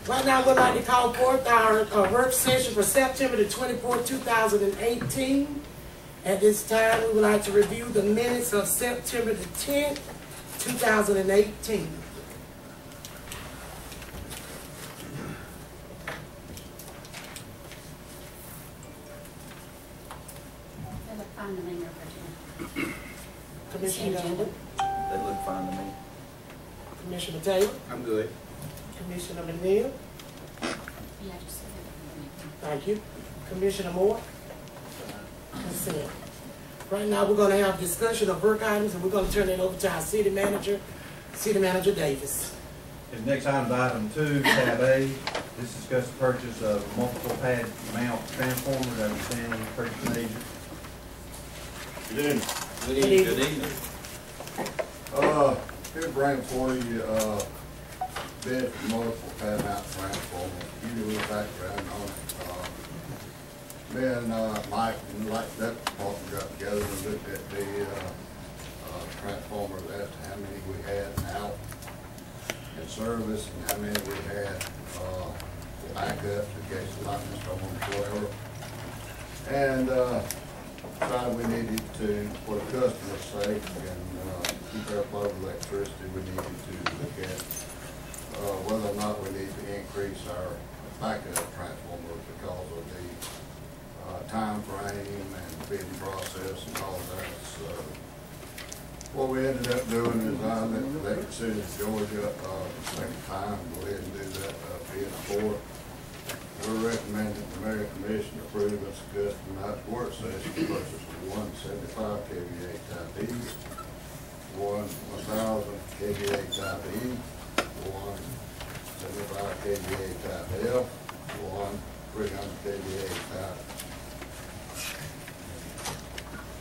Right now, we'd like to call forth our work session for September the 24th, 2018. At this time, we would like to review the minutes of September the 10th, 2018. Fine to me, Commissioner Young. They look fine to me. Commissioner Taylor. I'm good. Commissioner McNeil. Yeah, just say that. Thank you. Commissioner Moore. Consent. Right now, we're going to have discussion of work items, and we're going to turn it over to our city manager Davis. The next item is item 2, tab A. This discusses the purchase of multiple pad mount transformers at the Stanley Purchasing Agent. Good evening. Good evening. Good evening. Here bring for you bid for multiple pad mount transformers. Give you a little background on it. Me and Mike and that department got together and looked at the transformers as to how many we had out in service and how many we had for backup in case of lightning storm or whatever. And decided we needed to, for the customer's sake and keep our flow of electricity, we needed to look at whether or not we need to increase our backup transformers because of the time frame and bidding process and all that. So what we ended up doing is I let the Electric City of Georgia second time go ahead and do that bid for it. We're recommending the Mayor and Commission approve this customized work session purchase of 175 kVA type E, 1,000 kVA type E, 175 kVA type F, 300 kVA type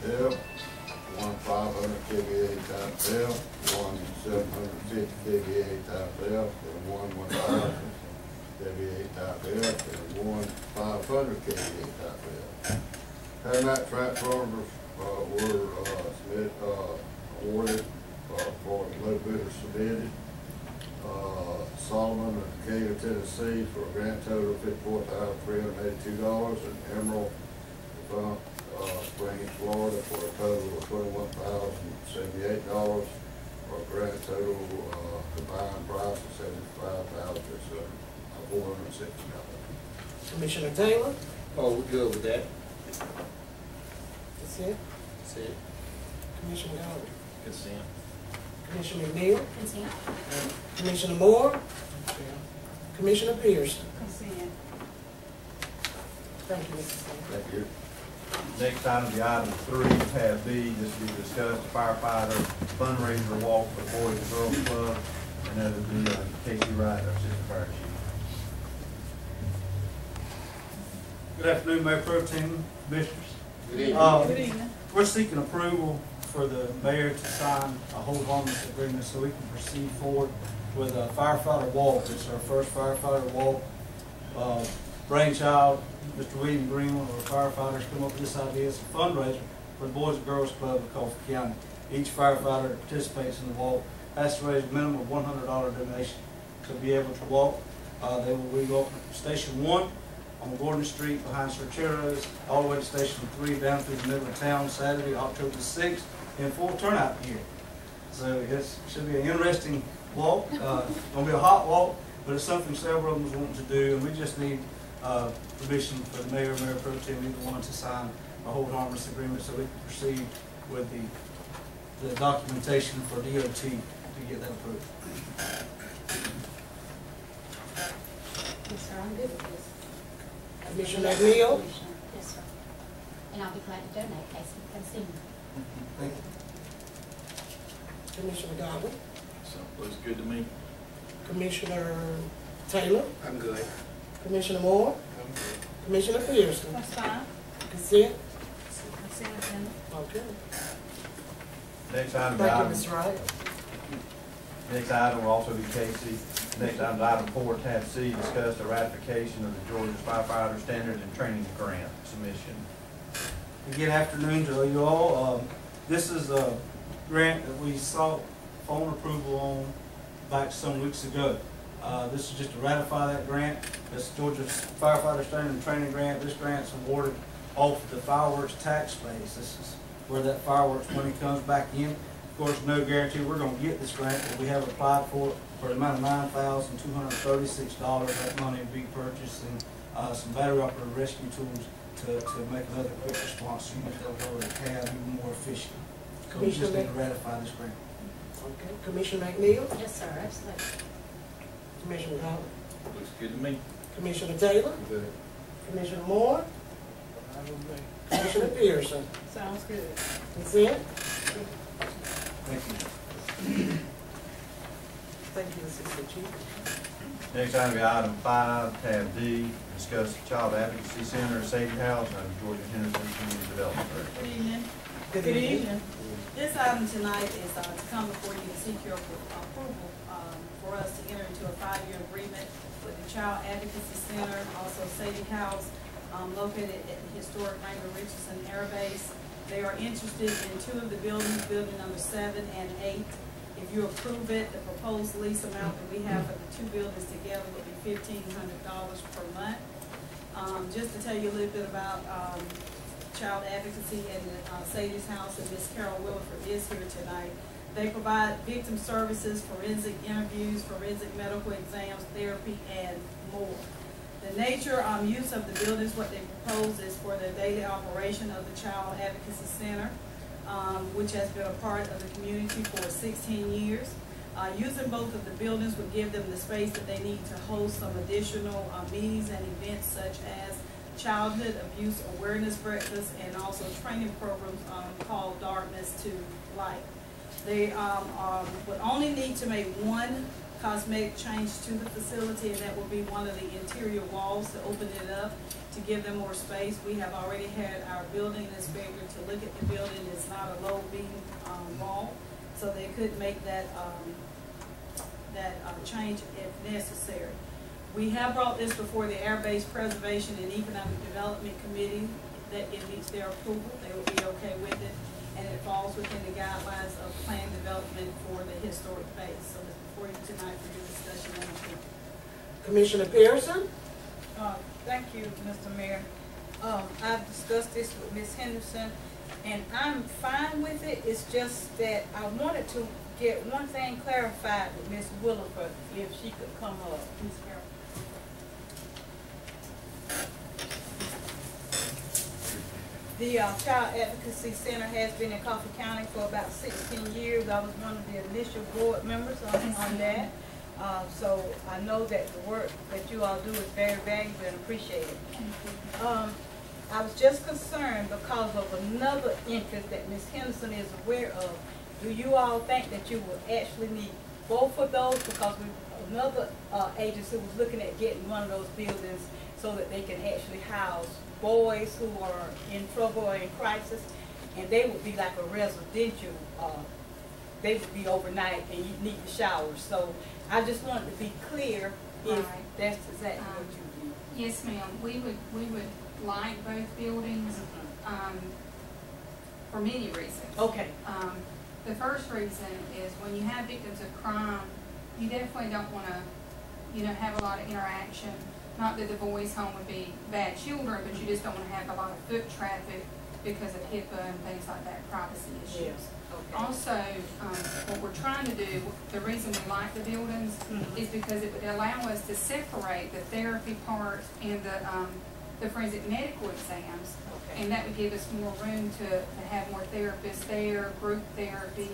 F, 500 kVA type F, 750 kVA type F, and 1,000 kVA type F, and 500 kVA type F. And that transformers were awarded for low bidders submitted. Solomon of Decatur, Tennessee for a grand total of $54,382, and Emerald from Springs, Florida for a total of $21,078 for a grand total combined price of $75,460. Commissioner Taylor. Oh, we're good with that. That's it. That's it. Commissioner Young. Consent. Commissioner McNeil. Consent. Commissioner Moore. Commissioner Pearson. Consent. Thank you, Mrs. Smith. Thank you. Next item is item 3, tab B. This will be discussed firefighter fundraiser walk for the Boys and Girls Club, and that will be Casey Wright, our assistant fire chief. Good afternoon, Mayor Pro Tem, Commissioners. Good evening. We're seeking approval for the mayor to sign a hold harmless agreement so we can proceed forward with a firefighter walk. It's our first firefighter walk. Brainchild, Mr. William Green, one of our firefighters, come up with this idea. It's a fundraiser for the Boys and Girls Club of Coffee County. Each firefighter that participates in the walk has to raise a minimum of $100 donation to be able to walk. They will be walking from Station 1 on Gordon Street behind Sorcheros, all the way to Station 3 down through the middle of town Saturday, October the 6th, in full turnout here. So it should be an interesting walk. It's going to be a hot walk, but it's something several of them is wanting to do, and we just need permission for the mayor, Mayor Pro Tem, either one to sign a hold harmless agreement so we can proceed with the documentation for DOT to get that approved. Yes, sir, I'm good with this. Commissioner McNeil. Yes, sir. And I'll be glad to donate, Casey. Come see me. Thank you. Commissioner Godwin. So, looks good to me. Commissioner Taylor. I'm good. Commissioner Moore. I'm good. Commissioner Pearson. That's fine. Consent. Consent agenda. Okay. Next item is Thank you, item, Mr. Wright. next item will also be Casey. Next item is item 4, tab C, discuss the ratification of the Georgia Firefighter Standards and Training Grant submission. Good afternoon to you all. This is a grant that we sought phone approval on back some weeks ago. This is just to ratify that grant. This is Georgia Firefighter Training Grant. This grant's awarded off the fireworks tax base. This is where that fireworks money comes back in. Of course, no guarantee we're going to get this grant, but we have applied for it for the amount of $9,236. That money will be purchasing some battery-operated rescue tools to make another quick response unit that will go to the cab even more efficient. So we just need to ratify this grant. Okay, Commissioner McNeil, Yes, sir, absolutely. Commissioner Collins, Looks good to me. Commissioner Taylor, Good. Commissioner Moore, Commissioner Pearson. Sounds good. Consent? Thank you. Thank you, Assistant Chief. Next item will be item 5, tab D, discuss Child Advocacy Center, Safety House, under Georgia Henderson Community Development Director. Good evening. Good Good evening. evening. This item tonight is to come before you to seek your approval for us to enter into a 5-year agreement with the Child Advocacy Center, also Sadie House, located at the historic Raymond Richardson Air Base. They are interested in 2 of the buildings, building number 7 and 8. If you approve it, the proposed lease amount that we have for the 2 buildings together would be $1,500 per month. Just to tell you a little bit about Child Advocacy and Sadie's House, and Ms. Carol Williford is here tonight. They provide victim services, forensic interviews, forensic medical exams, therapy, and more. The nature use of the buildings, what they propose is for the daily operation of the Child Advocacy Center, which has been a part of the community for 16 years. Using both of the buildings would give them the space that they need to host some additional meetings and events such as childhood abuse awareness breakfast and also training programs called Darkness to Light. They would only need to make one cosmetic change to the facility, and that will be one of the interior walls to open it up to give them more space. We have already had our building inspector to look at the building. It's not a low beam wall, so they could make that change if necessary. We have brought this before the Air Base Preservation and Economic Development Committee. That it meets their approval. They will be okay with it, and it falls within the guidelines of plan development for the historic base. So it's before you tonight for your discussion and approval. Commissioner Pearson? Thank you, Mr. Mayor. I've discussed this with Ms. Henderson, and I'm fine with it. It's just that I wanted to get one thing clarified with Ms. Williford, if she could come up. Ms. Carroll. The Child Advocacy Center has been in Coffee County for about 16 years. I was one of the initial board members on that. So I know that the work that you all do is very valuable and appreciated. I was just concerned because of another interest that Ms. Henderson is aware of. Do you all think that you will actually need both of those? Because another agency was looking at getting one of those buildings so that they can actually house boys who are in trouble or in crisis, and they would be like a residential, they would be overnight and you need the showers. So I just wanted to be clear if that's exactly what you do. Yes, ma'am. We would like both buildings for many reasons. Okay. The first reason is when you have victims of crime, you definitely don't want to, have a lot of interaction. Not that the boys' home would be bad children, but you just don't want to have a lot of foot traffic because of HIPAA and things like that, privacy issues. Yes. Okay. Also, what we're trying to do, the reason we like the buildings is because it would allow us to separate the therapy part and the forensic medical exams, and that would give us more room to have more therapists there, group therapy,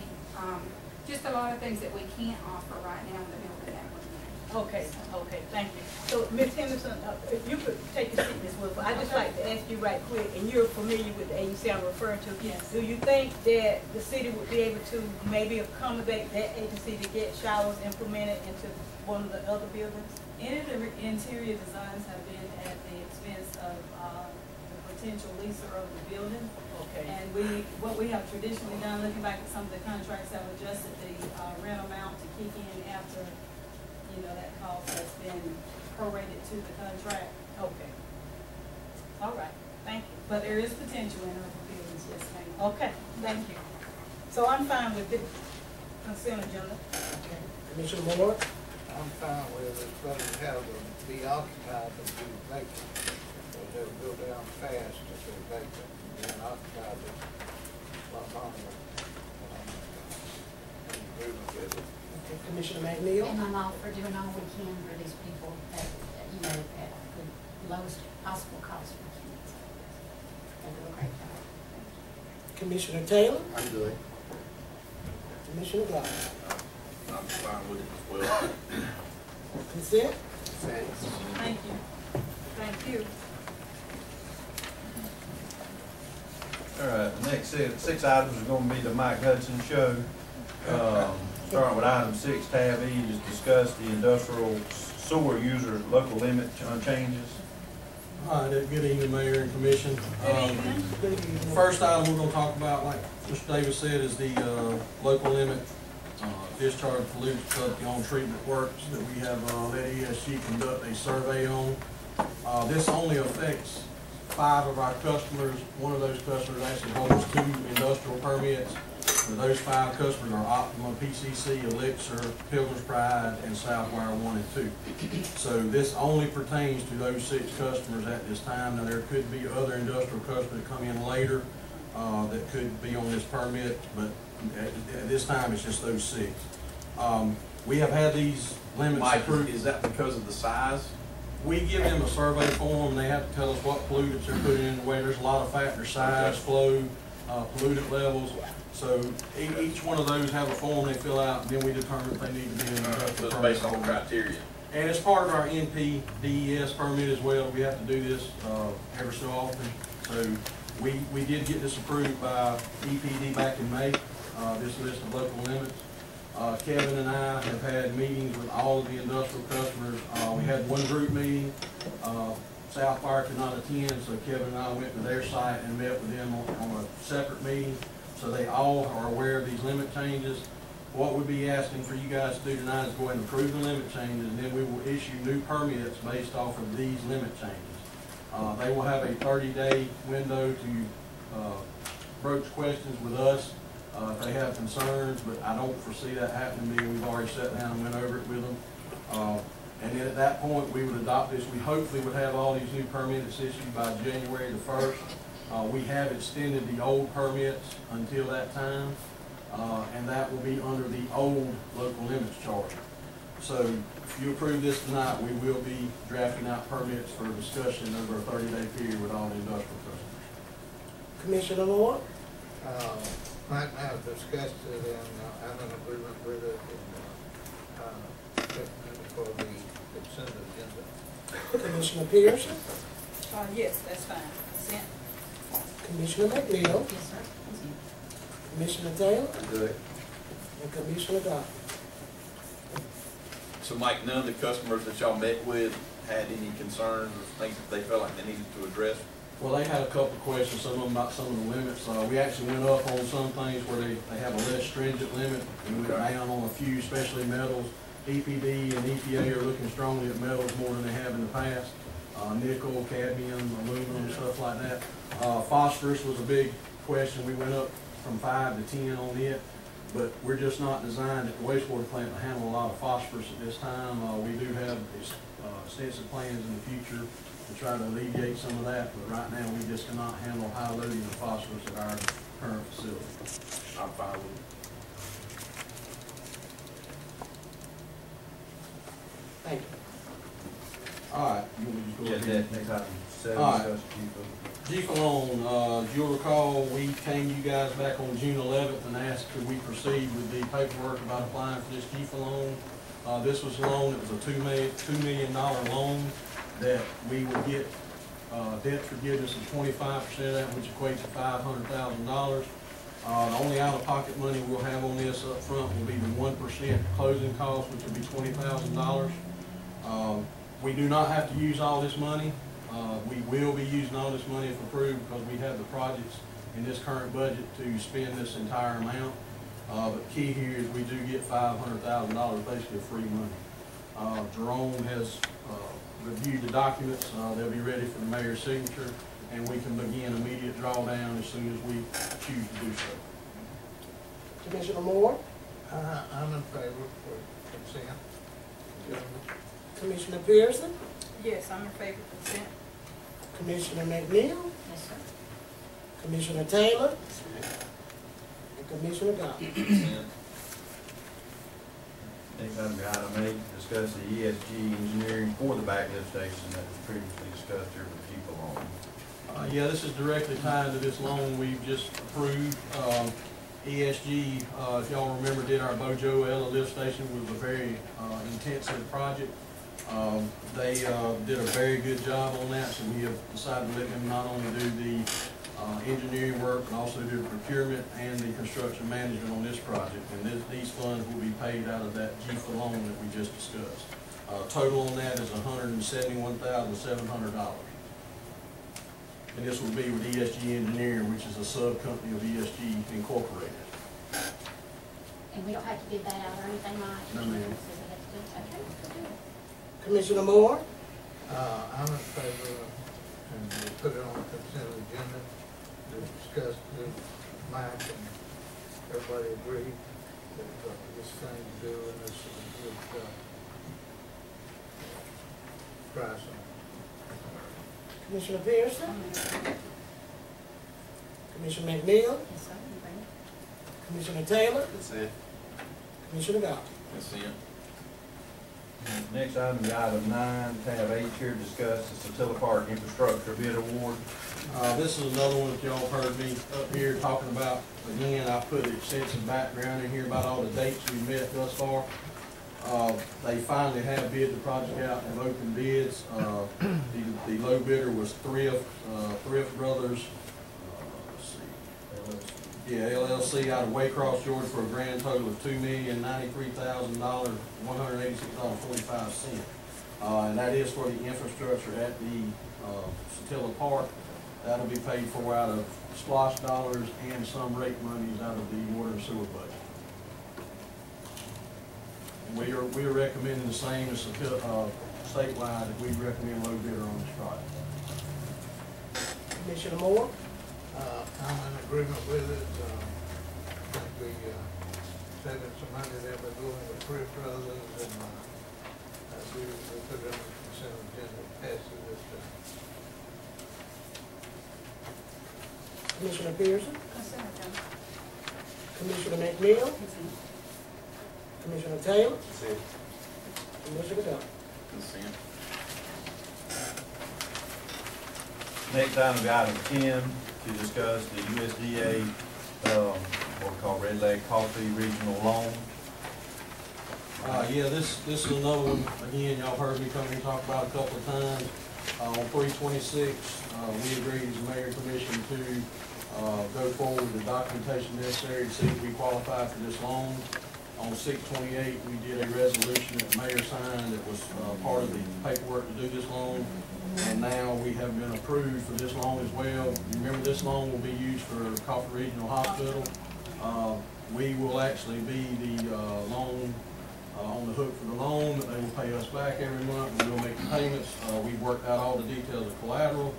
just a lot of things that we can't offer right now in the building that we're in. Okay, okay, thank you. So, Ms. Henderson, if you could take a seat, Ms. Wilford, I'd just like to ask you right quick, and you're familiar with the agency I'm referring to. Yes. Do you think that the city would be able to maybe accommodate that agency to get showers implemented into one of the other buildings? Any of the interior designs have been at the expense of the potential leaser of the building. Okay. And what we have traditionally done, looking back at some of the contracts, have adjusted the rent amount to kick in after, that cost has been prorated to the contract. Okay. All right, thank you. But there is potential in other buildings, yes, ma'am. Okay, thank you. So I'm fine with the consent agenda. Commissioner Moore? I'm fine with it, but it have to be occupied and be vacant. Because they'll go down fast if they're vacant, and then occupied is a lot longer. And agreement with it. Okay, Commissioner McNeil? And I'm all for doing all we can for these people at, you know, at the lowest possible cost we can. So, they do a great job. Commissioner Taylor? I'm good. Commissioner Gott? I'm fine with it as well. Consent? Thank you. Thank you. All right, the next six items are gonna be the Mike Hudson show. Starting with item 6, tab E, just discuss the industrial sewer users local limit changes. All right, good evening, Mayor and Commission. Good evening. Good evening. First item we're gonna talk about, like Mr. Davis said, is the local limit discharge pollutants of the on-treatment works that we have let ESG conduct a survey on. This only affects 5 of our customers. One of those customers actually holds 2 industrial permits. Those 5 customers are Optima, PCC, Elixir, Pilgrim's Pride, and Southwire 1 and 2. So this only pertains to those 6 customers at this time. Now, there could be other industrial customers that come in later that could be on this permit, but at this time, it's just those 6. We have had these limits Mike, approved. is that because of the size? We give them a survey form, and they have to tell us what pollutants they're putting in the way. There's a lot of factors: size, flow, pollutant levels. So each one of those have a form they fill out, and then we determine if they need to be in the So industrial it's permit. based on criteria. And it's part of our NPDES permit as well. We have to do this every so often. So we did get this approved by EPD back in May, this list of local limits. Kevin and I have had meetings with all of the industrial customers. We had one group meeting. Southwire could not attend, so Kevin and I went to their site and met with them on a separate meeting. So they all are aware of these limit changes. What we'd be asking for you guys to do tonight is go ahead and approve the limit changes, and then we will issue new permits based off of these limit changes. They will have a 30-day window to broach questions with us if they have concerns, but I don't foresee that happening. We've already sat down and went over it with them. And then at that point, we would adopt this. We hopefully would have all these new permits issued by January the 1st. We have extended the old permits until that time, and that will be under the old local limits charter. So if you approve this tonight, we will be drafting out permits for discussion over a 30-day period with all the industrial customers. Commissioner Lord? Mike and I have discussed it and I'm in agreement with it and for the consent agenda. Commissioner Pearson? Yes, that's fine. Consent. Commissioner McNeil? Yes, sir. Commissioner Taylor? I'm good. And Commissioner Gott? So Mike, none of the customers that y'all met with had any concerns or things that they felt like they needed to address? Well, they had a couple of questions, some of them about some of the limits. We actually went up on some things where they have a less stringent limit, and we went down on a few, especially metals. EPD and EPA are looking strongly at metals more than they have in the past. Nickel, cadmium, aluminum, stuff like that. Phosphorus was a big question. We went up from 5 to 10 on it, but we're just not designed at the wastewater plant to handle a lot of phosphorus at this time. We do have extensive plans in the future to try to alleviate some of that, but right now we just cannot handle high loading of phosphorus at our current facility. I'm fine with it. Thank you. All right, you want me to just go ahead? Next item 7, All right. discuss GFA loan, you'll recall, we came to you guys back on June 11th and asked could we proceed with the paperwork about applying for this GFA loan. This was a loan, it was a $2 million loan that we would get debt forgiveness of 25% of that, which equates to $500,000. The only out-of-pocket money we'll have on this up front will be the 1% closing cost, which will be $20,000. We do not have to use all this money. We will be using all this money if approved because we have the projects in this current budget to spend this entire amount. But key here is we do get $500,000, basically free money. Jerome has reviewed the documents. They'll be ready for the mayor's signature, and we can begin immediate drawdown as soon as we choose to do so. Commissioner Moore? I'm in favor for consent. Commissioner Pearson, Yes, I'm in favor of consent. Commissioner McNeil, Yes, sir. Commissioner Taylor, and Commissioner Goff. Consent. Next item, item 8, discuss the ESG engineering for the backlift station that was previously discussed here with people on. Yeah, this is directly tied to this loan we've just approved. ESG, if y'all remember, did our Bojo Ella lift station. It was a very intensive project. They did a very good job on that, so we have decided to let them not only do the engineering work, but also do the procurement and the construction management on this project. And these funds will be paid out of that G.B.R loan that we just discussed. Total on that is $171,700. And this will be with ESG Engineering, which is a sub-company of ESG Incorporated. And we don't have to bid that out or anything like that? No, ma'am. Okay. Commissioner Moore, I'm in favor of, and we put it on the consent agenda to discuss the Mike and everybody agreed that this thing to do and this is a good price on it. Commissioner Pearson, I'm in favor. Commissioner McNeil, Yes, sir. I'm in favor. Commissioner Taylor, Consent. Commissioner Goff. Consent. Next item, item 9, tab 8 here, discuss the Satilla Park infrastructure bid award. This is another one that y'all heard me up here talking about. Again, I put extensive background in here about all the dates we met thus far. They finally have bid the project out and opened bids. The low bidder was Thrift Brothers, LLC out of Waycross, Georgia, for a grand total of $2,093,186.45. And that is for the infrastructure at the Satilla Park. That'll be paid for out of SPLOST dollars and some rate monies out of the water and sewer budget. We are recommending the same as statewide, that we recommend low bidder on this project. Commissioner Moore, I'm in agreement with it. I think we saving some money there by going with Thrift Brothers and we put it on the consent agenda, pass it this time. Commissioner Pearson, Consent agenda. Commissioner McNeil, Consent. Commissioner Taylor, Consent. Commissioner Goff. Consent. Next item, item 10, to discuss the USDA, what we call Red Leg Coffee Regional Loan. Yeah, this is another one, again, y'all heard me come here and talk about a couple of times. On 3/26, we agreed as a mayor and commission to go forward with the documentation necessary to see if we qualify for this loan. On 6/28, we did a resolution that the mayor signed that was part of the paperwork to do this loan. And now we have been approved for this loan as well. Remember, this loan will be used for Coffee Regional Hospital. We will actually be the loan on the hook for the loan. They will pay us back every month, and we'll make the payments. We've worked out all the details of collateral.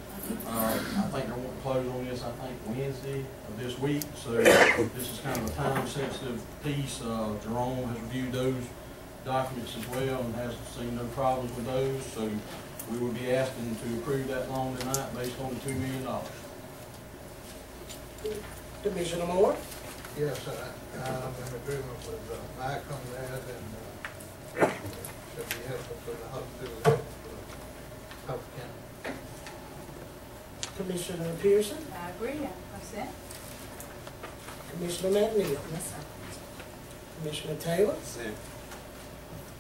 I think they're wanting to close on this, I think, Wednesday of this week. So this is kind of a time-sensitive piece. Jerome has reviewed those documents as well and has seen no problems with those. So we will be asking to approve that loan tonight based on the $2 million. Commissioner Moore, Yes, I'm in agreement with Mike on that and should be helpful for the hospital, for Coffee County. Commissioner Pearson, I agree, I'm consent. Commissioner McNeil, Yes, sir. Commissioner Taylor, Consent.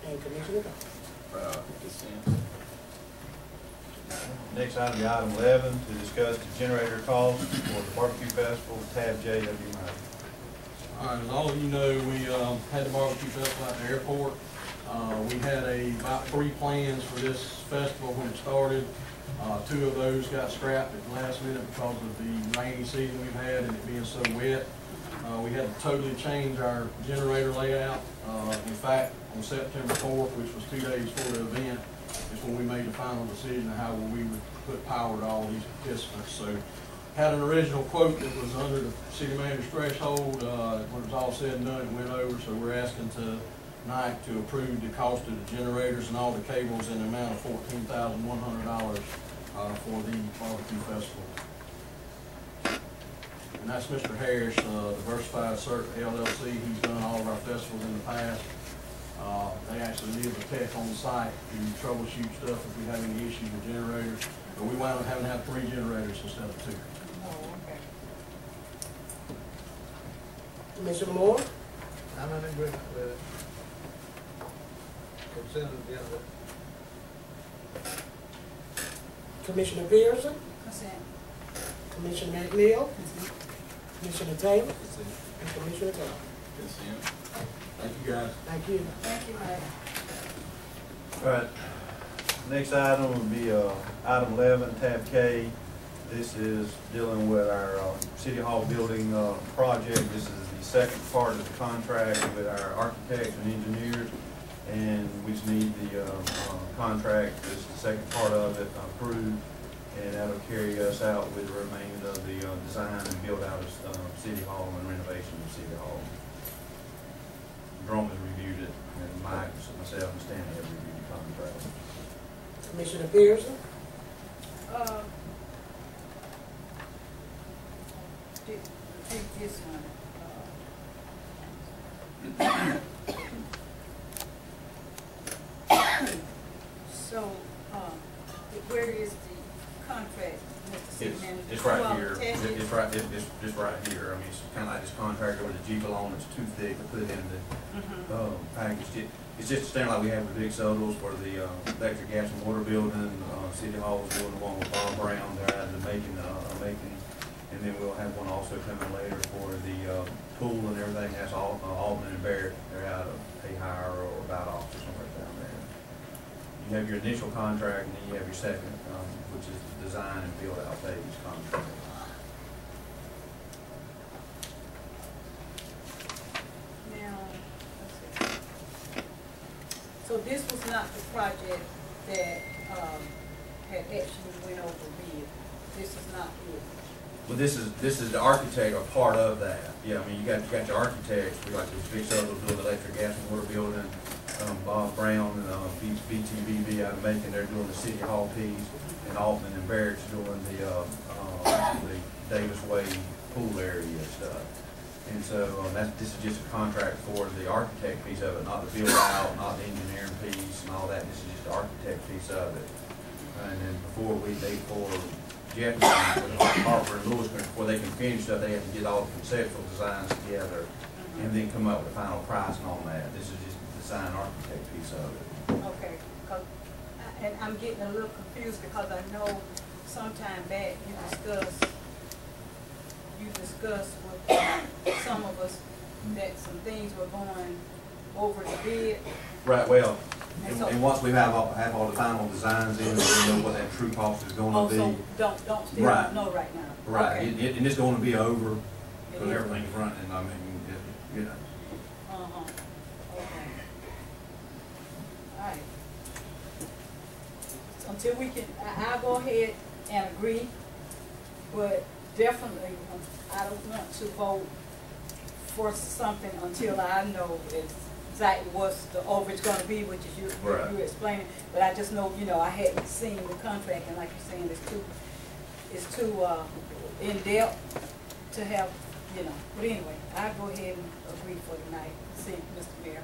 and Commissioner Goff. Consent. Next item, item 11, to discuss the generator costs for the barbecue festival, tab JW Murray. All right, as all of you know, we had the barbecue festival at the airport. We had about 3 plans for this festival when it started. 2 of those got scrapped at the last minute because of the rainy season we've had and it being so wet. We had to totally change our generator layout. In fact, on September 4th, which was 2 days before the event, is when we made the final decision of how we would put power to all these participants. So had an original quote that was under the city manager's threshold. When it was all said and done, it went over, so we're asking to tonight to approve the cost of the generators and all the cables in the amount of $14,100 for the barbecue festival. And that's Mr. Harris, Diversified Cert LLC. He's done all of our festivals in the past. They actually leave a tech on site to troubleshoot stuff if we have any issues with generators. But we wound up having to have 3 generators instead of 2. Oh, okay. Commissioner Moore? I'm in agreement with it. Consent agenda. Commissioner Pearson? Consent. Commissioner McNeil? Commissioner Taylor? And Commissioner Thomas? Consent. Thank you, guys. Thank you. Thank you, Mayor. All right, next item would be item 11, tab K. This is dealing with our City Hall building project. This is the second part of the contract with our architects and engineers, and we just need the contract, this is the second part of it, approved, and that'll carry us out with the remainder of the design and build out of City Hall and renovation of City Hall. Jerome has reviewed it, and Mike, myself, and Stanley have reviewed the contract. Commissioner Pearson? Take this one. So, where is the contract, Mr. City Manager? It's right You all here. attached it? It's right here. I mean, it's kind of like this contract with the G.B.R. It's too thick to put in the package. It's just a standard like we have with Big Sodos for the electric, gas, and water building. City Hall is doing the one with Bob Brown. They're out of the making, and then we'll have one also coming later for the pool and everything. That's all Altman and Barrett. They're out of Ahire or about office somewhere down there. You have your initial contract, and then you have your second, which is the design and build out phase contract. Now, let's see. So this was not the project that, had actually went over bid. This is not it. Well, this is the architect or part of that. Yeah, I mean, you got your architects. We like the Big Sotos doing the electric, gas, and water building. Bob Brown and BTBB out of Macon, they're doing the City Hall piece, and Altman and Barrett's doing the Davis Way pool area stuff. And so this is just a contract for the architect piece of it, not the build out, not the engineering piece and all that. This is just the architect piece of it. And then before Jefferson, Harper and Lewis, before they can finish stuff, they have to get all the conceptual designs together and then come up with a final pricing on that. This is just the design architect piece of it. Okay, and I'm getting a little confused because I know sometime back you discussed with some of us that some things were going over the bid. Right, well, And and once we have all the final designs in, we know what that true cost is going to be. So don't still Right. know right now. Right, Okay. and it's going to be over, It because is. everything's running, I mean, you know. Okay. All right. So until we can, I'll go ahead and agree, but definitely, I don't want to vote for something until I know exactly what's the overage gonna be, which is you explaining. But I just know, I hadn't seen the contract, and like you're saying, it's too in-depth to have, But anyway, I'll go ahead and agree for tonight. See, Mr. Mayor.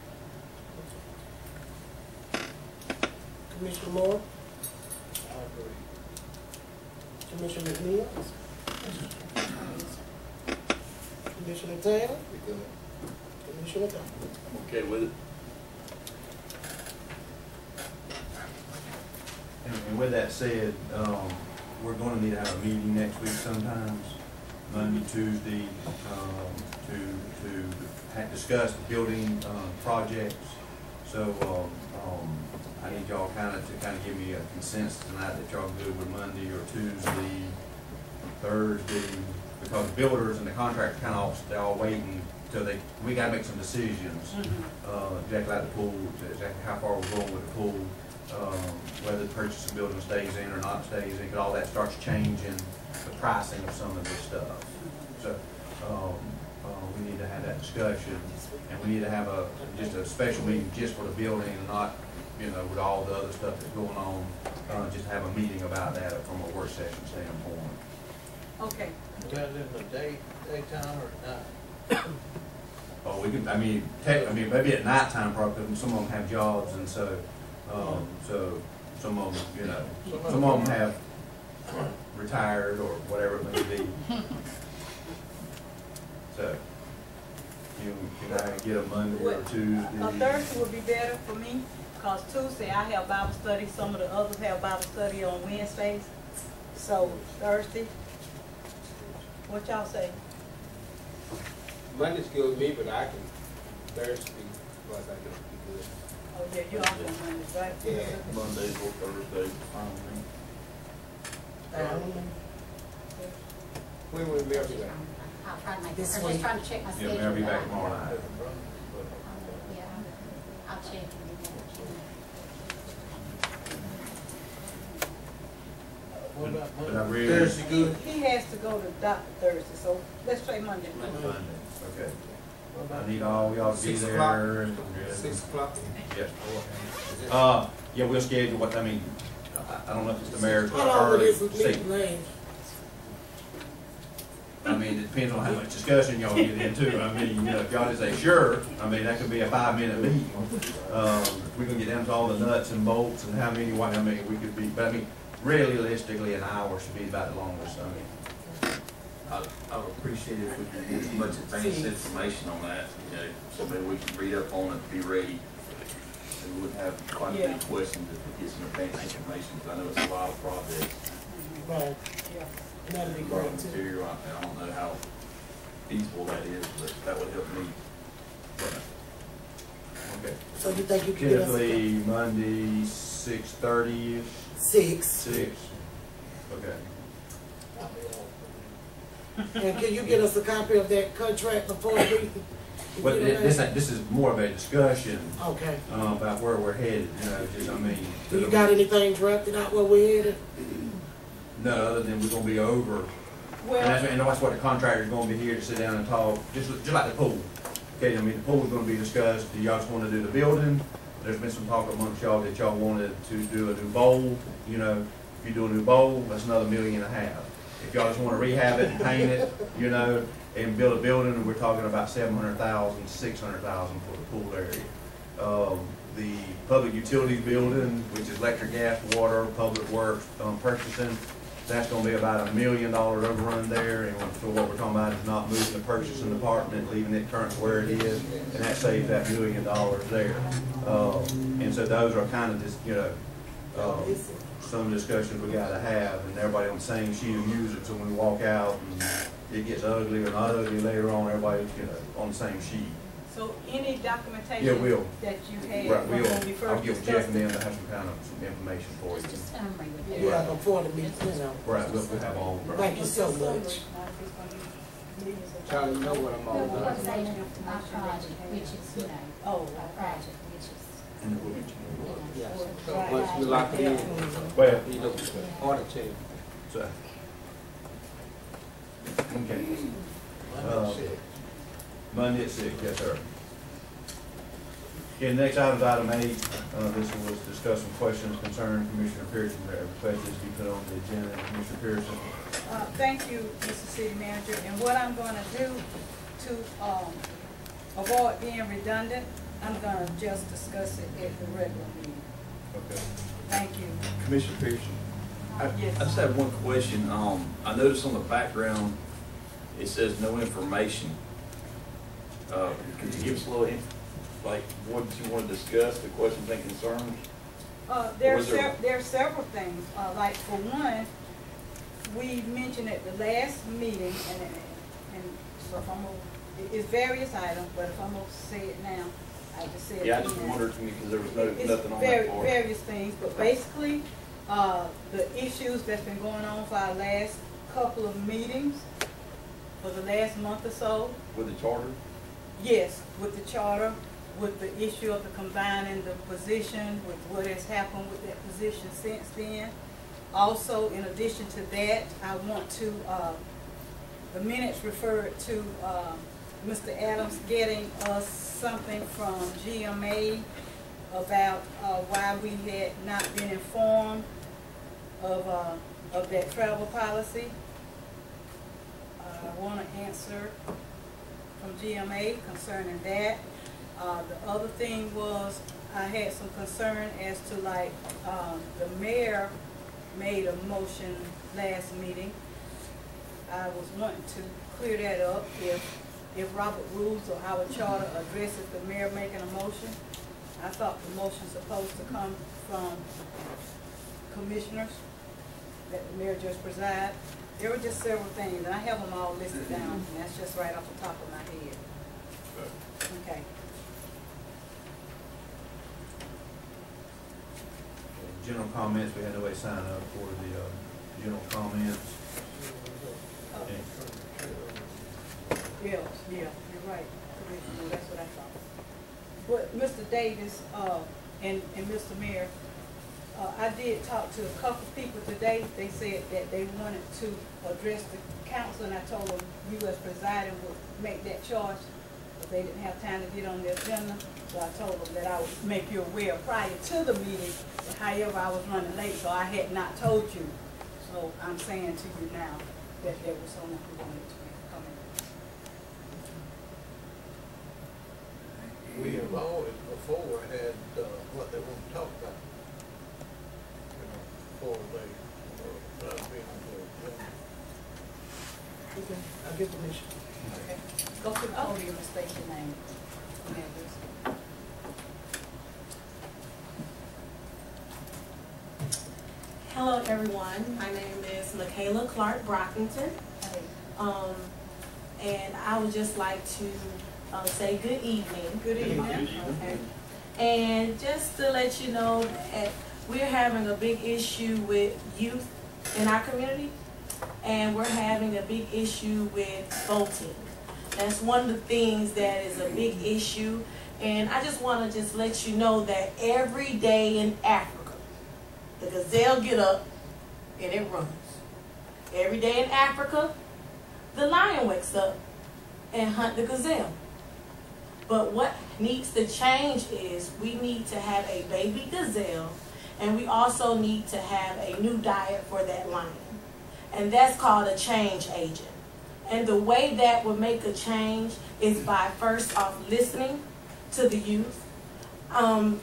Commissioner Moore? I agree. Commissioner McNeil? Commissioner Taylor? Commissioner Thomas? I'm okay with it. And with that said, we're going to need to have a meeting next week sometimes, Monday, Tuesday, to discuss the building projects. So I need y'all kind of give me a consensus tonight that y'all good with Monday or Tuesday, Thursday, because the builders and the contractors they're all waiting till we got to make some decisions. Exactly like the pool, exactly how far we're going with the pool. Whether the purchase of the building stays in or not stays in, because all that starts changing the pricing of some of this stuff. So we need to have that discussion, and we need to have just a special meeting just for the building and not, you know, with all the other stuff that's going on, just have a meeting about that from a work session standpoint. Okay. Got it in the daytime or night? Oh, we can, I mean, maybe at nighttime probably, because some of them have jobs, and so some of them, you know, some of them have retired or whatever it may be. So, can I get a Monday or Tuesday? A Thursday would be better for me, because Tuesday I have Bible study, some of the others have Bible study on Wednesdays. So Thursday, what y'all say? Monday's good with me, but I can Thursday, plus I can be good. Oh yeah, you off on Mondays, right? Yeah. Mondays or Thursdays, fine with me. When will Mary be back? I'll try to make This I'm week. just trying to check my schedule. Yeah, Mayor will be back but tomorrow night. Yeah, I'll check and get that to you. What about But I Monday? really, Thursday good? He has to go to the doctor Thursday, so let's say Monday. Monday, okay. What I about need all y'all to be 6 o'clock? there and. 6 o'clock? Yes. Is it- Yeah, we'll schedule what, I mean, I don't know if it's the mayor's How long will early. this meeting last? I mean, it depends on how much discussion y'all get into. I mean, you know, if y'all just say, sure, I mean, that could be a 5-minute meeting. We're gonna get down to all the nuts and bolts and how many, I mean, we could be, but I mean, realistically, an hour should be about the longest, I mean. I would appreciate it if we could get as much advanced information on that, you know, so maybe we can read up on it, be ready. And we wouldn't have quite a few questions if we get some advanced information, because I know it's a lot of projects. Right, yeah, that'd be Raw great too. material, I don't know how feasible that is, but that would help me. Okay. So you think you can get us Typically, Monday, 6:30-ish, 6? 6. Okay. And can you get us a copy of that contract before we? But this is more of a discussion Okay. about where we're headed, you know, just, I mean. Do you got anything drafted out where we're headed? No, other than we're gonna be over. Well, And that's what the contractor's gonna be here to sit down and talk, just like the pool. Okay, I mean, the pool's gonna be discussed. Do y'all just wanna do the building? There's been some talk amongst y'all that y'all wanted to do a new bowl, you know. If you do a new bowl, that's another $1.5 million. If y'all just wanna rehab it and paint it, you know, and build a building, we're talking about $700,000, $600,000 for the pool area. The public utilities building, which is electric, gas, water, public works, purchasing, that's gonna be about $1 million overrun there, and so what we're talking about is not moving the purchasing department, leaving it currently where it is, and that saves that $1 million there. And so those are kind of just, you know, some discussions we gotta have, and everybody on the same sheet of music, so when we walk out and it gets ugly or not ugly later on, everybody's, you know, on the same sheet. so any documentation Yeah, we'll. that you had Right, when we I'll first give Jeff discussed and it? them to have some kind of some information for you. Just a summary would be. Yeah, before the meeting, you know. Right, we'll have all. Thank you so much. Charlie, you know what I'm all Well, about. what's that, my project, which is, you know, Oh, a project, which is, And the wood. Yeah. Right. Once we lock it in, Well, you know, order change. so. Okay. Monday, 6. Monday at 6, yes, sir. Okay, next item is item 8. This was discuss some questions concerning Commissioner Pearson, that requested to be put on the agenda. Commissioner Pearson. Thank you, Mr. City Manager, and what I'm gonna do to, avoid being redundant, I'm gonna just discuss it at the regular meeting. Okay. Thank you. Commissioner Pearson, I Yes. just have one question. I noticed on the background, it says no information. Could you give us a little, like, what you want to discuss, the questions and concerns? There's Was there- there are several things, like for one, we mentioned at the last meeting, and so if I'm gonna, it's various items, but if I'm gonna say it now, I just say it Yeah, I again. just wondered to me because there was It's nothing on that board. various things, but basically, the issues that's been going on for our last couple of meetings, for the last month or so, With the charter? yes, with the charter, with the issue of the combining the position, with what has happened with that position since then. Also, in addition to that, I want to, the minutes referred to Mr. Adams getting us something from GMA about why we had not been informed of that travel policy. I want to answer from GMA concerning that. The other thing was I had some concern as to like the mayor made a motion last meeting. I was wanting to clear that up if Robert rules or our charter addresses the mayor making a motion. I thought the motion's supposed to come from commissioners, that the mayor just preside. There were just several things, and I have them all listed down, and that's just right off the top of my head. Okay. General comments, we had nobody sign up for the general comments. Yeah, you're right. Commissioner, that's what I thought. But Mr. Davis and Mr. Mayor, I did talk to a couple people today. They said that they wanted to address the council, and I told them you as presiding would make that choice, but they didn't have time to get on the agenda. So I told them that I would make you aware prior to the meeting, but however I was running late, so I had not told you. So I'm saying to you now that there was someone who wanted to come in. We have always before had what they want to talk about. Before they being on the agenda. Okay, I'll give permission. Okay. Go to the podium and state your name. Hello, everyone. My name is Michaela Clark Brockington. And I would just like to say good evening. Good evening. Okay. And just to let you know that we're having a big issue with youth in our community, and we're having a big issue with voting. That's one of the things that is a big issue. And I just want to just let you know that every day in Africa, the gazelle get up and it runs. Every day in Africa, the lion wakes up and hunt the gazelle. But what needs to change is we need to have a baby gazelle, and we also need to have a new diet for that lion. And that's called a change agent. And the way that would make a change is by first off listening to the youth. The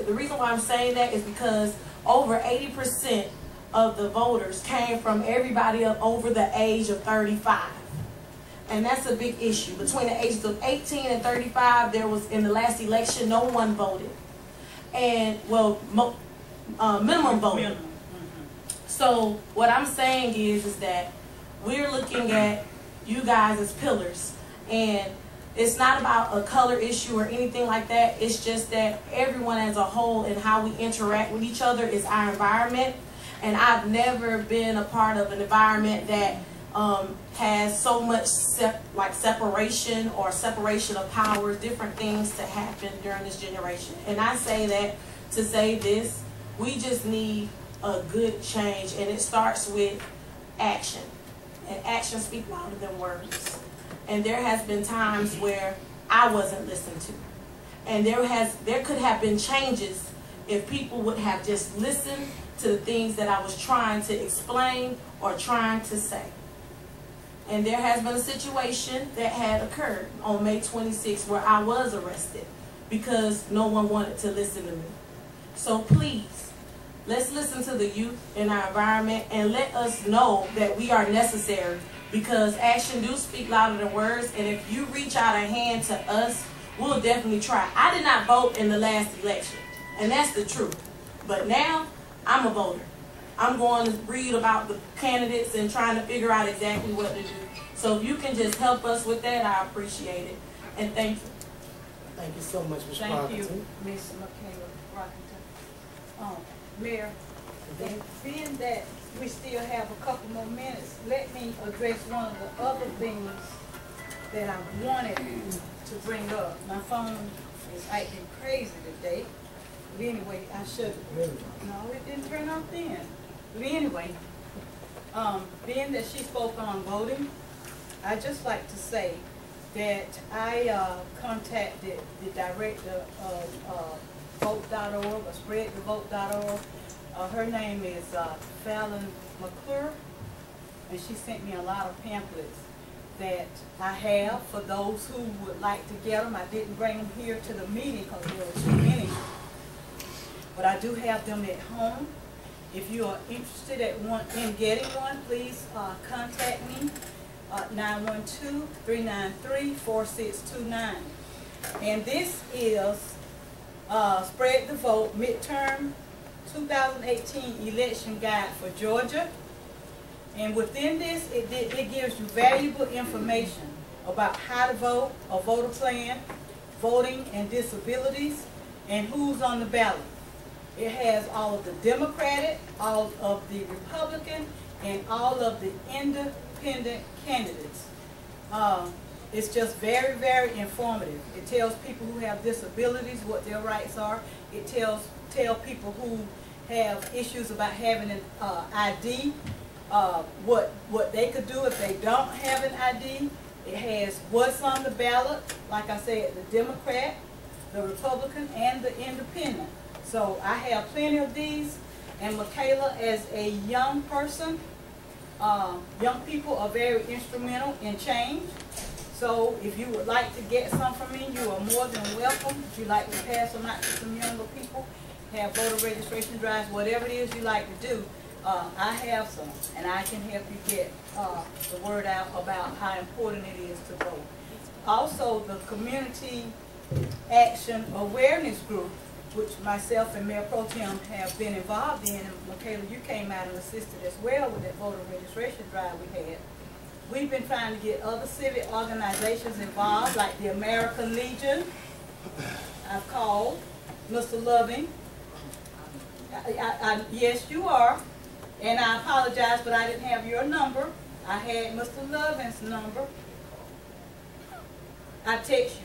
reason why I'm saying that is because over 80% of the voters came from everybody up over the age of 35. And that's a big issue. Between the ages of 18 and 35, there was, in the last election, no one voted. And, well, minimum voting. So what I'm saying is that we're looking at you guys as pillars. And it's not about a color issue or anything like that. It's just that everyone as a whole and how we interact with each other is our environment. And I've never been a part of an environment that has so much separation or separation of powers, different things to happen during this generation. And I say that to say this, we just need a good change, and it starts with action. And action speaks louder than words. And there has been times where I wasn't listened to. And there could have been changes if people would have just listened to the things that I was trying to explain or trying to say. And there has been a situation that had occurred on May 26th where I was arrested because no one wanted to listen to me. So please, let's listen to the youth in our environment and let us know that we are necessary, because action do speak louder than words. And if you reach out a hand to us, we'll definitely try. I did not vote in the last election, and that's the truth. But now, I'm a voter. I'm going to read about the candidates and trying to figure out exactly what to do. So if you can just help us with that, I appreciate it. And thank you. Thank you so much, Ms. Thank Brockington. you, Ms. Michaela Brockington. Mayor, being that we still have a couple more minutes, let me address one of the other things that I wanted to bring up. My phone is acting crazy today. But anyway, I should. No, it didn't turn off then. But anyway, being that she spoke on voting, I'd just like to say that I contacted the director of vote.org or spreadthevote.org. Her name is Fallon McClure, and she sent me a lot of pamphlets that I have for those who would like to get them. I didn't bring them here to the meeting because there were too many, but I do have them at home. If you are interested in getting one, please contact me. 912-393-4629. And this is Spread the Vote Midterm 2018 Election Guide for Georgia. And within this, it gives you valuable information about how to vote, a voter plan, voting and disabilities, and who's on the ballot. It has all of the Democratic, all of the Republican, and all of the independent candidates. It's just very, very informative. It tells people who have disabilities what their rights are. It tells people who have issues about having an ID, what they could do if they don't have an ID. It has what's on the ballot, like I said, the Democrat, the Republican, and the Independent. So I have plenty of these, and Michaela, as a young person, young people are very instrumental in change. So if you would like to get some from me, you are more than welcome. If you'd like to pass them out to some younger people, have voter registration drives, whatever it is you like to do, I have some, and I can help you get the word out about how important it is to vote. Also, the Community Action Awareness Group, which myself and Mayor Pro Tem have been involved in, and Michaela, you came out and assisted as well with that voter registration drive we had. We've been trying to get other civic organizations involved, like the American Legion. I've called Mr. Loving. Yes, you are. And I apologize, but I didn't have your number. I had Mr. Loving's number. I text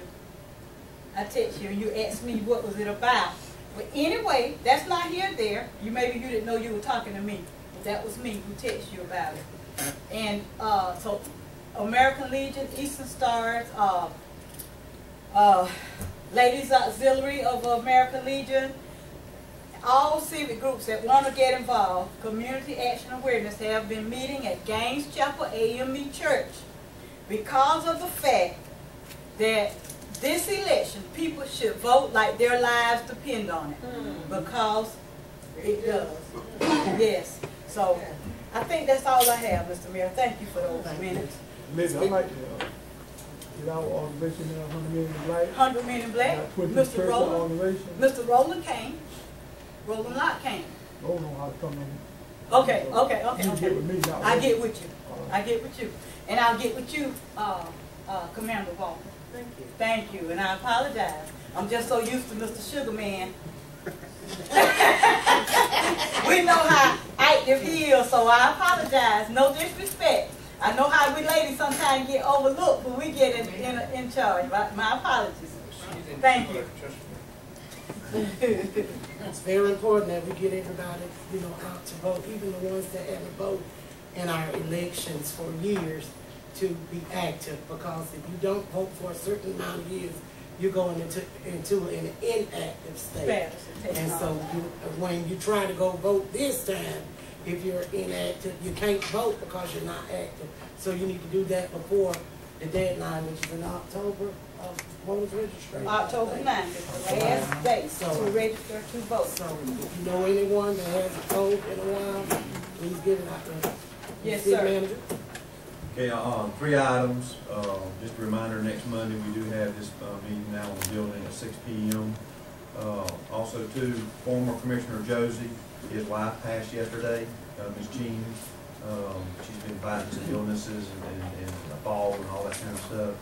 you, and you asked me what was it about. But anyway, that's not here there. Maybe you didn't know you were talking to me. But that was me who texted you about it. And so American Legion, Eastern Stars, Ladies Auxiliary of American Legion, all civic groups that want to get involved, Community Action Awareness, have been meeting at Gaines Chapel AME Church because of the fact that this election, people should vote like their lives depend on it, because it does. Yes. So I think that's all I have, Mr. Mayor. Thank you for those minutes. Miss, I'd like to get our organization 100 Men in Black. 100 Men in Black. Mr. Roland came. Roland Lott came. Roland know how to come in. Okay. You get with me now. I get with you. I get with you. And I'll get with you, Commander Walker. Thank you. Thank you, and I apologize. I'm just so used to Mr. Sugarman. We know how active he is, so I apologize. No disrespect. I know how we ladies sometimes get overlooked when we get in charge. My apologies. Thank you. It's very important that we get everybody, out to vote, even the ones that haven't voted in our elections for years, to be active, because if you don't vote for a certain amount of years, you're going into an inactive state. And so when you try to go vote this time, if you're inactive, you can't vote because you're not active. So you need to do that before the deadline, which is in October of voter's registration. October 9th is the last day to register to vote. So if you know anyone that hasn't voted in a while, please get it out there. Yes, sir. Manager. Okay, 3 items. Just a reminder, next Monday we do have this meeting now in the building at 6 p.m. Also, too, former Commissioner Josie, his wife passed yesterday, Ms. Jean. She's been fighting some illnesses and a fall and all that kind of stuff.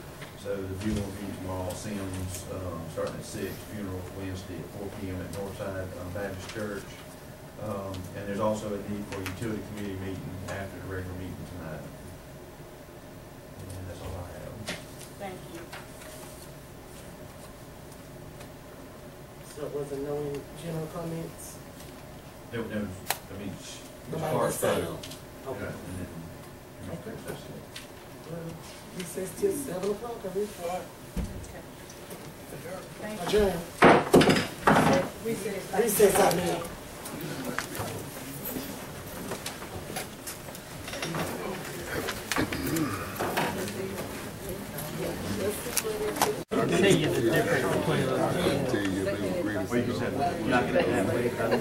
So the viewing will be tomorrow at Sims, starting at 6, funeral Wednesday at 4 p.m. at Northside Baptist Church. And there's also a need for a utility committee meeting after the regular meeting tonight. And that's all I have. Thank you. So was there no general comments? There was, as Nobody far was as saying photo. no. Okay. Okay. Okay. That's it. Recess till 7 o'clock, I mean. Thank you. Adjourn. Recess. Recess, I mean.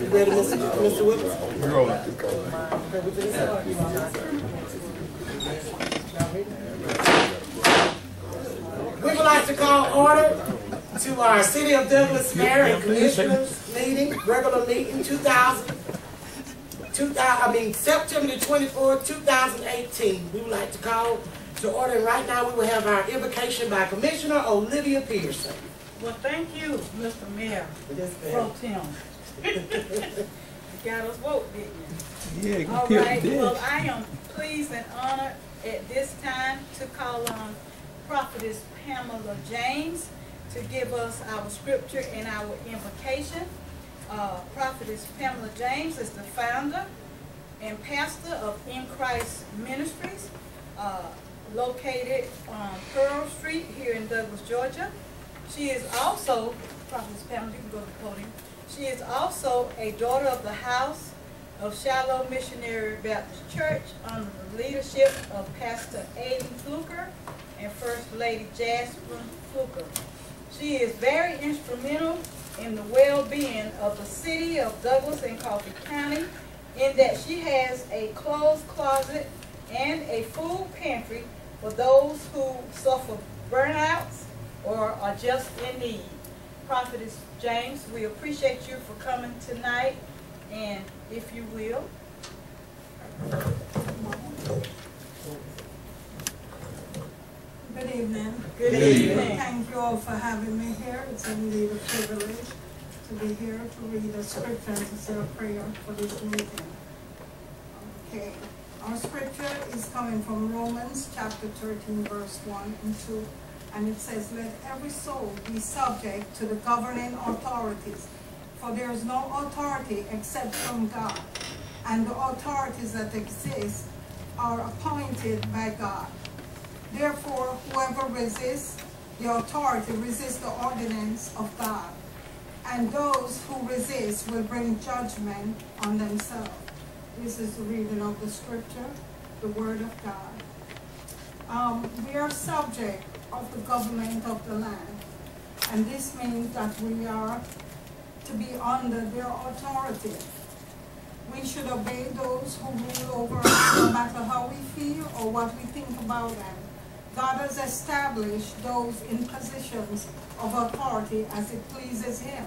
You ready, Mr. Willis? We're rolling. We would like to call order to our City of Douglas Mayor and Commissioners meeting, regular meeting, September the 24th, 2018. We would like to call to order, and right now we will have our invocation by Commissioner Olivia Peterson. Well, thank you, Mr. Mayor. Pro Tem. You got us vote, didn't you? Yeah, All right, well, I am pleased and honored at this time to call on Prophetess Pamela James to give us our scripture and our invocation. Prophetess Pamela James is the founder and pastor of In Christ Ministries, located on Pearl Street here in Douglas, Georgia. She is also, Prophetess Pamela, you can go to the podium. She is also a daughter of the house of Shiloh Missionary Baptist Church under the leadership of Pastor Aiden Fluker and First Lady Jasper Fluker. She is very instrumental in the well-being of the city of Douglas and Coffee County, in that she has a clothes closet and a food pantry for those who suffer burnouts or are just in need. Prophetess James, we appreciate you for coming tonight, and if you will. Good evening. Good evening. Thank you all for having me here. It's indeed a privilege to be here to read a scripture and to say a prayer for this meeting. Okay. Our scripture is coming from Romans chapter 13, verse 1 and 2. And it says, let every soul be subject to the governing authorities, for there is no authority except from God, and the authorities that exist are appointed by God. Therefore, whoever resists the authority resists the ordinance of God, and those who resist will bring judgment on themselves. This is the reading of the scripture, the word of God. We are subject of the government of the land, and this means that we are to be under their authority. We should obey those who rule over us, no matter how we feel or what we think about them. God has established those in positions of authority as it pleases him,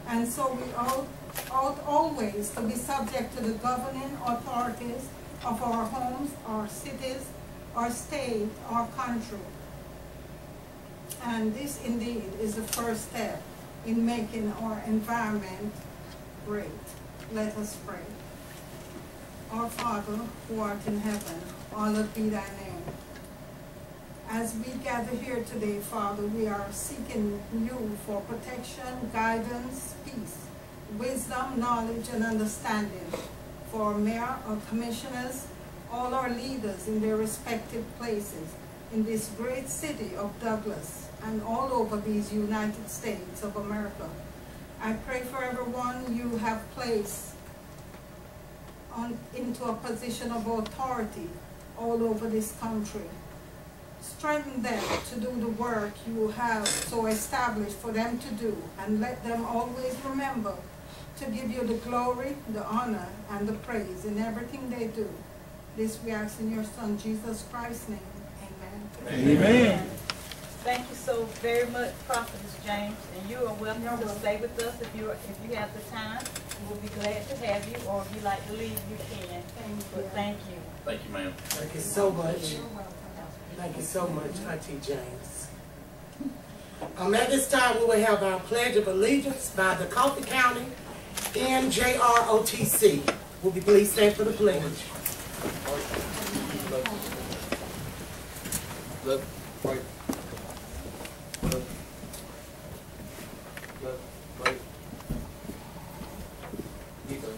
and so we ought always to be subject to the governing authorities of our homes, our cities, our state, our country. And this indeed is the first step in making our environment great. Let us pray. Our Father, who art in heaven, hallowed be thy name. As we gather here today, Father, we are seeking you for protection, guidance, peace, wisdom, knowledge, and understanding for our mayor, our commissioners, all our leaders in their respective places in this great city of Douglas and all over these United States of America. I pray for everyone you have placed into a position of authority all over this country. Strengthen them to do the work you have so established for them to do, and let them always remember to give you the glory, the honor, and the praise in everything they do. This we ask in your Son, Jesus Christ's name. Amen. Amen. Thank you so very much, Prophetess James, and you are welcome to stay with us if you have the time. We'll be glad to have you, or if you'd like to leave, you can. Thank you. Thank you, ma'am. Thank you so much. Thank you so much, Auntie James. At this time, we will have our Pledge of Allegiance by the Coffee County NJROTC. Will you please stand for the pledge? Left, right. Left, right. Either.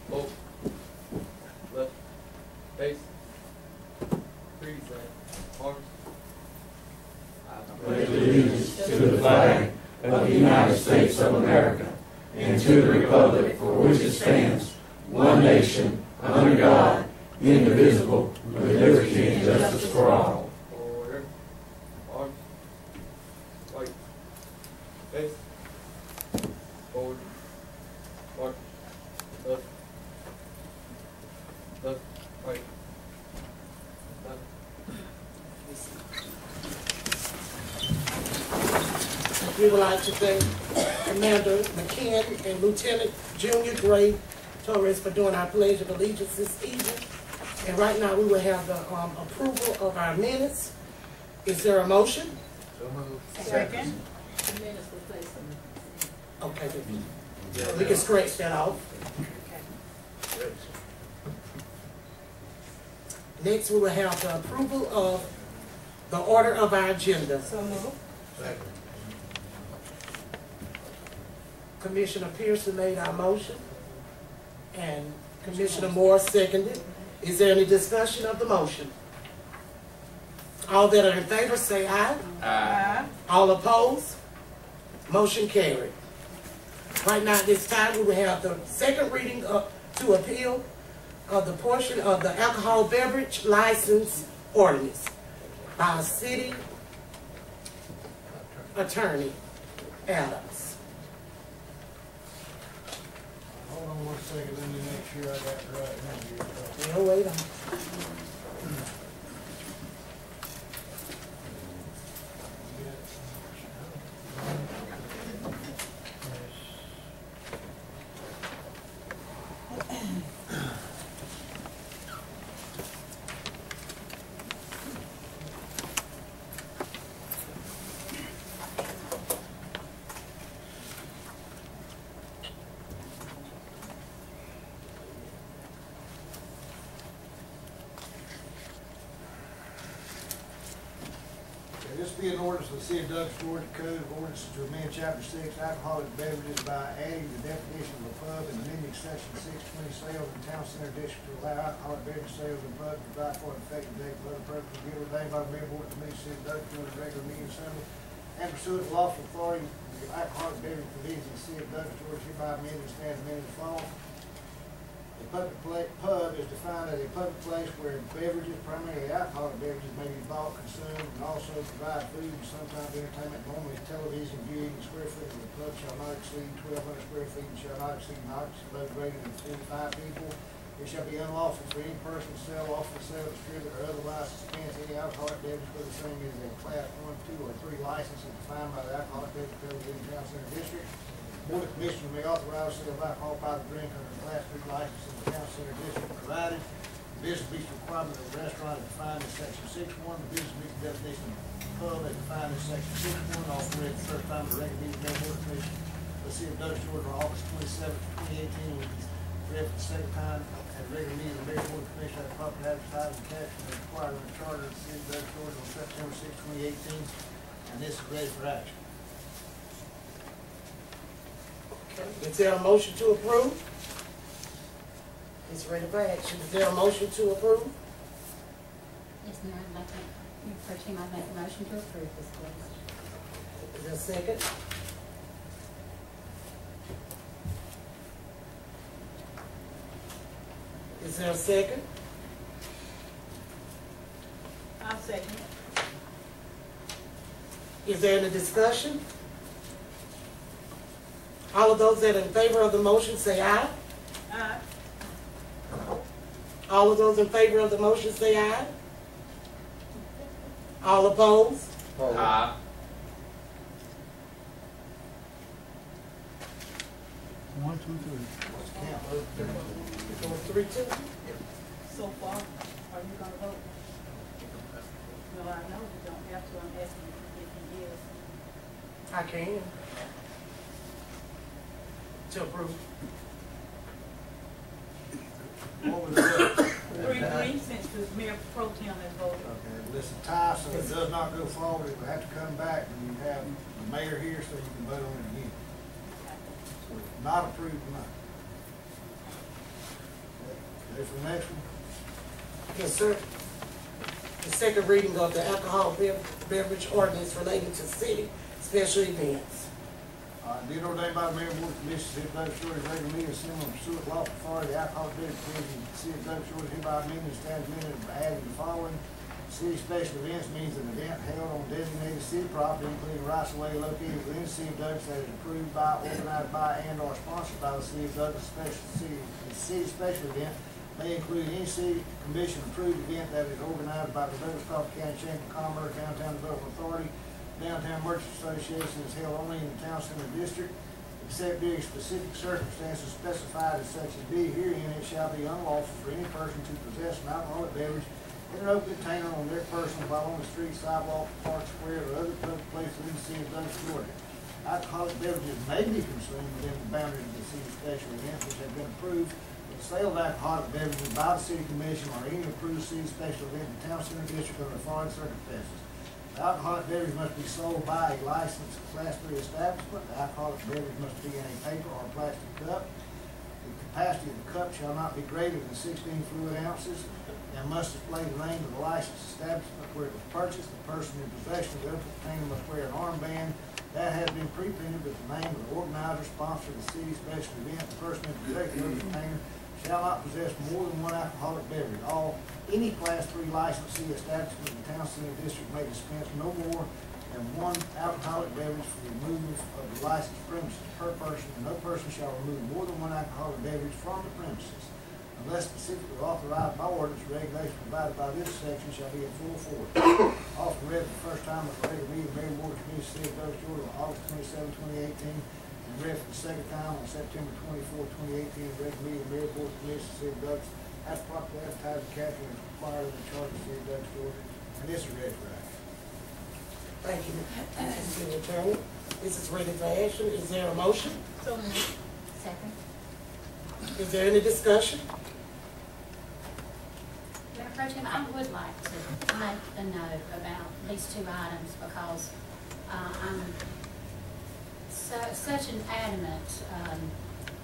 Both. Left. Face. Freeze. republic for which it stands, one nation, under God, indivisible, with liberty and justice for all. Order. On. Wait. Face. Forward. March. Left. Left. Right. Left. We would like to thank Commander McKinn and Lieutenant Junior Gray Torres for doing our Pledge of Allegiance this evening. And right now, we will have the approval of our minutes. Is there a motion? So moved. Second. Okay, we can scratch that off. Next, we will have the approval of the order of our agenda. So moved. Second. Commissioner Pearson made our motion, and Commissioner Moore seconded. Is there any discussion of the motion? All that are in favor say aye. Aye. All opposed? Motion carried. Right now, at this time, we will have the second reading to appeal of the portion of the alcohol beverage license ordinance by our city attorney, Adams. Hold on 1 second, let me make sure I got the right one here. No, wait on. This be an ordinance of the City of Douglas, Georgia Code of Ordinances to amend Chapter 6 alcoholic beverages by adding the definition of a pub and amending Section 620 sales in Town Center District to allow alcoholic beverage sales in pubs to provide for an effective date for other purposes given ordained by the Mayor Board of Committee, City of Douglas, Georgia, regular meeting assembly, and pursuant to lawful authority, the alcoholic beverage provisions of the City of Douglas, Georgia hereby amended and stands amended as follows. The public pub is defined as a public place where beverages, primarily alcoholic beverages, may be bought, consumed, and also provide food and sometimes entertainment. Normally, television viewing. The square footage of the pub shall not exceed 1,200 square feet and shall not exceed an occupancy load greater than 25 people. It shall be unlawful for any person to sell, offer, sell, distribute, or otherwise dispense any alcoholic beverage for the same as a Class 1, 2, or 3 license as defined by the Alcoholic Beverage Code within the Town Center District. Board of Commissioners may authorize the sale of alcohol by the drink under the Class 3 license in the Town Center District provided. The business meets the requirement of the restaurant as defined in Section 6.1. The business meets the definition of pub as defined in Section 6.1. Also read the first time of the regular meeting of the Board of Commissioners of the City of Douglas, Georgia, on August 27, 2018. Will be read for the second time at the regular meeting of the Mayor Board of Commissioners at the proper advertising and caption as required in the charter of the City of Douglas, Georgia on September 6, 2018. And this is ready for action. Is there a motion to approve? It's ready for action. Is there a motion to approve? Yes, ma'am, I'd like to, I'd make a motion to approve this, please. Is there a second? Is there a second? I'll second. Is there any discussion? All of those that are in favor of the motion say aye. Aye. All of those in favor of the motion say aye. All opposed? Aye. One, two, three. Going 3-2? So far, are you gonna vote? No, I know you don't have to, I'm asking if you is. I can. To approve. What was it? 3-3, since the Mayor Pro Tem has voted. Okay, well, it's a tie, so it does not go forward. It will have to come back, and you have the mayor here so you can vote on it again. So it's not approved tonight. Okay, for the next one. Yes, sir. The second reading of the alcohol beverage ordinance relating to city special events. Be it ordained by the Mayor and Board of Commissioners, City of Douglas, Georgia, regular meeting, assembly of pursuant to lawful authority, the alcohol beverage provision, of the City of Douglas, Georgia, hereby amending, establishing, and adding the following. City special events means an event held on designated city property, including rights of way located within the City of Douglas that is approved by, organized by, and/or sponsored by the City of Douglas. The city special event may include any city commission approved event that is organized by the Douglas Coffee County Chamber of Commerce, Downtown Development Authority, Downtown Merchants Association is held only in the Town Center District, except during specific circumstances specified as such as be herein. It shall be unlawful for any person to possess an alcoholic beverage in an open container on their person while on the street, sidewalk, park, square, or other public place within the City of Douglas, Georgia. Alcoholic beverages may be consumed within the boundaries of the city special events which have been approved. The sale of alcoholic beverages by the City Commission or any approved city special event in the Town Center District under the following circumstances. The alcoholic beverage must be sold by a licensed Class 3 establishment. The alcoholic beverage must be in a paper or plastic cup. The capacity of the cup shall not be greater than 16 fluid ounces and must display the name of the licensed establishment where it was purchased. The person in possession of the open container must wear an armband that has been pre-printed with the name of the organizer, sponsor of the city special event. The person in possession of the container shall not possess more than one alcoholic beverage. Any Class 3 licensee establishment in the Town Center District may dispense no more than one alcoholic beverage for the removal of the licensed premises per person, and no person shall remove more than one alcoholic beverage from the premises unless specifically authorized by ordinance or regulation provided by this section shall be in full force. Also read for the first time at the regular meeting of the Mayor and Board of Commissioners, City of Douglas, Georgia, on August 27, 2018, and read for the second time on September 24, 2018, at the regular meeting of the Mayor and Board of Commissioners, City of Douglas, as properly advertised and captured and required in the charter of the City of Douglas, Georgia, and this is ready for action. Thank you, Mr. City Attorney. This is ready for action. Is there a motion? So moved. Second. Is there any discussion? Mayor Pro Tem, I would like to make a note about these two items because I'm such an adamant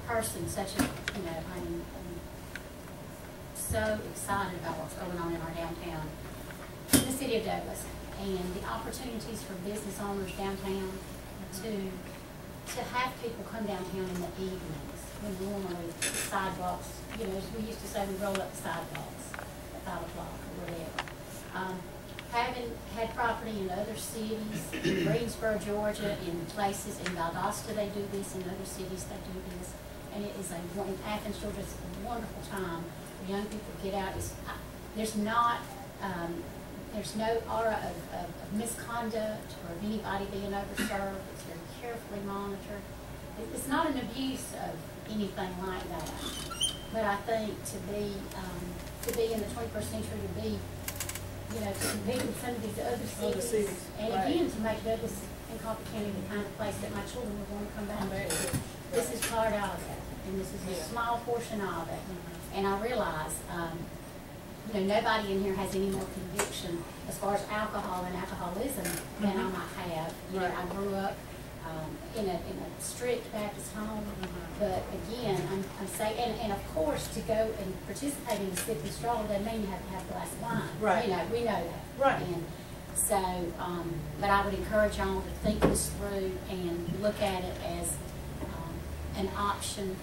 person, such a, I'm so excited about what's going on in our downtown, in the City of Douglas, and the opportunities for business owners downtown to have people come downtown in the evenings when normally sidewalks, as we used to say, we roll up the sidewalks at 5 o'clock or whatever. Having had property in other cities, Greensboro, Georgia, in places, in Valdosta they do this, in other cities they do this, and it is in Athens, Georgia, it's a wonderful time for young people to get out. There's no aura of misconduct or of anybody being overserved. It's very carefully monitored. It's not an abuse of anything like that. But I think to be in the 21st century, to be, to compete with some of these other cities, and again, to make Douglas and Coffee County the kind of place that my children would want to come back to. This is part of it, and this is a small portion of it. And I realize, nobody in here has any more conviction as far as alcohol and alcoholism than I might have. I grew up in a strict Baptist home, but again, I'm saying, and of course, to go and participate in the Sip and Stroll doesn't mean you have to have a glass of wine. Right. We know that. Right. And so, but I would encourage y'all to think this through and look at it as an option,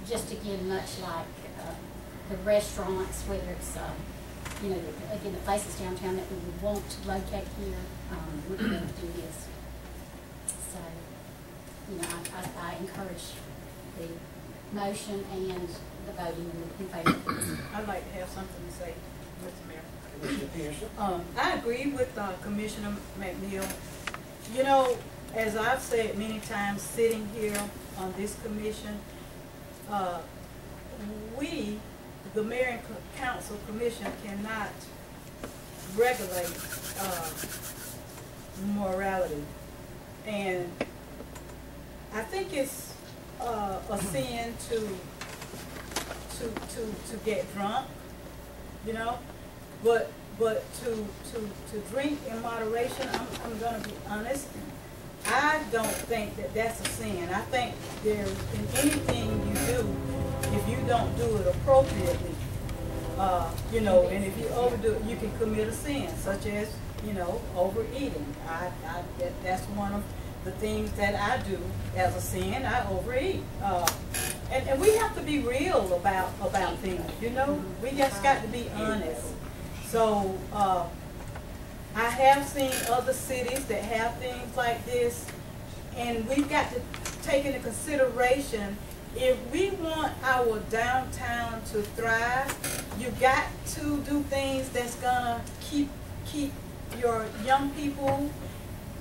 just again, much like the restaurants, whether it's, again, the places downtown that we would want to locate here, would be able to do this. So, I encourage the motion and the voting in favor. I'd like to have something to say, Mr. Mayor. Commissioner Pearson? I agree with Commissioner McNeil. As I've said many times, sitting here on this commission, we, the Mayor and Council Commission, cannot regulate morality. And I think it's a sin to get drunk, but to drink in moderation, I'm going to be honest, I don't think that that's a sin. I think there's, in anything you do, if you don't do it appropriately, and if you overdo it, you can commit a sin, such as, overeating. That's one of the things that I do as a sin, I overeat. And we have to be real about things, you know? We just got to be honest. So, I have seen other cities that have things like this, and we've got to take into consideration, if we want our downtown to thrive, you got to do things that's gonna keep your young people,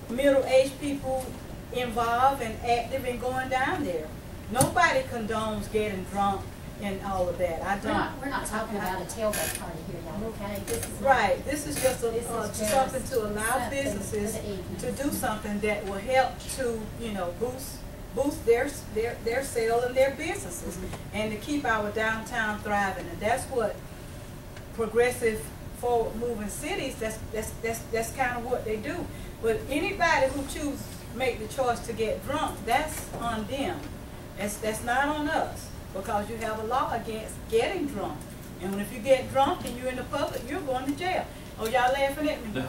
middle-aged people involved and active and going down there. Nobody condones getting drunk and all of that. I don't. We're not talking about a tailgate party here, y'all, okay? This is right. This is just something to allow something businesses for the to do something that will help to, you know, boost their sale and their businesses, and to keep our downtown thriving. And that's what progressive, forward-moving cities. That's kind of what they do. But anybody who chooses make the choice to get drunk, that's on them. That's not on us, because you have a law against getting drunk. And if you get drunk and you're in the public, you're going to jail. Oh, y'all laughing at me?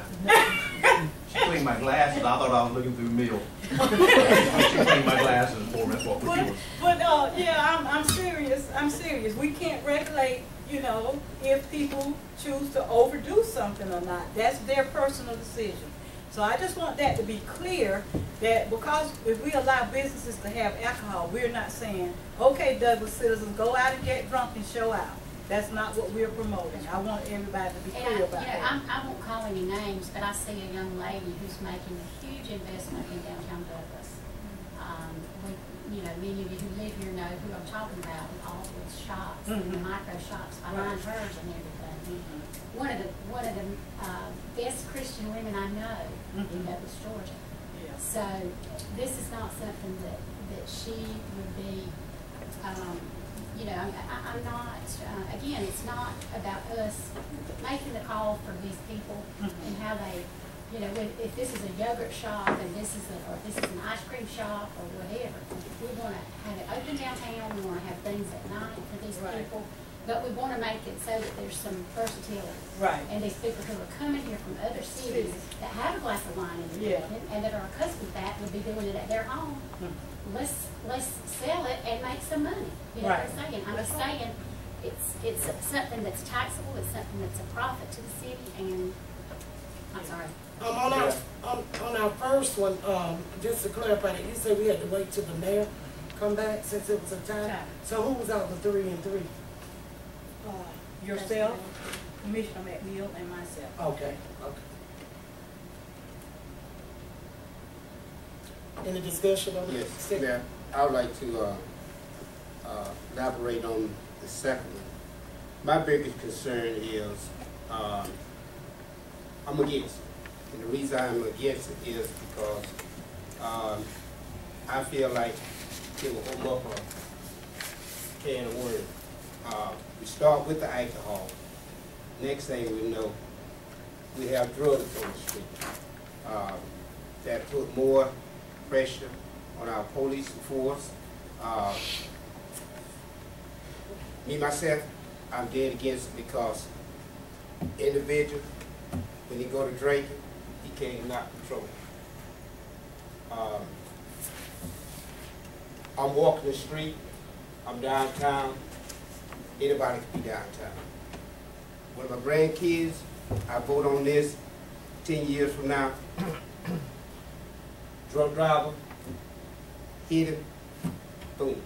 She cleaned my glasses. I thought I was looking through meal. She cleaned my glasses for me. That's what we do. But yeah, I'm serious. I'm serious. We can't regulate, you know, if people choose to overdo something or not. That's their personal decision. So I just want that to be clear, that because if we allow businesses to have alcohol, we're not saying, okay, Douglas citizens, go out and get drunk and show out. That's not what we're promoting. I want everybody to be clear about that. I won't call any names, but I see a young lady who's making a huge investment in downtown Douglas. Many of you who live here know who I'm talking about, with all those shops, and the micro shops behind hers and everything. One of the best Christian women I know in Douglas, Georgia. Yeah. So this is not something that she would be. I'm not. Again, it's not about us making the call for these people and how they. If this is a yogurt shop and this is an ice cream shop or whatever, we want to have it open downtown. We want to have things at night for these people, but we want to make it so that there's some versatility. Right. And these people who are coming here from other cities that have a glass of wine in their evening and that are accustomed to that would be doing it at their home. Let's sell it and make some money. You know what I'm saying? I'm just saying it's something that's taxable. It's something that's a profit to the city. And I'm sorry. On our first one, just to clarify that, you said we had to wait till the mayor come back since it was a tie. So who was out the 3 and 3? Yourself, Commissioner McNeil, and myself. Okay. Any discussion on this? Yes, yeah. I would like to elaborate on the second one. My biggest concern is I'm against it. And the reason I'm against it is because I feel like it will open up a can of worms. We start with the alcohol. Next thing we know, we have drugs on the street. That put more pressure on our police force. Me, myself, I'm dead against it because individual, when he go to drinking, he can't not control. I'm walking the street, I'm downtown, anybody can be downtown. One of my grandkids, I vote on this 10 years from now, drunk driver, hit him, boom.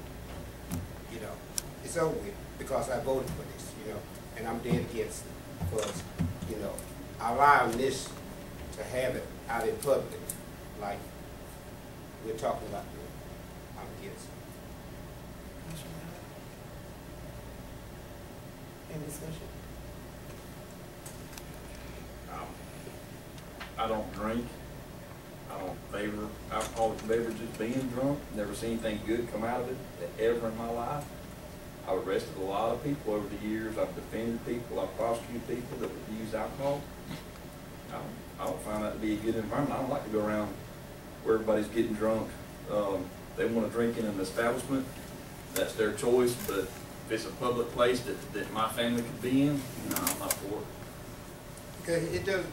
It's over with because I voted for this, and I'm dead against it because, allowing this to have it out in public like we're talking about here, I'm against it. Any discussion? I don't drink. I don't favor alcoholic beverages being drunk. Never seen anything good come out of it ever in my life. I've arrested a lot of people over the years. I've defended people. I've prosecuted people that would use alcohol. I don't find that to be a good environment. I don't like to go around where everybody's getting drunk. They want to drink in an establishment. That's their choice. But if it's a public place that my family could be in, no, I'm not for it. Because it does,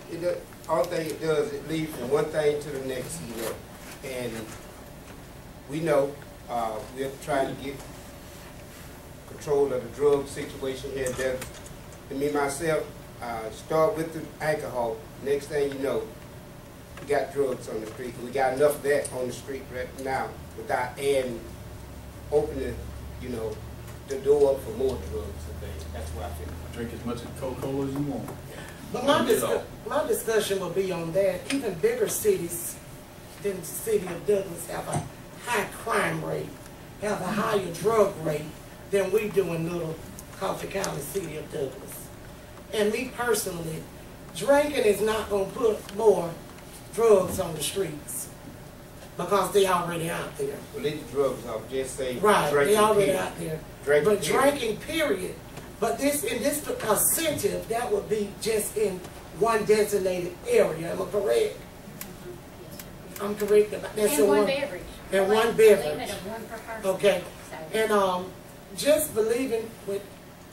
all thing it does, it leads from one thing to the next, And we know, we're trying to get control of the drug situation here. That, and me myself, start with the alcohol. Next thing you know, we got drugs on the street. We got enough of that on the street right now without adding, opening, you know, the door up for more drugs and things. That's why I feel. Drink as much Coca-Cola as you want. But my discussion will be on that. Even bigger cities than the city of Douglas have a high crime rate, have a higher drug rate than we do in little Coffee County, city of Douglas. And me personally, drinking is not going to put more drugs on the streets because they already out there. Well, leave the drugs off. Just say right, they already period. out there. Drinking Drinking period. But this incentive, that would be just in one designated area. Am I correct? I'm correct about that. And one beverage. And one A beverage. limit of one per person. Okay. So. And just believing with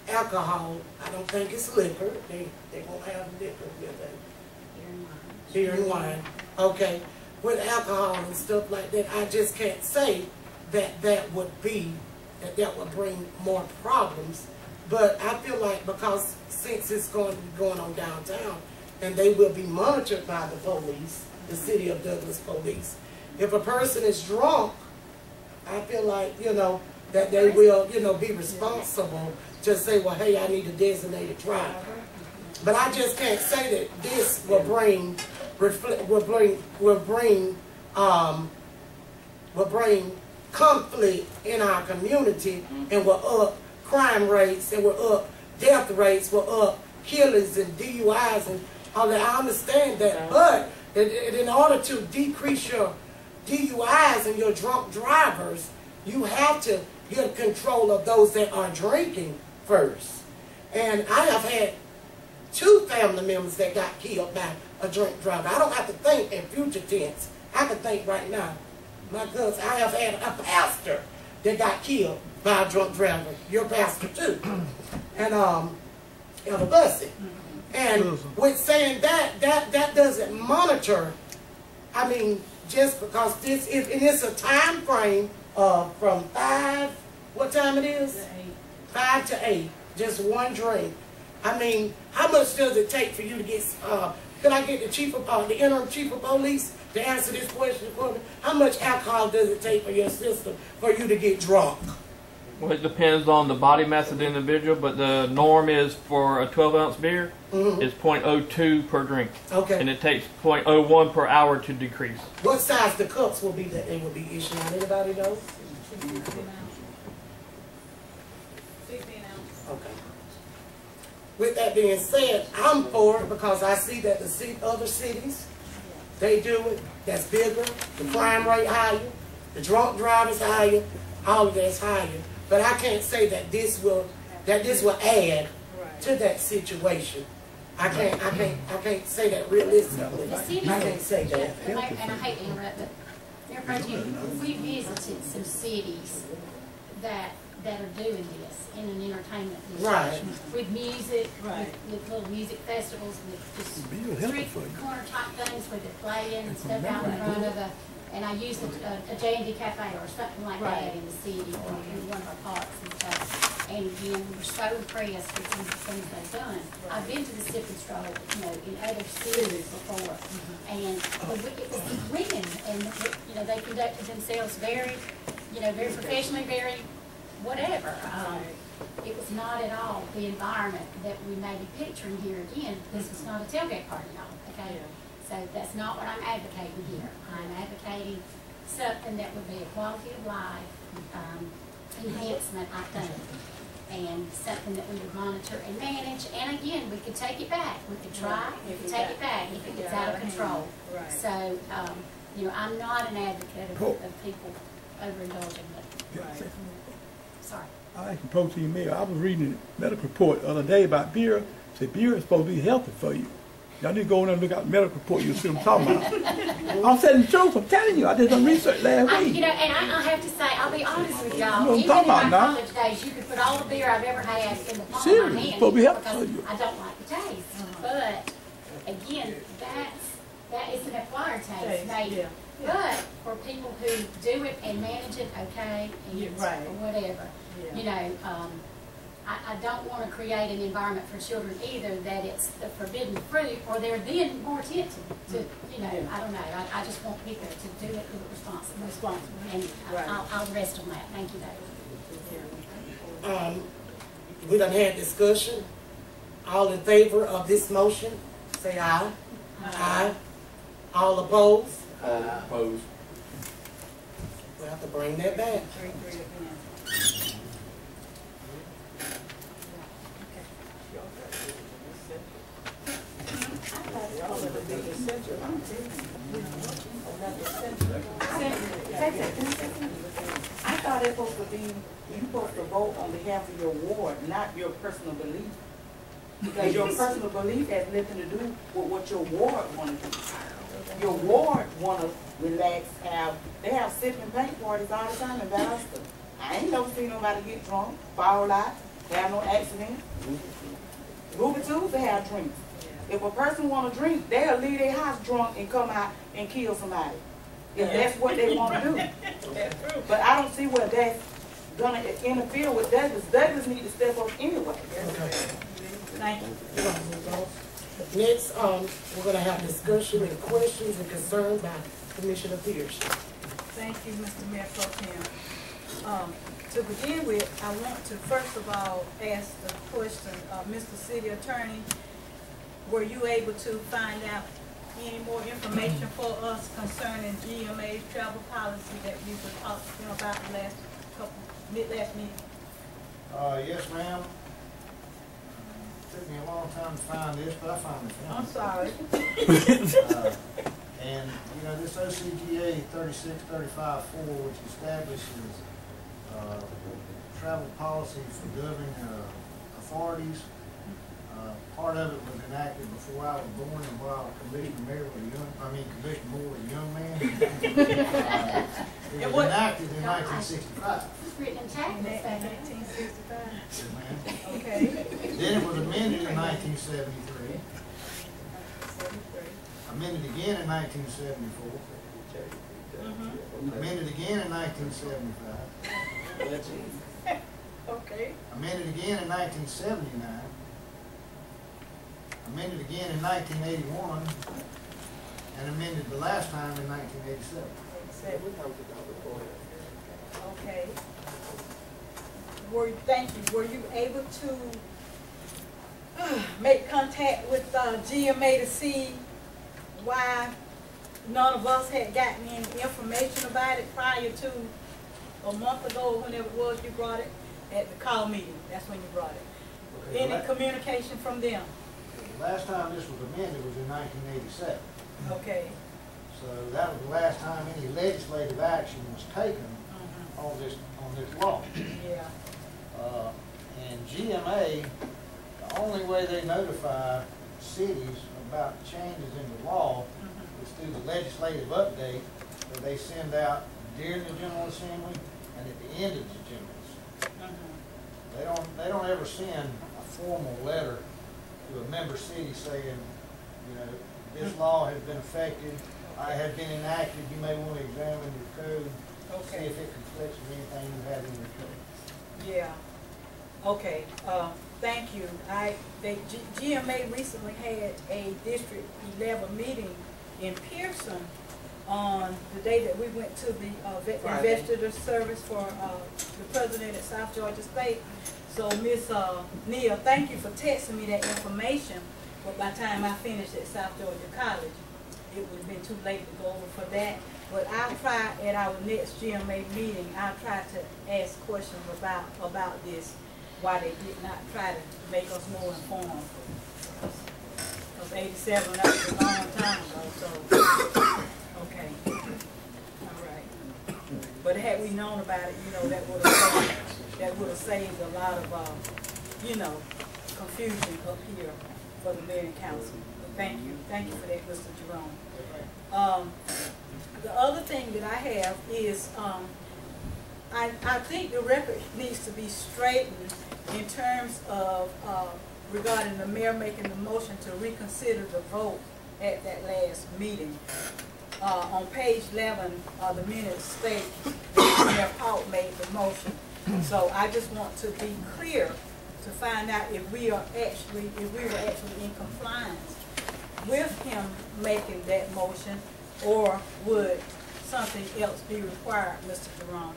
alcohol, I don't think it's liquor. They won't have liquor with it. Beer and wine. Okay. With alcohol and stuff like that, I just can't say that that would bring more problems. But I feel like because since it's going to be going on downtown, and they will be monitored by the police, the city of Douglas police, if a person is drunk, I feel like, you know, that they will, you know, be responsible to say, well, hey, I need a designated driver. But I just can't say that this will bring conflict in our community, and will up crime rates, and will up death rates, will up killings and DUIs and all that. I understand that, but in order to decrease your DUIs and your drunk drivers, you have to get control of those that are drinking first. And I have had 2 family members that got killed by a drunk driver. I don't have to think in future tense. I can think right now. My cousin, I have had a pastor that got killed by a drunk driver. Your pastor too. And Elder Bussy. And with saying that doesn't monitor. I mean, just because this is, and it's a time frame from 5, what time it is? 5 to 8, just one drink. I mean, how much does it take for you to get, can I get the interim chief of police to answer this question for me? How much alcohol does it take for your system for you to get drunk? Well, it depends on the body mass of the individual, but the norm is for a 12-ounce beer is 0.02 per drink. Okay. And it takes 0.01 per hour to decrease. What size the cups will be that they will be issuing out? Anybody know? 16 ounce. Okay. With that being said, I'm for it because I see that the other cities, they do it. That's bigger. The crime rate higher. The drunk drivers higher. All of that's higher. But I can't say that this will add to that situation. I can't say that realistically. I can't say that. And I hate to interrupt, but we visited some cities that are doing this in an entertainment business. Right. With music, with little music festivals, with just street corner type things where they're playing and stuff out in front of and I used a J&D cafe or something like that in the city or in one of our parks and stuff. And again, we were so impressed with some of the things they've done. I've been to the Sip and Stroll, you know, in other cities before, and it was the women, and you know, they conducted themselves very, you know, very professionally, very whatever. It was not at all the environment that we may be picturing here again. This was not a tailgate party, y'all, okay? So that's not what I'm advocating here. I'm advocating something that would be a quality of life enhancement, I think, and something that we would monitor and manage. And again, we could take it back. We could try. We could take it back if it gets out of control. So, you know, I'm not an advocate of people overindulging. But sorry. I can approach you, Mayor. I was reading a medical report the other day about beer. It said beer is supposed to be healthy for you. Y'all need to go in there and look at the medical report. You'll see what I'm talking about. I'm telling the truth. I'm telling you. I did some research last week. You know, and I have to say, I'll be honest with y'all. You know what I'm talking about now. College days, you could put all the beer I've ever had in the palm of Seriously, my hand supposed to be healthy because for you. I don't like the taste. But again, that is an acquired taste. But for people who do it and manage it, okay, and Yeah, right. or whatever, Yeah. you know, I don't want to create an environment for children either that it's the forbidden fruit, or they're then more tempted to, you know, I don't know. I just want people to do it responsibly. And I'll rest on that. Thank you, David. We done had discussion. All in favor of this motion, say aye. Aye. All opposed? All opposed. We have to bring that back. I thought it was supposed to be, you're supposed to vote on behalf of your ward, not your personal belief. Because your personal belief has nothing to do with what your ward want to do. Your ward want to relax, they have sip and paint parties all the time in Valdosta. I ain't never seen nobody get drunk, fall out, have no accidents. Ruby too, they have drinks. If a person want to drink, they'll leave their house drunk and come out and kill somebody. If that's what they want to do. But I don't see where that's going to interfere with Douglas. Douglas need to step up anyway. Thank you. Next, we're going to have discussion and questions and concerns by Commissioner Pierce. Thank you, Mr. Mayor Pro Tem. To begin with, I want to first of all ask the question, Mr. City Attorney, were you able to find out any more information for us concerning GMA's travel policy that we were talking about the last meeting? Yes, ma'am. Took me a long time to find this, but I found it. I'm sorry. And, you know, this OCGA 3635-4, which establishes travel policy for governing authorities, part of it was enacted before I was born and while Commissioner Moore was a young man. It was enacted in 1965. It's written in tablets back in 1965. Yes, ma'am. Okay. Then it was amended in 1973. Amended again in 1974. Amended again in 1975. Okay. Amended again in 1979. Amended again in 1981. And amended the last time in 1987. Okay. Thank you. Were you able to make contact with GMA to see why none of us had gotten any information about it prior to a month ago, whenever it was you brought it at the call meeting? That's when you brought it. Okay, any communication from them? The last time this was amended was in 1987. Okay. So that was the last time any legislative action was taken on this law. Yeah. And GMA, the only way they notify cities about changes in the law is through the legislative update that they send out during the General Assembly and at the end of the General Assembly. They don't ever send a formal letter to a member city saying, you know, this law has been affected, has been enacted, you may want to examine your code, see if it conflicts with anything you have in your code. Yeah. Okay. Thank you. GMA recently had a District 11 meeting in Pearson on the day that we went to the investigator service for the president at South Georgia State. So Miss Neal, thank you for texting me that information. But by the time I finished at South Georgia College, it would have been too late to go over for that. But I'll try at our next GMA meeting, I'll try to ask questions about this, why they did not try to make us more informed. Because 87, that was a long time ago, so, okay. All right. But had we known about it, you know, that would have saved a lot of, you know, confusion up here for the mayor and council. But thank you for that, Mr. Jerome. The other thing that I have is, I think the record needs to be straightened in terms of regarding the mayor making the motion to reconsider the vote at that last meeting. on page 11, the minutes state that Mayor Paul made the motion. So I just want to be clear to find out if we were actually in compliance with him making that motion, or would something else be required, Mr. Jerome?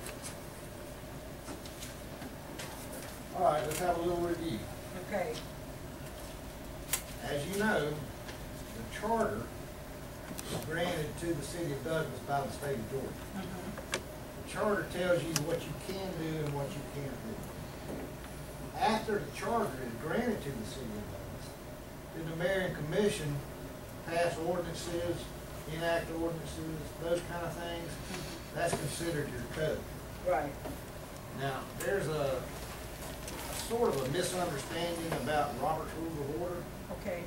All right, let's have a little review. Okay. As you know, the charter was granted to the city of Douglas by the state of Georgia. The charter tells you what you can do and what you can't do. After the charter is granted to the city of Douglas, then the mayor and commission pass ordinances, enact ordinances, those kind of things. That's considered your code. Right. Now, there's a sort of a misunderstanding about Robert's Rules of Order. Okay.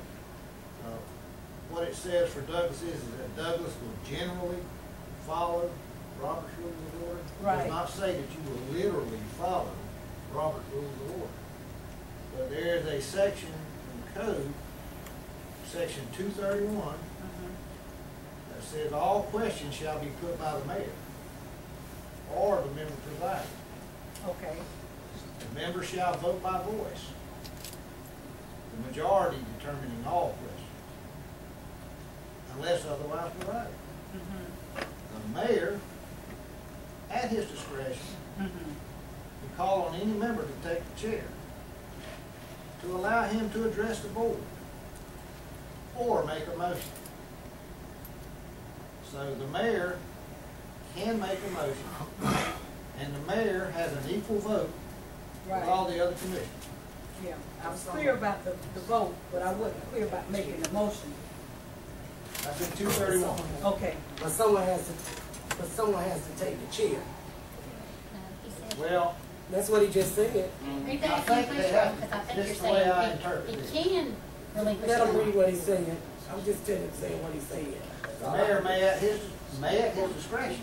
What it says for Douglas is that Douglas will generally follow Robert's Rules of Order. Right. It does not say that you will literally follow Robert's Rules of Order. But there is a section in the code, section 231, that says all questions shall be put by the mayor or the member presiding. Okay. The member shall vote by voice, the majority determining all questions, unless otherwise provided. The mayor, at his discretion, can call on any member to take the chair to allow him to address the board or make a motion. So the mayor can make a motion, and the mayor has an equal vote with all the other commissioners. Yeah, I was clear about the vote, but I wasn't clear about making the motion. That's in 231. Okay. But someone has to take the chair. Well, that's what he just said. Read that again, please, because I think you're saying he can relinquish. Let him read what he's saying. I'm just saying what he's saying. The mayor may at his discretion.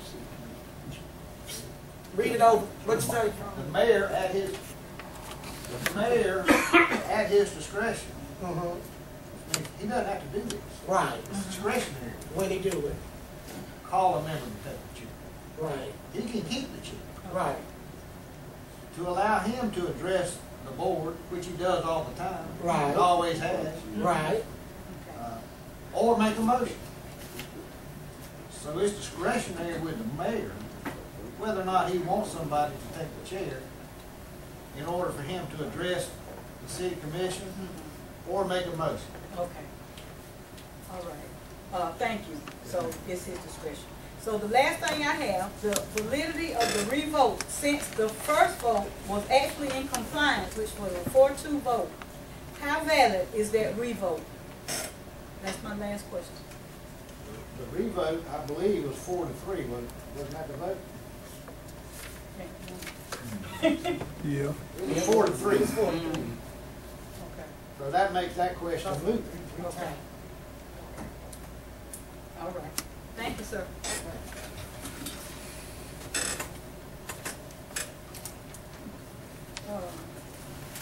Read it over. What'd you say? The mayor at his discretion. He doesn't have to do this. Right. It's discretionary. When he do it. Call a member to take the chair. Right. He can keep the chair. Right. To allow him to address the board, which he does all the time. Right. He always has. Right. Or make a motion. So it's discretionary with the mayor whether or not he wants somebody to take the chair in order for him to address the city commission or make a motion. Okay. All right. Thank you. So it's his discretion. So the last thing I have, the validity of the revote, since the first vote was actually in compliance, which was a 4-2 vote. How valid is that revote? That's my last question. The revote, I believe, was 4-3. Wasn't that the vote? Yeah. It was 4-3. Okay. So that makes that question moot. Okay. All right. Thank you, sir.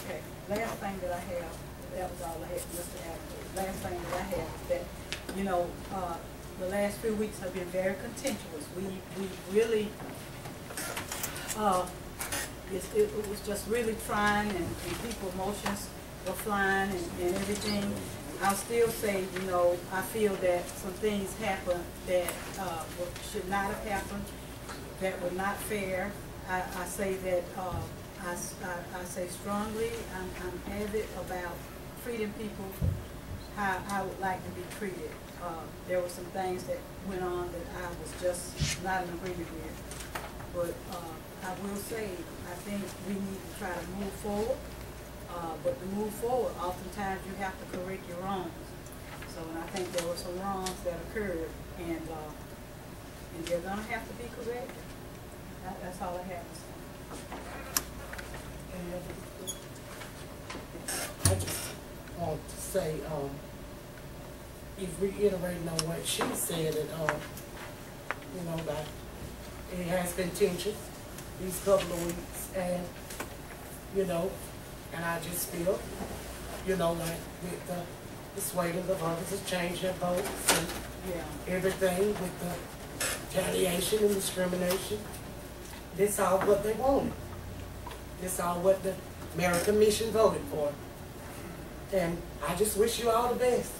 Okay. Last thing that I have, that was all I had, Mr. Adams. Last thing that I have is that, you know, the last few weeks have been very contentious. We really, it was just really trying, and people's emotions were flying and everything. I'll still say, you know, I feel that some things happened that should not have happened, that were not fair. I say that, I say strongly, I'm avid about treating people how I would like to be treated. There were some things that went on that I was just not in agreement with. But I will say, I think we need to try to move forward. But to move forward, oftentimes you have to correct your wrongs. So, and I think there were some wrongs that occurred, and they're gonna have to be corrected. That's all I have to say. I just want to say, he's reiterating on what she said, and you know, that it has been tension these couple of weeks, and you know, and I just feel, you know, like with persuading the voters to change their votes and everything with the retaliation and discrimination. This all what they wanted. This all what the Merit Commission voted for. And I just wish you all the best.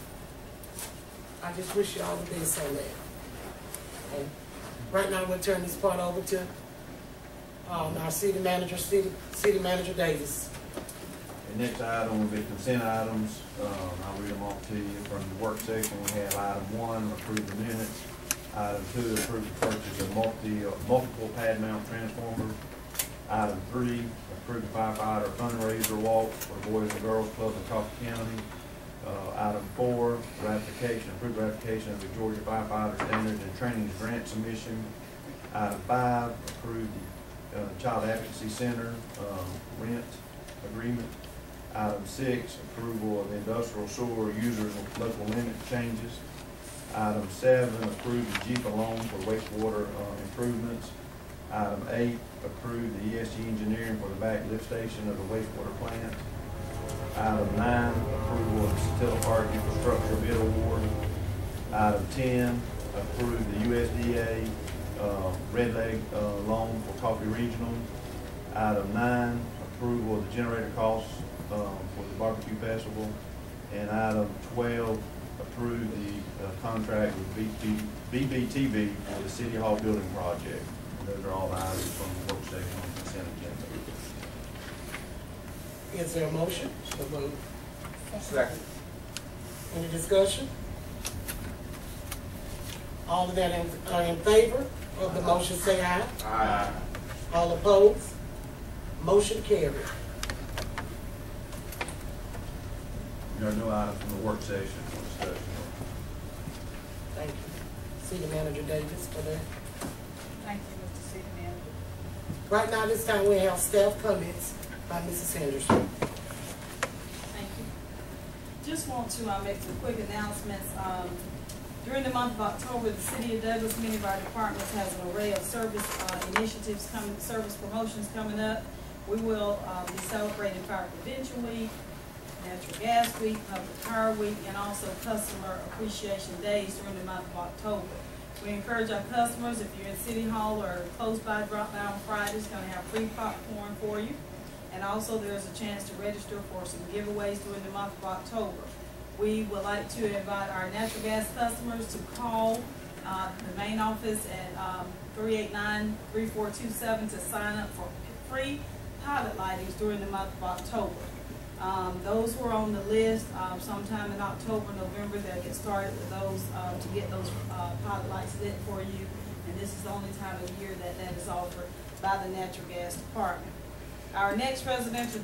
I just wish you all the best on that. And right now we'll turn this part over to our city manager Davis. The next item will be consent items. I'll read them off to you. From the work session, we have item 1, approve the minutes. Item 2, approve the purchase of multiple pad mount transformers. Item 3, approve the firefighter fundraiser walk for Boys and Girls Club in Coffee County. Item 4, approve ratification of the Georgia Firefighter Standards and Trainings Grant Submission. Item 5, approve the Child Advocacy Center rent agreement. Item 6, approval of industrial sewer users and local limit changes. Item 7, approve the GBR loan for wastewater improvements. Item 8, approve the ESG engineering for the back lift station of the wastewater plant. Item 9, approval of the Satilla Park infrastructure bid award. Item 10, approve the USDA Red Leg loan for Coffee Regional. Item 9, approval of the generator costs for the barbecue festival. And item 12, approve the contract with BBTV for the City Hall building project. And those are all the items from the work session on the consent agenda. Is there a motion? Second. Any discussion? All of that are in favor of the motion, say aye. Aye. All opposed? Motion carried. There are no items from the work session for discussion. Thank you. City Manager Davis for that. Thank you, Mr. City Manager. Right now, this time we have staff comments by Mrs. Henderson. Thank you. Just want to make some quick announcements. During the month of October, the City of Douglas, many of our departments has an array of service initiatives, service promotions coming up. We will be celebrating Fire Prevention Week, Natural Gas Week, Public Power Week, and also Customer Appreciation Days during the month of October. We encourage our customers, if you're in City Hall or close by, drop by on Friday. It's going to have free popcorn for you. And also there's a chance to register for some giveaways during the month of October. We would like to invite our natural gas customers to call the main office at 389-3427 to sign up for free pilot lightings during the month of October. Those who are on the list, sometime in October, November, they'll get started with those to get those pilot lights lit for you. And this is the only time of year that that is offered by the natural gas department. Our next residential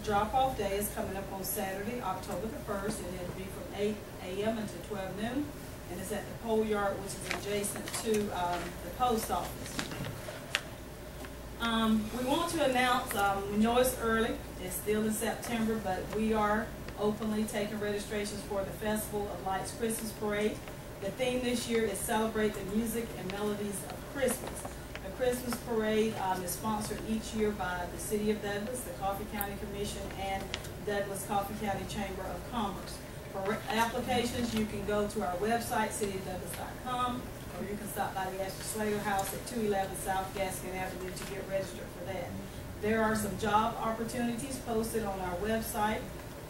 drop-off day is coming up on Saturday, October the 1st, and it'll be from 8 a.m. until 12 noon. And it's at the Pole Yard, which is adjacent to the post office. We want to announce, we know it's early, it's still in September, but we are openly taking registrations for the Festival of Lights Christmas Parade. The theme this year is Celebrate the Music and Melodies of Christmas. The Christmas Parade is sponsored each year by the City of Douglas, the Coffee County Commission, and Douglas Coffee County Chamber of Commerce. For applications, you can go to our website, cityofdouglas.com, or you can stop by the Ashley Slater House at 211 South Gaskin Avenue to get registered for that. There are some job opportunities posted on our website,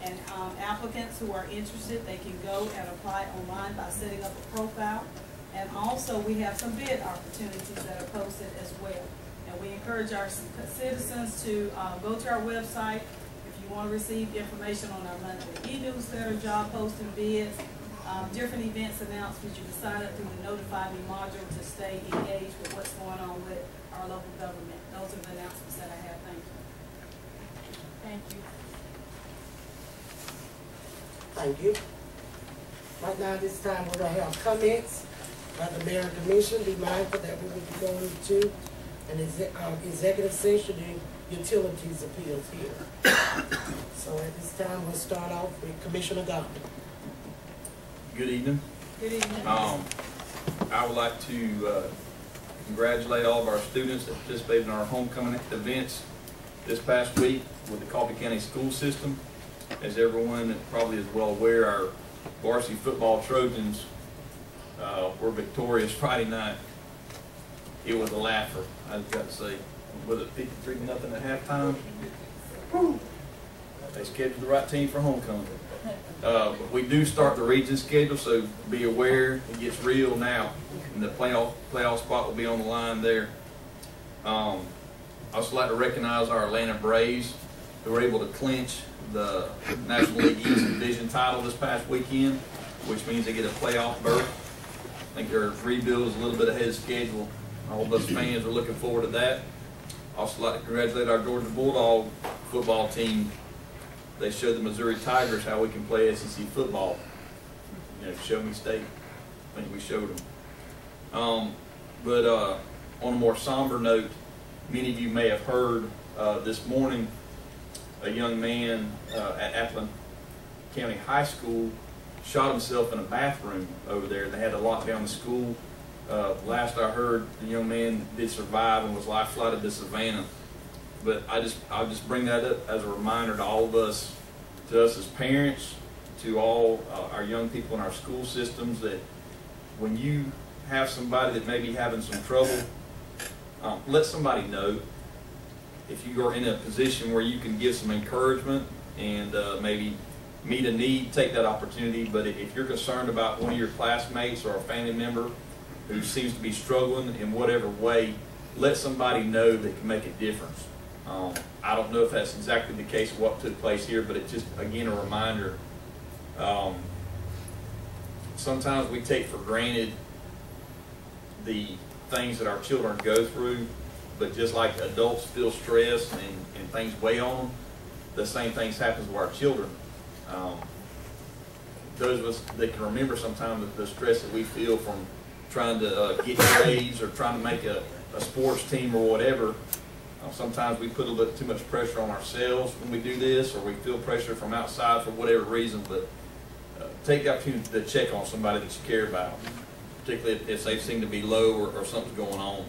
and applicants who are interested, they can go and apply online by setting up a profile. And also, we have some bid opportunities that are posted as well. And we encourage our citizens to go to our website. If you want to receive information on our monthly e-newsletter, job posting bids, different events announcements, you can sign up through the Notify Me module to stay engaged with what's going on with our local government. Those are the announcements that I have. Thank you. Thank you. Thank you. Right now, this time we're going to have comments by the Mayor and Commission. Be mindful that we will be going to an executive session and utilities appeals here. So at this time, we'll start off with Commissioner Godwin. Good evening. Good evening. I would like to congratulate all of our students that participated in our homecoming events this past week with the Coffee County school system. As everyone probably is well aware, our varsity football Trojans were victorious Friday night. It was a laugher, I just got to say. Was it 53-0 at halftime? They scheduled the right team for homecoming. But we do start the region schedule, so be aware it gets real now. And the playoff spot will be on the line there. I'd also like to recognize our Atlanta Braves, who were able to clinch the National League East Division title this past weekend, which means they get a playoff berth. I think their rebuild is a little bit ahead of schedule. All of us fans are looking forward to that. Also like to congratulate our Georgia Bulldog football team. They showed the Missouri Tigers how we can play SEC football. You know, Show Me State. I think we showed them. But on a more somber note, many of you may have heard this morning a young man at Appleton County High School shot himself in a bathroom over there. They had to lock down the school. Last I heard, the young man did survive and was life flighted to Savannah. But I'll just bring that up as a reminder to all of us, to us as parents, to all our young people in our school systems, that when you have somebody that may be having some trouble, let somebody know. If you are in a position where you can give some encouragement and maybe meet a need, take that opportunity. But if you're concerned about one of your classmates or a family member who seems to be struggling in whatever way, let somebody know that can make a difference. I don't know if that's exactly the case of what took place here, but it's just, again, a reminder. Sometimes we take for granted the things that our children go through, but just like adults feel stress and things weigh on them, the same things happen to our children. Those of us that can remember sometimes the stress that we feel from trying to get grades or trying to make a sports team or whatever, sometimes we put a little bit too much pressure on ourselves when we do this, or we feel pressure from outside for whatever reason. But take the opportunity to check on somebody that you care about, particularly if they seem to be low or something's going on.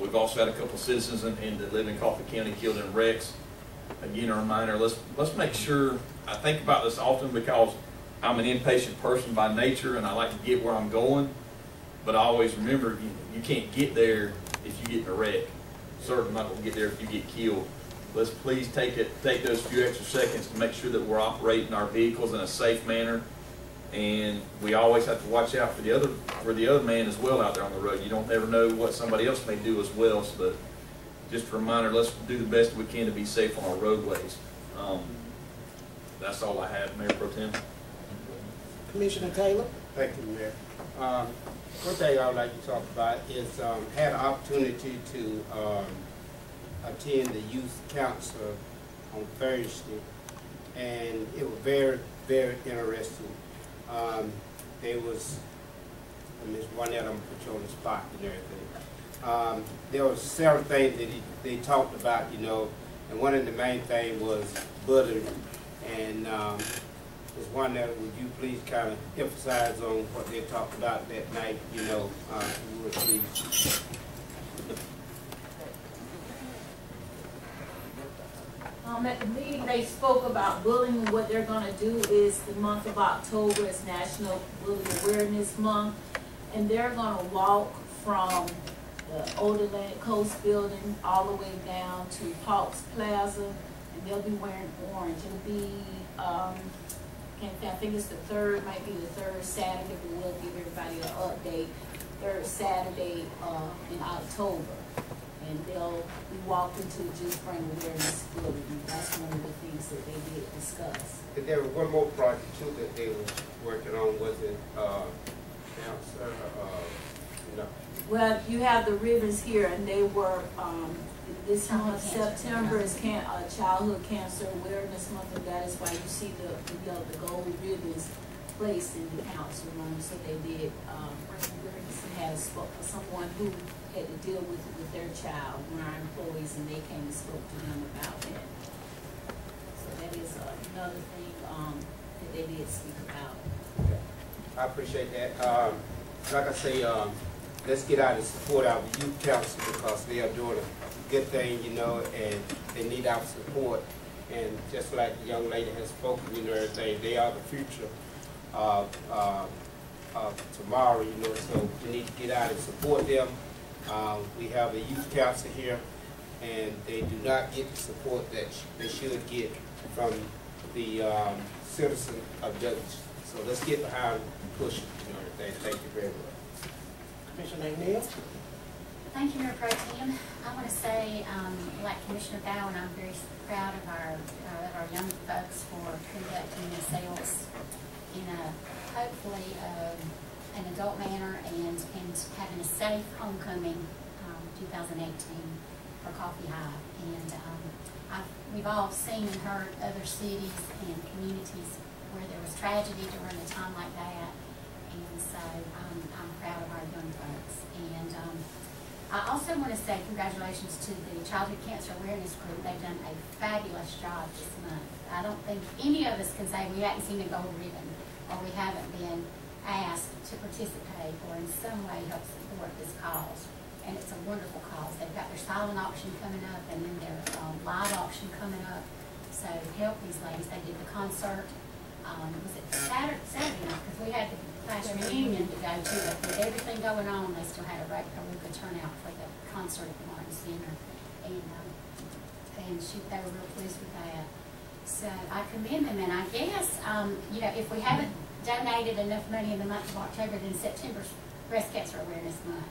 We've also had a couple of citizens that live in Coffee County killed in wrecks. Again, a reminder, let's make sure. I think about this often because I'm an impatient person by nature and I like to get where I'm going, but I always remember you can't get there if you get in a wreck. Certainly not going to get there if you get killed. Let's please take those few extra seconds to make sure that we're operating our vehicles in a safe manner. And we always have to watch out for the other man as well out there on the road. You don't ever know what somebody else may do as well. So that, just a reminder, let's do the best we can to be safe on our roadways. That's all I have, Mayor Pro Tem. Commissioner Taylor. Thank you, Mayor. One thing I would like to talk about is had an opportunity to attend the youth council on Thursday, and it was very, very interesting. There was, Ms. Juanette, I'm put you on the spot and everything. There was several things that they talked about, you know, and one of the main things was bullying. And Ms. Juanette, would you please kind of emphasize on what they talked about that night, you know, if you would please. At the meeting, they spoke about bullying, and what they're going to do is the month of October is National Bully Awareness Month, and they're going to walk from the Old Atlantic Coast building all the way down to Hawks Plaza, and they'll be wearing orange. It'll be, I think it's the third, might be the third Saturday, but we'll give everybody an update. Third Saturday in October. And they'll be walking to the G.B.R Awareness Building. That's one of the things that they did discuss. And there was one more project too that they were working on. Was it no? Well, you have the ribbons here, and they were this month, September is Childhood Cancer Awareness Month, and that is why you see the gold ribbons placed in the council room. So they did have someone who had to deal with it with their child, one of our employees, and they came and spoke to them about that. So that is another thing that they did speak about. Okay. I appreciate that. Like I say, let's get out and support our youth council because they are doing a good thing, you know, and they need our support. And just like the young lady has spoken, you know, they are the future tomorrow, you know, so we need to get out and support them. We have a youth council here, and they do not get the support that they should get from the citizen of Douglas. So let's get behind and push it, you know, everything. Thank you very much. Commissioner O'Neill? Thank you, Mayor Pro Tem. I want to say, like Commissioner Bowen, I'm very proud of our young folks for conducting themselves in a, hopefully, an adult manner and having a safe homecoming 2018 for Coffee Hive. And we've all seen and heard other cities and communities where there was tragedy during a time like that. And so I'm proud of our young folks. And I also want to say congratulations to the Childhood Cancer Awareness Group. They've done a fabulous job this month. I don't think any of us can say we haven't seen a gold ribbon or we haven't been asked to participate or in some way help support this cause. And it's a wonderful cause. They've got their silent auction coming up and then their live auction coming up. So help these ladies. They did the concert. Was it Saturday night? Because we had the class reunion to go to, but with everything going on, they still had a really good turnout for the concert at the Martin Center. And they were real pleased with that. So I commend them, and I guess, you know, if we haven't donated enough money in the month of October, then September's Breast Cancer Awareness Month.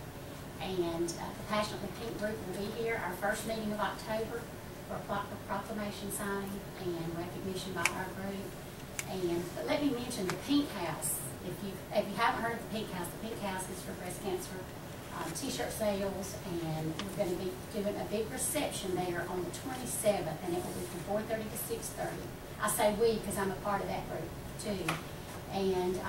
And the Passionately Pink group will be here, our first meeting of October, for a proclamation signing and recognition by our group. But let me mention the Pink House. If you haven't heard of the Pink House is for breast cancer t-shirt sales, and we're going to be doing a big reception there on the 27th, and it will be from 4:30 to 6:30. I say we because I'm a part of that group too. And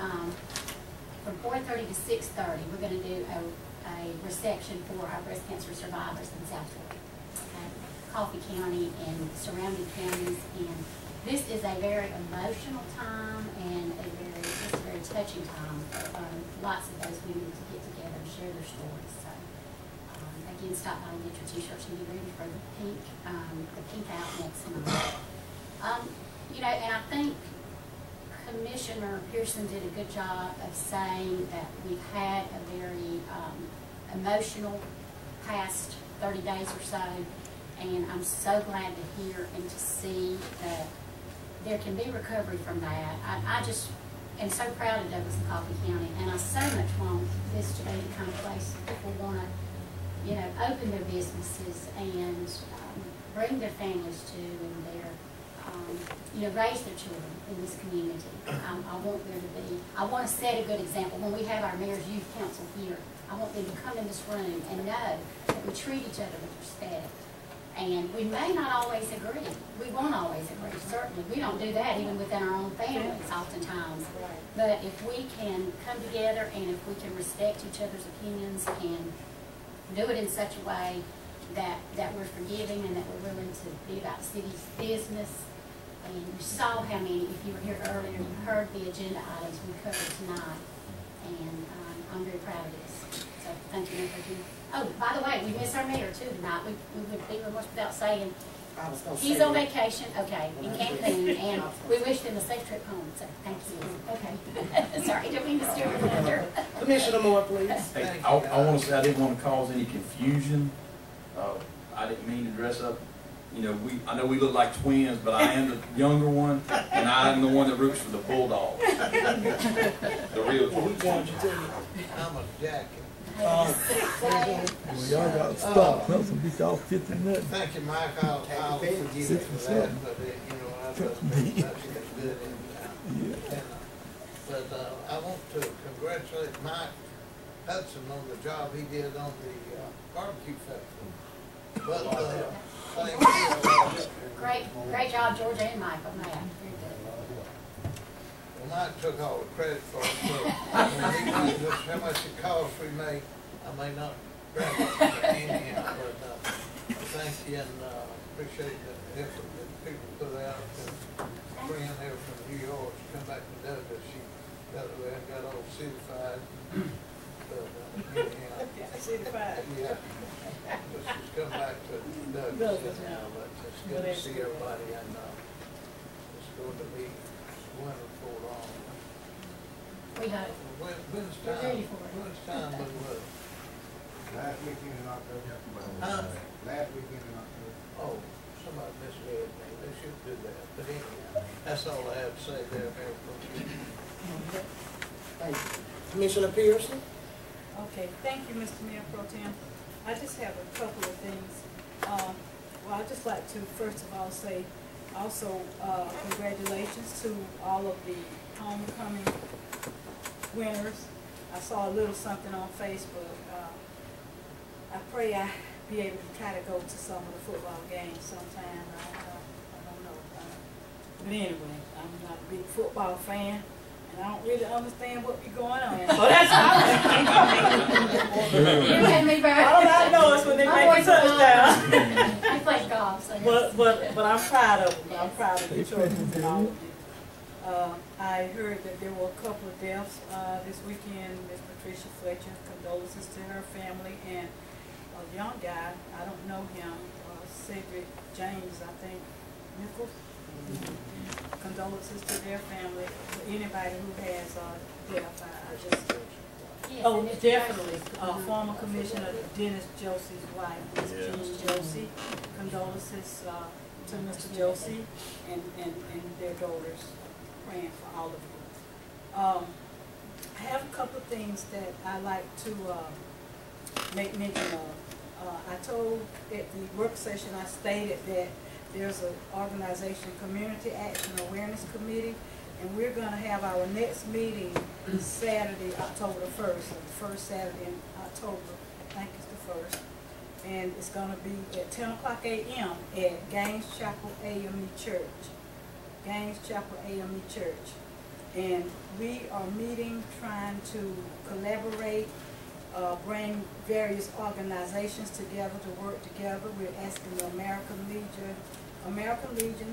from 4:30 to 6:30, we're going to do a reception for our breast cancer survivors in South Florida, okay? Coffee County and surrounding counties. And this is a very emotional time and it's a very touching time for lots of those women to get together and share their stories. So again, stop by and get your t-shirts and be ready for the pink out next month. You know, and I think Commissioner Pearson did a good job of saying that we've had a very emotional past 30 days or so, and I'm so glad to hear and to see that there can be recovery from that. I just am so proud of Douglas and Coffee County, and I so much want this to be the kind of place people want to, you know, open their businesses and bring their families to, and their you know, raise their children in this community. I want there to be, I want to set a good example. When we have our Mayor's Youth Council here, I want them to come in this room and know that we treat each other with respect. And we may not always agree. We won't always agree, certainly. We don't do that even within our own families oftentimes. But if we can come together and if we can respect each other's opinions and do it in such a way that we're forgiving and that we're willing to be about the city's business. And you saw how many, if you were here earlier, you heard the agenda items we covered tonight. And I'm very proud of this. So thank you, Mayor. Oh, by the way, we miss our mayor too tonight. We would be remiss without saying he's on vacation, okay, in Cancun, and we wish him a safe trip home. So thank you. Okay. Sorry, didn't mean to steal your thunder. Commissioner Moore, please. Hey, I want to say I didn't want to cause any confusion. I didn't mean to dress up. You know, I know we look like twins, but I am the younger one, and I am the one that roots for the Bulldogs. The real twins. I'm a jacket. Well, y'all got to stop. Clemson beat y'all 50 nothing. Thank you, Mike. I'll forgive you for that, but you know, I thought that's good. But I want to congratulate Mike Hudson on the job he did on the barbecue festival. But Great job, Georgia and Mike, on that. Very good. Well, Mike took all the credit for it, so when he knows just how much it cost we made, I may not grab it anyhow, but thank you and appreciate the effort that people put out. A friend there from New York, she come back to Douglas, she got all certified. But anyhow, certified. Yeah. But she's come back to Douglas now, but it's good to see everybody, and it's going to be wonderful. We hope. When's We're time? ready for it. When's time was what? Last weekend in October. Huh? Last weekend in October. Oh, somebody misled me. They should do that. But anyhow, that's all I have to say there, Mayor Pro Tem. Thank you. Commissioner Pearson? Okay, thank you, Mr. Mayor Pro Tem. I just have a couple of things. Well, I'd just like to, first of all, say also congratulations to all of the homecoming winners. I saw a little something on Facebook. I pray I be able to try to go to some of the football games sometime. I don't know. But anyway, I'm not a big football fan. And I don't really understand what be going on. So that's how You and me, bro. all I know is when they make a touchdown. I play golf, so But I'm proud of them. I'm proud of the children and all of you. I heard that there were a couple of deaths this weekend. Miss Patricia Fletcher, condolences to her family, and a young guy, I don't know him, Cedric James, I think, Nichols. Condolences to their family. Anybody who has death, I just. Yes, Oh, and it's definitely. precious. Former Commissioner Dennis Josie's wife, Ms. Jean Josie. Condolences to Mr. Josie and their daughters. Praying for all of you. I have a couple of things that I like to make mention of. I told at the work session, I stated that there's an organization, Community Action Awareness Committee, and we're going to have our next meeting Saturday, October the 1st, so the first Saturday in October, I think it's the 1st, and it's going to be at 10 o'clock a.m. at Gaines Chapel AME Church. Gaines Chapel AME Church. And we are meeting, trying to collaborate, bring various organizations together to work together. We're asking the American Legion,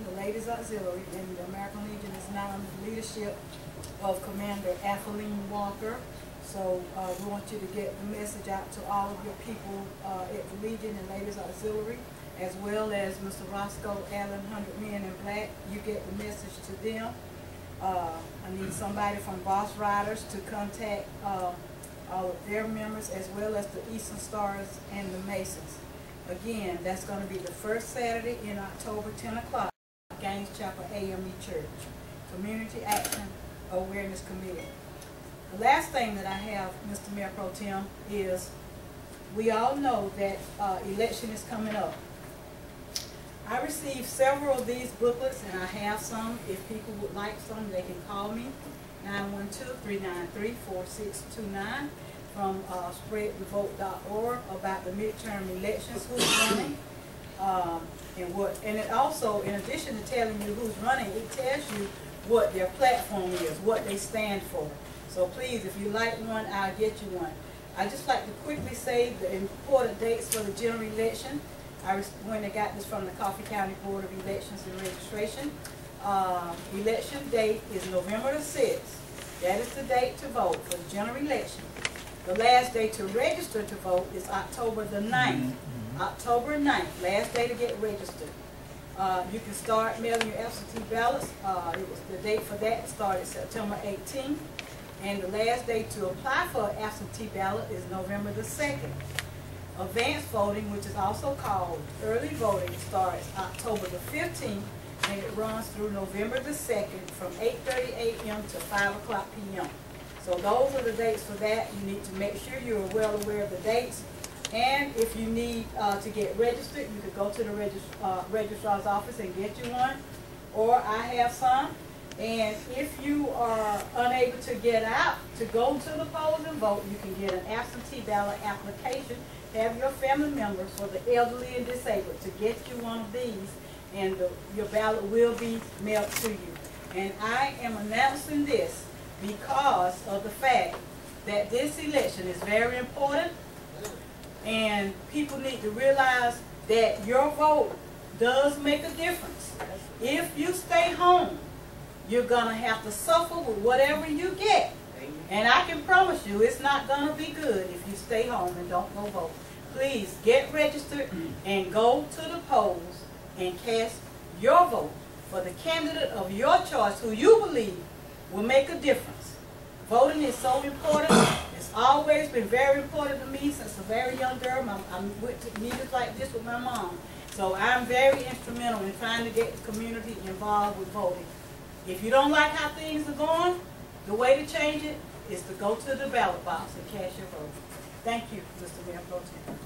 the Ladies Auxiliary, and the American Legion is now under the leadership of Commander Athaline Walker. So we want you to get the message out to all of your people at the Legion and Ladies Auxiliary, as well as Mr. Roscoe Allen, 100 Men in Black. You get the message to them. I need somebody from Boss Riders to contact all of their members, as well as the Eastern Stars and the Masons. Again, that's going to be the first Saturday in October, 10 o'clock, Gaines Chapel AME Church, Community Action Awareness Committee. The last thing that I have, Mr. Mayor Pro Tem, is we all know that election is coming up. I received several of these booklets, and I have some. If people would like some, they can call me, 912-393-4629, from spreadthevote.org about the midterm elections, who's running, and it also, in addition to telling you who's running, it tells you what their platform is, what they stand for. So please, if you like one, I'll get you one. I just like to quickly say the important dates for the general election. I went and got this from the Coffee County Board of Elections and Registration. Election date is November the 6th. That is the date to vote for the general election. The last day to register to vote is October the 9th. October 9th, last day to get registered. You can start mailing your absentee ballots. The date for that started September 18th. And the last day to apply for an absentee ballot is November the 2nd. Advanced voting, which is also called early voting, starts October the 15th, and it runs through November the 2nd from 8:30 a.m. to 5 o'clock p.m. So those are the dates for that. You need to make sure you're well aware of the dates. And if you need to get registered, you could go to the registrar's office and get you one, or I have some. And if you are unable to get out to go to the polls and vote, you can get an absentee ballot application. Have your family members, for the elderly and disabled, to get you one of these, and your ballot will be mailed to you. And I am announcing this because of the fact that this election is very important, and people need to realize that your vote does make a difference. If you stay home, you're going to have to suffer with whatever you get. And I can promise you it's not going to be good if you stay home and don't go vote. Please get registered and go to the polls and cast your vote for the candidate of your choice who you believe will make a difference Voting is so important. It's always been very important to me since a very young girl. I went to meetings like this with my mom. So I'm very instrumental in trying to get the community involved with voting. If you don't like how things are going, the way to change it is to go to the ballot box and cast your vote. Thank you, Mr. Mayor Pro Tem.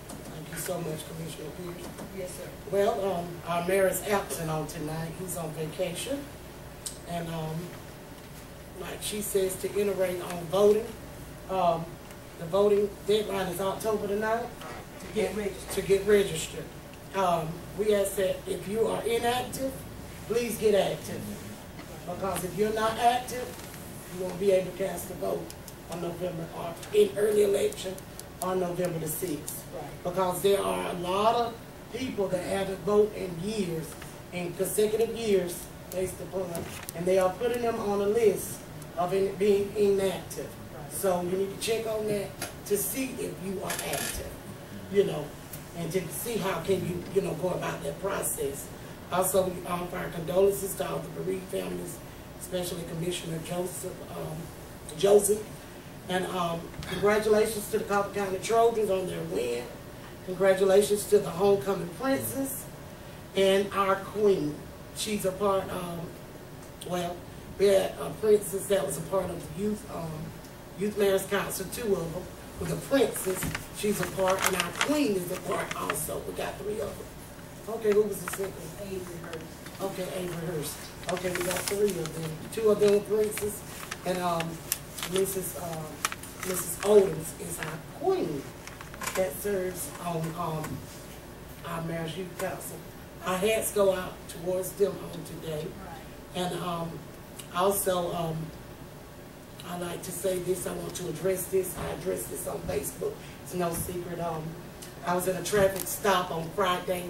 Thank you so much, Commissioner Pierce. Yes, sir. Well, our mayor is absent on tonight. He's on vacation. And like she says, to iterate on voting, the voting deadline is October the 9th. To get registered. We ask that if you are inactive, please get active. Because if you're not active, you won't be able to cast a vote on November, or in early election on November the 6th. Right. Because there are a lot of people that haven't voted in years, in consecutive years, based upon, and they are putting them on a list of being inactive. Right. So you need to check on that to see if you are active, you know, and to see how can you, you know, go about that process. Also, we offer our condolences to all the bereaved families, especially Commissioner Joseph. And congratulations to the Coffee County Trojans on their win. Congratulations to the homecoming princess and our queen. She's a part well, we had a princess that was a part of the Youth Mayor's Council, 2 of them. With the princess, she's a part, and our queen is a part also. We got 3 of them. Okay, who was the second? Avery Hurst. Okay, Avery Hurst. Okay, we got 3 of them. 2 of them were princes, and Mrs. Oldens is our queen that serves on our Mayor's Youth Council. Our hats go out towards them on today. And also, I like to say this, I want to address this. I addressed this on Facebook. It's no secret. I was in a traffic stop on Friday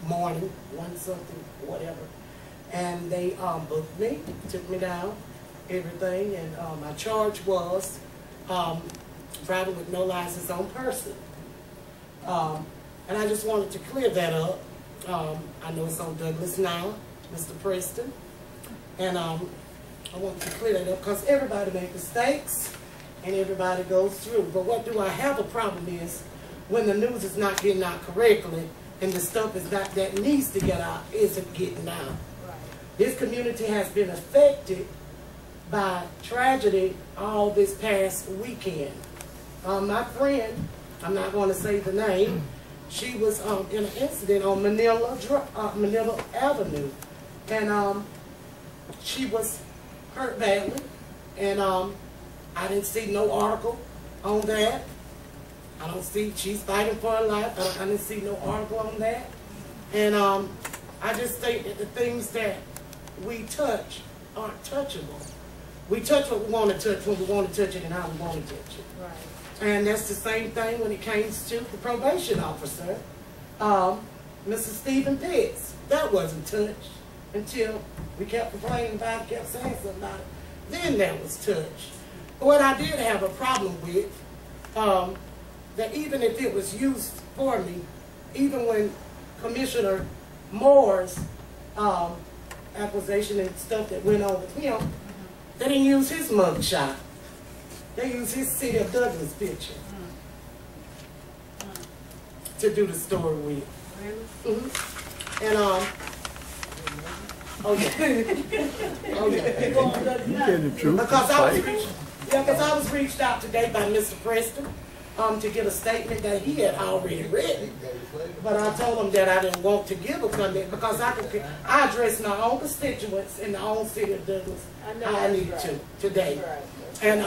morning, 1 something, whatever. And they booked me, took me down, everything. And my charge was driving with no license on person. And I just wanted to clear that up. I know it's on Douglas now, Mr. Preston. And I want to clear that up because everybody makes mistakes and everybody goes through. But what do I have a problem is when the news is not getting out correctly and the stuff is not that needs to get out isn't getting out. Right. This community has been affected by tragedy all this past weekend. My friend, I'm not going to say the name, she was in an incident on Manila Avenue, and she was hurt badly, and I didn't see no article on that. I don't see, she's fighting for her life. I didn't see no article on that. And I just think that the things that we touch aren't touchable. We touch what we want to touch when we want to touch it and how we want to touch it. Right. And that's the same thing when it comes to the probation officer, Mrs. Stephen Pitts. That wasn't touched until we kept complaining about it, kept saying something about it. Then that was touched. But what I did have a problem with, that even if it was used for me, even when Commissioner Moore's accusation and stuff that went on with him, they didn't use his mugshot. They used his City of Douglas picture to do the story with. Really? And oh yeah, oh yeah. You tell the truth. Because I was reached out today by Mr. Preston to get a statement that he had already written. But I told him that I didn't want to give a comment because I address my own constituents in the own City of Douglas. I needed to today. And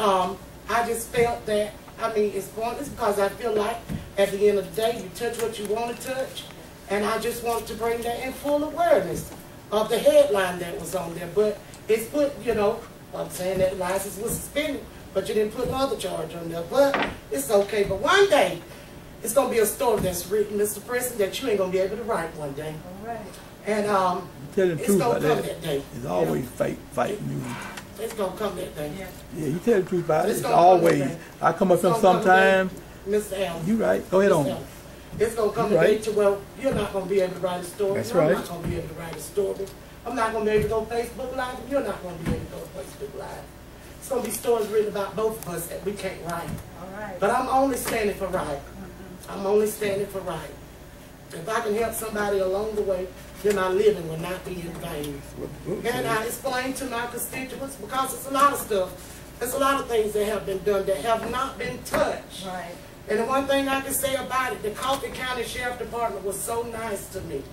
I just felt that, I mean, it's pointless because I feel like at the end of the day, you touch what you want to touch. And I just wanted to bring that in full awareness of the headline that was on there. But it's put, you know, I'm saying that the license was suspended, but you didn't put another charge on there. But it's okay. But one day, it's going to be a story that's written, Mr. Preston, that you ain't going to be able to write one day. All right. And tell the it's truth going about to come that. that day. It's always fake news. It's going to come that day. Yeah, you tell the truth about it. It's gonna always. I come up with them sometimes. Mr. Allen. You right. Go ahead on. It's going to come a day to where you're not going to be able to write a story. That's I'm right. not going to be able to write a story. I'm not going to be able to go Facebook Live. You're not going to be able to go Facebook Live. It's going to be stories written about both of us that we can't write. All right. But I'm only standing for right. I'm only standing for right. If I can help somebody along the way, then my living will not be in vain. And I explain to my constituents, because it's a lot of stuff, there's a lot of things that have been done that have not been touched. Right. And the one thing I can say about it, the Coffee County Sheriff Department was so nice to me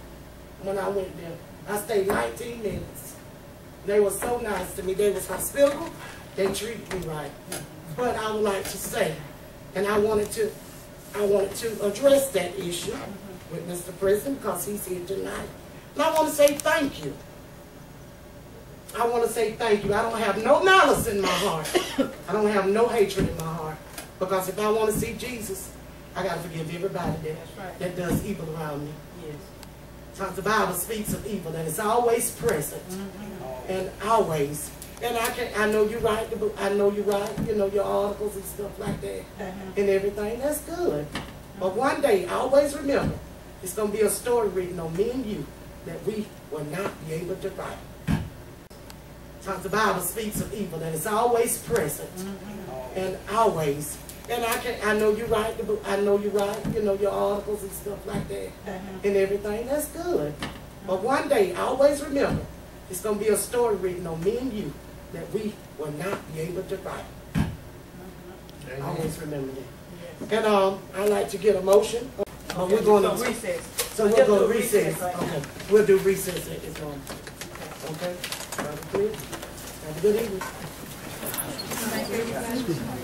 when I went there. I stayed 19 minutes. They were so nice to me. They was hospitable. They treated me right. But I would like to say, and I wanted to address that issue with Mr. President because he's here tonight. And I want to say thank you. I want to say thank you. I don't have no malice in my heart. I don't have no hatred in my heart. Because if I want to see Jesus, I got to forgive everybody that does evil around me. Yes. Because the Bible speaks of evil, and it's always present. And always. And I know you're right. I know you're right. You know, your articles and stuff like that. And everything. That's good. But one day, always remember, it's going to be a story written on me and you that we will not be able to write. Because the Bible speaks of evil, and it's always present. And always. And I know you're right. I know you're right. You know, your articles and stuff like that. And everything. That's good. But one day, always remember, it's going to be a story written on me and you that we will not be able to write. Always remember that. And I'd like to get a motion. We're going to recess. So we'll go to recess. Okay. We'll do recess at this moment. Okay? Have a good evening. Thank you, everybody.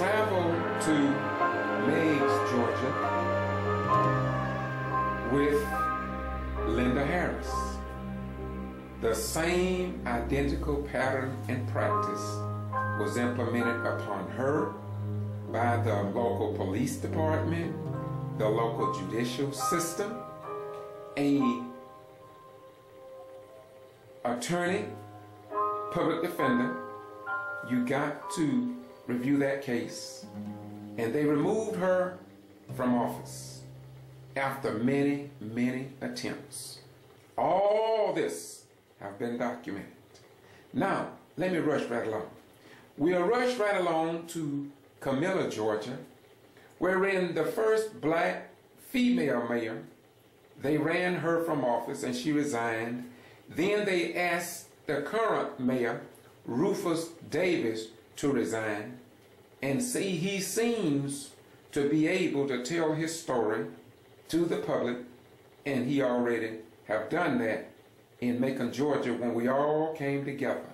traveled to Meigs, Georgia with Linda Harris. The same identical pattern and practice was implemented upon her by the local police department, the local judicial system, a attorney, public defender. You got to review that case. And they removed her from office after many, many attempts. All this have been documented. Now, let me rush right along. We'll rush right along to Camilla, Georgia, wherein the first black female mayor, they ran her from office and she resigned. Then they asked the current mayor, Rufus Davis, to resign. And see, he seems to be able to tell his story to the public, and he already have done that in Macon, Georgia, when we all came together.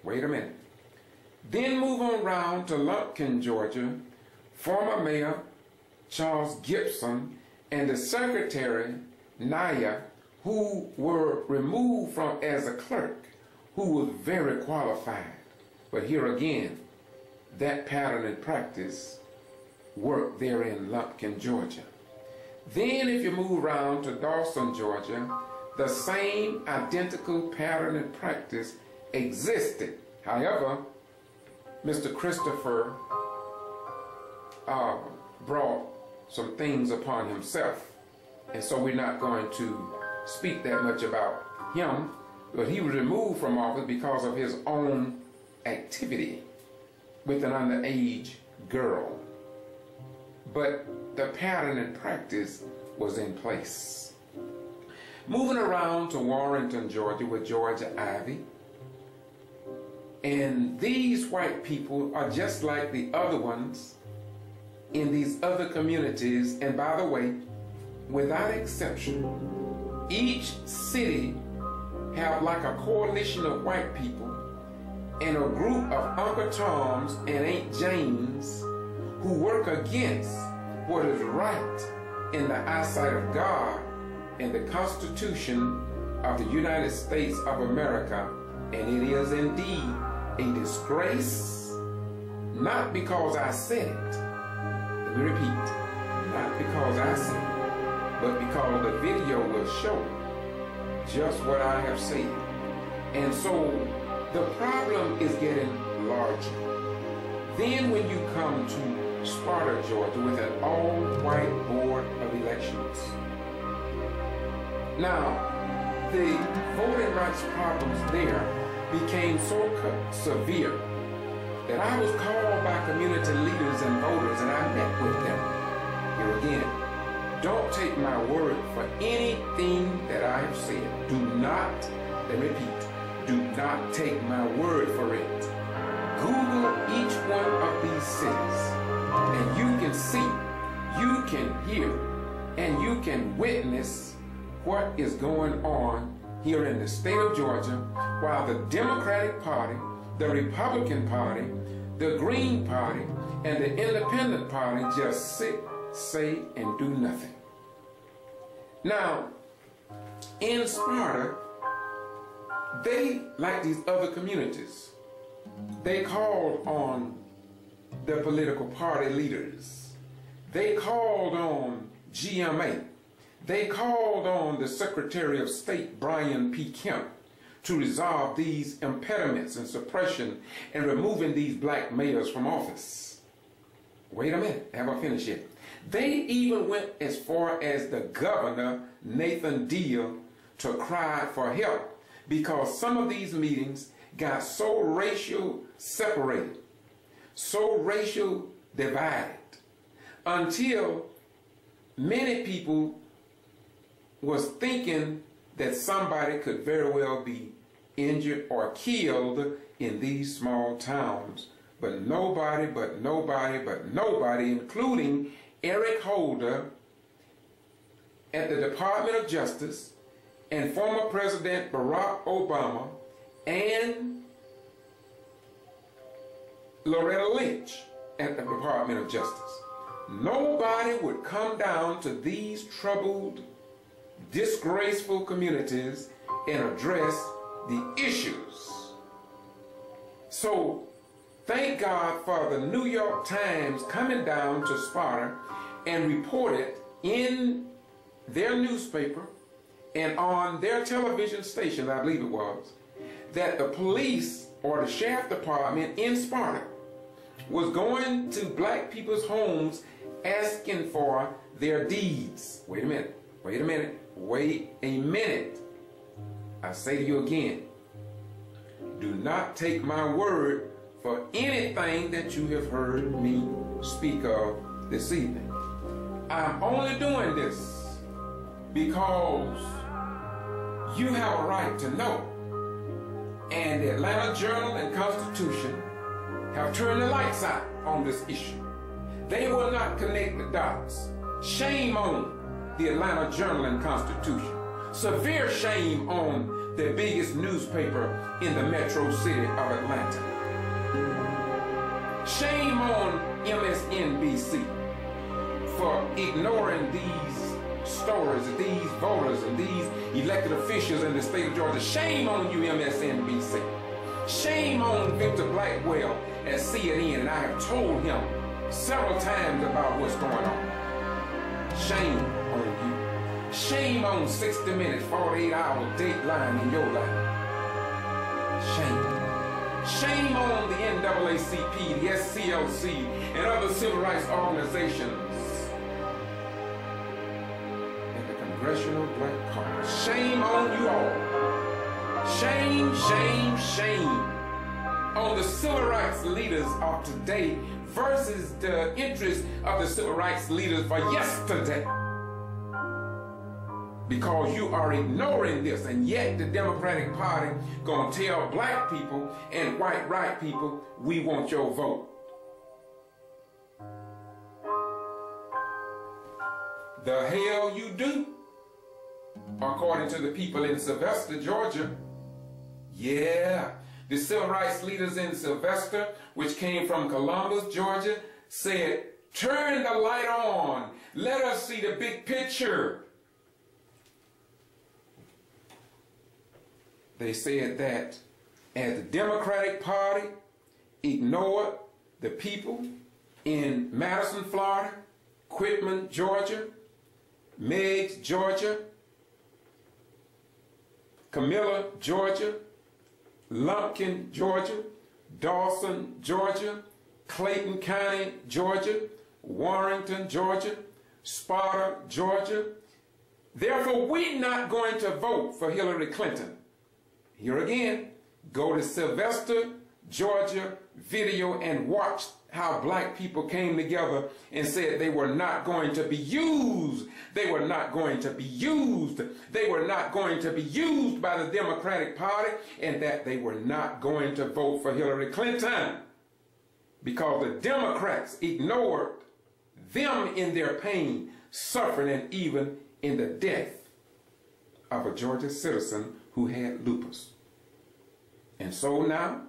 Wait a minute. Then move on round to Lumpkin, Georgia. Former Mayor Charles Gibson and the Secretary Naya, who were removed from as a clerk, who was very qualified. But here again, that pattern and practice worked there in Lumpkin, Georgia. Then if you move around to Dawson, Georgia, the same identical pattern and practice existed. However, Mr. Christopher brought some things upon himself. And so we're not going to speak that much about him, but he was removed from office because of his own activity with an underage girl. But the pattern and practice was in place. Moving around to Warrenton, Georgia, with Georgia Ivy. And these white people are just like the other ones in these other communities. And by the way, without exception, each city have like a coalition of white people and a group of Uncle Toms and Aunt Janes who work against what is right in the eyesight of God and the Constitution of the United States of America. And it is indeed a disgrace, not because I said it, let me repeat, not because I said it, but because the video will show just what I have said. And so the problem is getting larger. Then when you come to Sparta, Georgia, with an all-white board of elections. Now, the voting rights problems there became so severe that I was called by community leaders and voters, and I met with them. Here again, don't take my word for anything that I have said. Do not, let me repeat, do not take my word for it. Google each one of these cities, and you can see, you can hear, and you can witness what is going on here in the state of Georgia, while the Democratic Party, the Republican Party, the Green Party, and the Independent Party just sit, say, and do nothing. Now, in Sparta, they, like these other communities, they called on the political party leaders. They called on GMA. They called on the Secretary of State, Brian P. Kemp, to resolve these impediments and suppression and removing these black mayors from office. Wait a minute, have I finished yet? They even went as far as the governor, Nathan Deal, to cry for help because some of these meetings got so racial separated, so racial divided, until many people was thinking that somebody could very well be injured or killed in these small towns. But nobody, including Eric Holder at the Department of Justice and former President Barack Obama and Loretta Lynch, at the Department of Justice, nobody would come down to these troubled, disgraceful communities and address the issues. So thank God for the New York Times coming down to Sparta and reported in their newspaper and on their television station, I believe it was, that the police or the sheriff department in Sparta was going to black people's homes asking for their deeds. Wait a minute, wait a minute, wait a minute. I say to you again, do not take my word for anything that you have heard me speak of this evening. I'm only doing this because you have a right to know. And the Atlanta Journal and Constitution have turned the lights out on this issue. They will not connect the dots. Shame on the Atlanta Journal and Constitution. Severe shame on the biggest newspaper in the metro city of Atlanta. Shame on MSNBC for ignoring these stories of these voters and these elected officials in the state of Georgia. Shame on you, MSNBC. Shame on Victor Blackwell at CNN, and I have told him several times about what's going on. Shame on you. Shame on 60 Minutes, 48-hour Dateline in your life. Shame. Shame on the NAACP, the SCLC, and other civil rights organizations. Congressional Black Caucus. Shame on you all. Shame, shame, shame on the civil rights leaders of today versus the interests of the civil rights leaders for yesterday. Because you are ignoring this, and yet the Democratic Party gonna tell black people and white people, we want your vote. The hell you do? According to the people in Sylvester, Georgia. Yeah, the civil rights leaders in Sylvester, which came from Columbus, Georgia, said, turn the light on. Let us see the big picture. They said that as the Democratic Party ignored the people in Madison, Florida, Quitman, Georgia, Meigs, Georgia, Camilla, Georgia, Lumpkin, Georgia, Dawson, Georgia, Clayton County, Georgia, Warrington, Georgia, Sparta, Georgia. Therefore, we're not going to vote for Hillary Clinton. Here again, go to Sylvester, Georgia video and watch how black people came together and said they were not going to be used. They were not going to be used. They were not going to be used by the Democratic Party, and that they were not going to vote for Hillary Clinton because the Democrats ignored them in their pain, suffering, and even in the death of a Georgia citizen who had lupus. And so now,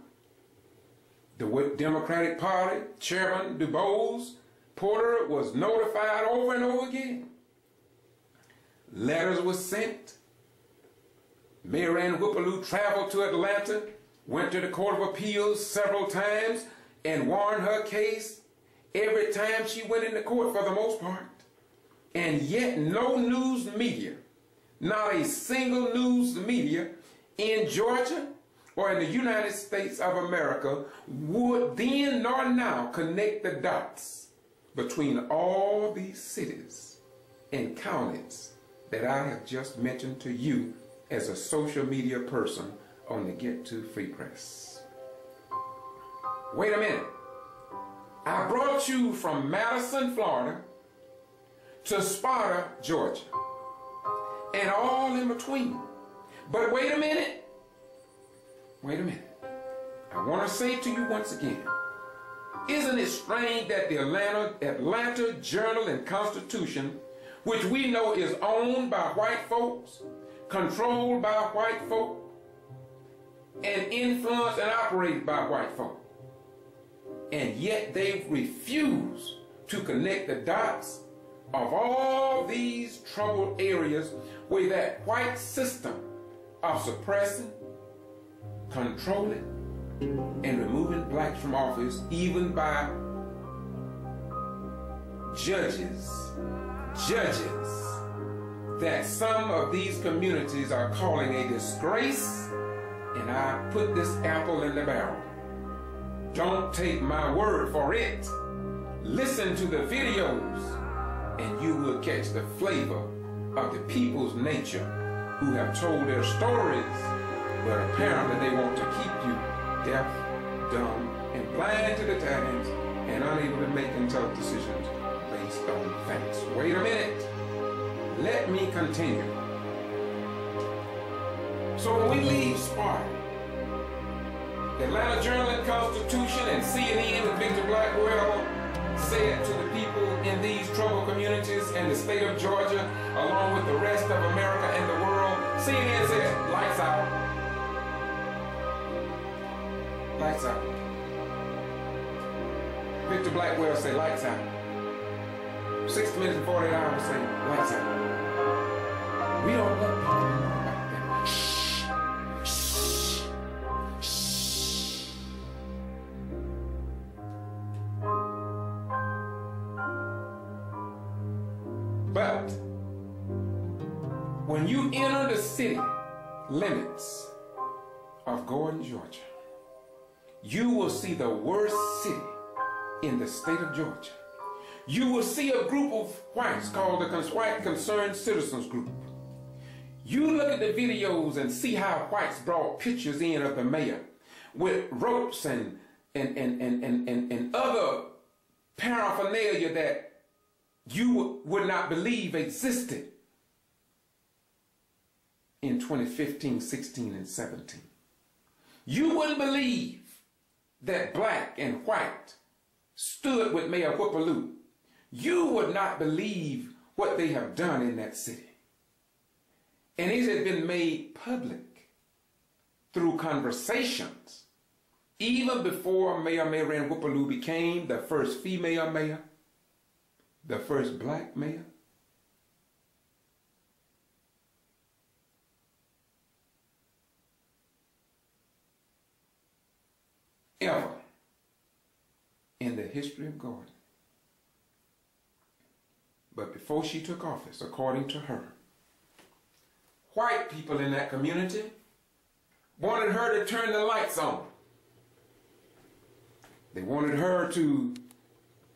the Democratic Party Chairman DuBose Porter was notified over and over again. Letters were sent. Mayor Ann Whippaloo traveled to Atlanta, went to the Court of Appeals several times, and won her case every time she went into court for the most part. And yet no news media, not a single news media in Georgia or in the United States of America would then nor now connect the dots between all these cities and counties that I have just mentioned to you as a social media person on the Get To Free Press. Wait a minute. I brought you from Madison, Florida to Sparta, Georgia, and all in between. But wait a minute. Wait a minute. I want to say to you once again, isn't it strange that the Atlanta Journal and Constitution, which we know is owned by white folks, controlled by white folk, and influenced and operated by white folk, and yet they refuse to connect the dots of all these troubled areas where that white system of suppressing, controlling, and removing blacks from office, even by judges, that some of these communities are calling a disgrace, and I put this apple in the barrel. Don't take my word for it. Listen to the videos, and you will catch the flavor of the people's nature who have told their stories, but apparently they want to keep you deaf, dumb, and blind to the tidings, and unable to make intelligent decisions based on facts. Wait a minute. Let me continue. So when we leave Sparta, the Atlanta Journal-Constitution and CNN and Victor Blackwell said to the people in these troubled communities and the state of Georgia, along with the rest of America and the world, CNN said, lights out. Lights out. Victor Blackwell said, lights out. 60 minutes and 48 hours say, lights out. We don't let people know about that. Shh. Shh. Shh. But when you enter the city limits of Gordon, Georgia, you will see the worst city in the state of Georgia. You will see a group of whites called the White Concerned Citizens Group. You look at the videos and see how whites brought pictures in of the mayor with ropes and other paraphernalia that you would not believe existed in 2015, 16, and 17. You wouldn't believe that black and white stood with Mayor Whippaloo. You would not believe what they have done in that city. And it has been made public through conversations, even before Mayor Marianne Whippaloo became the first female mayor, the first black mayor. Ever in the history of Gordon. But before she took office, according to her, white people in that community wanted her to turn the lights on. They wanted her to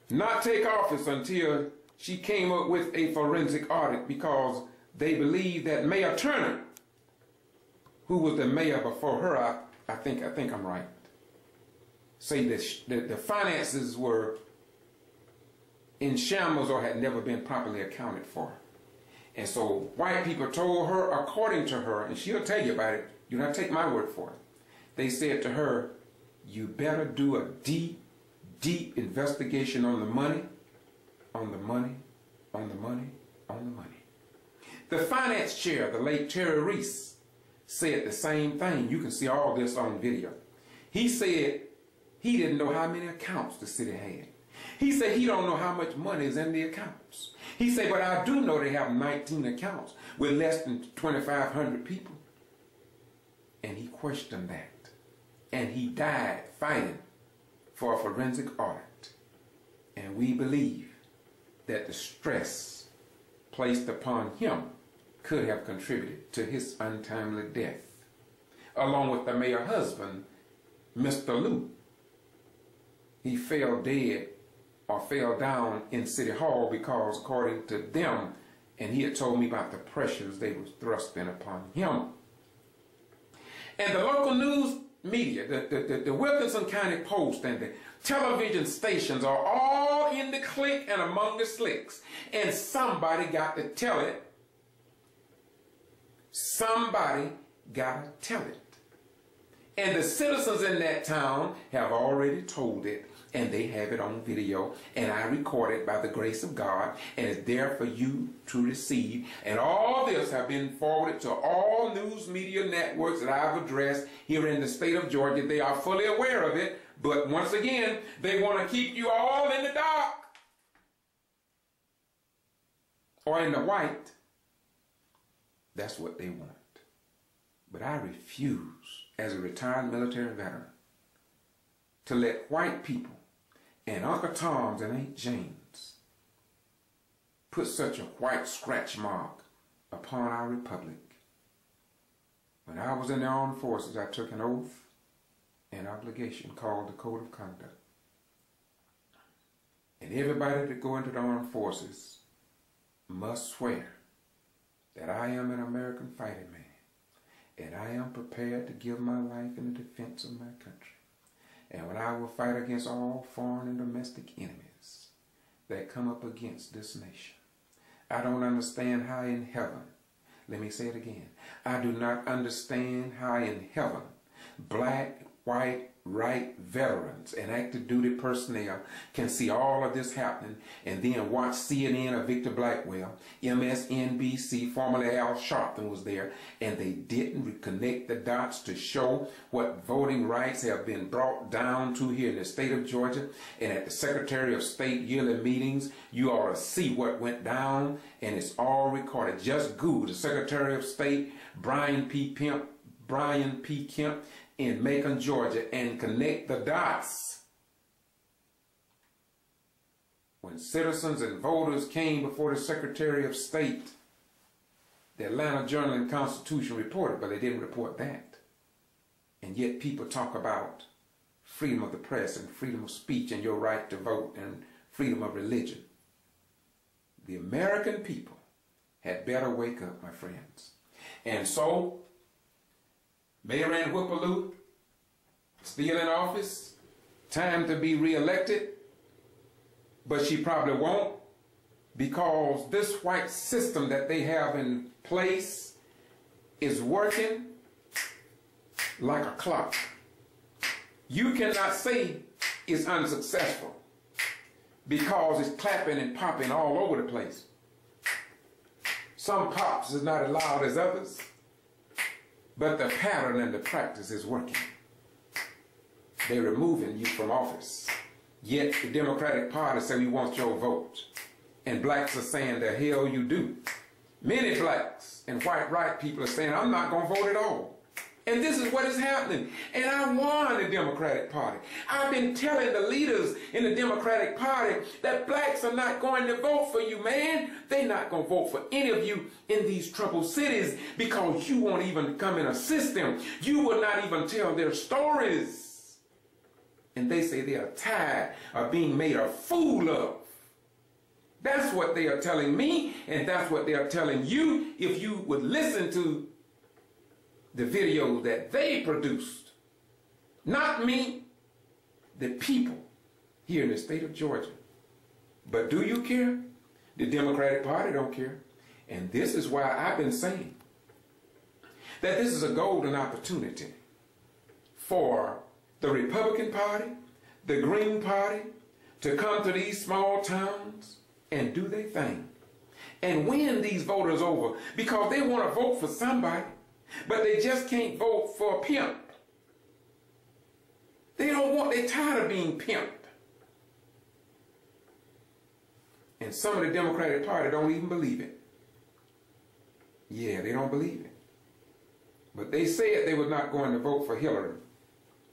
not take office until she came up with a forensic audit, because they believed that Mayor Turner, who was the mayor before her, I think I'm right, say that the finances were in shambles or had never been properly accounted for. And so white people told her, according to her, and she'll tell you about it, do not take my word for it. They said to her, you better do a deep, deep investigation on the money, on the money, on the money, on the money. The finance chair, the late Terry Reese, said the same thing. You can see all this on video. He said he didn't know how many accounts the city had. He said he don't know how much money is in the accounts. He said, but I do know they have 19 accounts with less than 2,500 people. And he questioned that. And he died fighting for a forensic audit. And we believe that the stress placed upon him could have contributed to his untimely death, along with the mayor's husband, Mr. Lou. He fell dead or fell down in City Hall because, according to them, and he had told me about the pressures they were thrusting upon him. And the local news media, the Wilkinson County Post and the television stations are all in the clique and among the slicks. And somebody got to tell it. Somebody got to tell it. And the citizens in that town have already told it, and they have it on video, and I record it by the grace of God, and it's there for you to receive. And all this have been forwarded to all news media networks that I've addressed here in the state of Georgia. They are fully aware of it, but once again, they want to keep you all in the dark or in the white. That's what they want. But I refuse, as a retired military veteran, to let white people and Uncle Toms and Aunt Janes put such a white scratch mark upon our republic. When I was in the armed forces, I took an oath and obligation called the Code of Conduct. And everybody that go into the armed forces must swear that I am an American fighting man, and I am prepared to give my life in the defense of my country. And when I will fight against all foreign and domestic enemies that come up against this nation. I don't understand how in heaven, let me say it again, I do not understand how in heaven black, white, right veterans and active duty personnel can see all of this happening and then watch CNN or Victor Blackwell, MSNBC, formerly Al Sharpton was there, and they didn't connect the dots to show what voting rights have been brought down to here in the state of Georgia. And at the Secretary of State yearly meetings, you ought to see what went down, and it's all recorded. Just Google the Secretary of State, Brian P. Kemp, in Macon, Georgia, and connect the dots. When citizens and voters came before the Secretary of State, the Atlanta Journal and Constitution reported, but they didn't report that. And yet people talk about freedom of the press and freedom of speech and your right to vote and freedom of religion. The American people had better wake up, my friends. And so, Mayor Ann Whipperloo, still in office, time to be reelected, but she probably won't, because this white system that they have in place is working like a clock. You cannot say it's unsuccessful because it's clapping and popping all over the place. Some pops is not as loud as others, but the pattern and the practice is working. They're removing you from office. Yet the Democratic Party say we want your vote. And blacks are saying the hell you do. Many blacks and white right people are saying I'm not going to vote at all. And this is what is happening. And I warn the Democratic Party. I've been telling the leaders in the Democratic Party that blacks are not going to vote for you, man. They're not going to vote for any of you in these troubled cities because you won't even come and assist them. You will not even tell their stories. And they say they are tired of being made a fool of. That's what they are telling me, and that's what they are telling you if you would listen to the video that they produced. Not me, the people here in the state of Georgia. But do you care? The Democratic Party don't care. And this is why I've been saying that this is a golden opportunity for the Republican Party, the Green Party, to come to these small towns and do their thing and win these voters over, because they want to vote for somebody, but they just can't vote for a pimp. They're tired of being pimped. And some of the Democratic Party don't even believe it. Yeah, they don't believe it. But they said they were not going to vote for Hillary.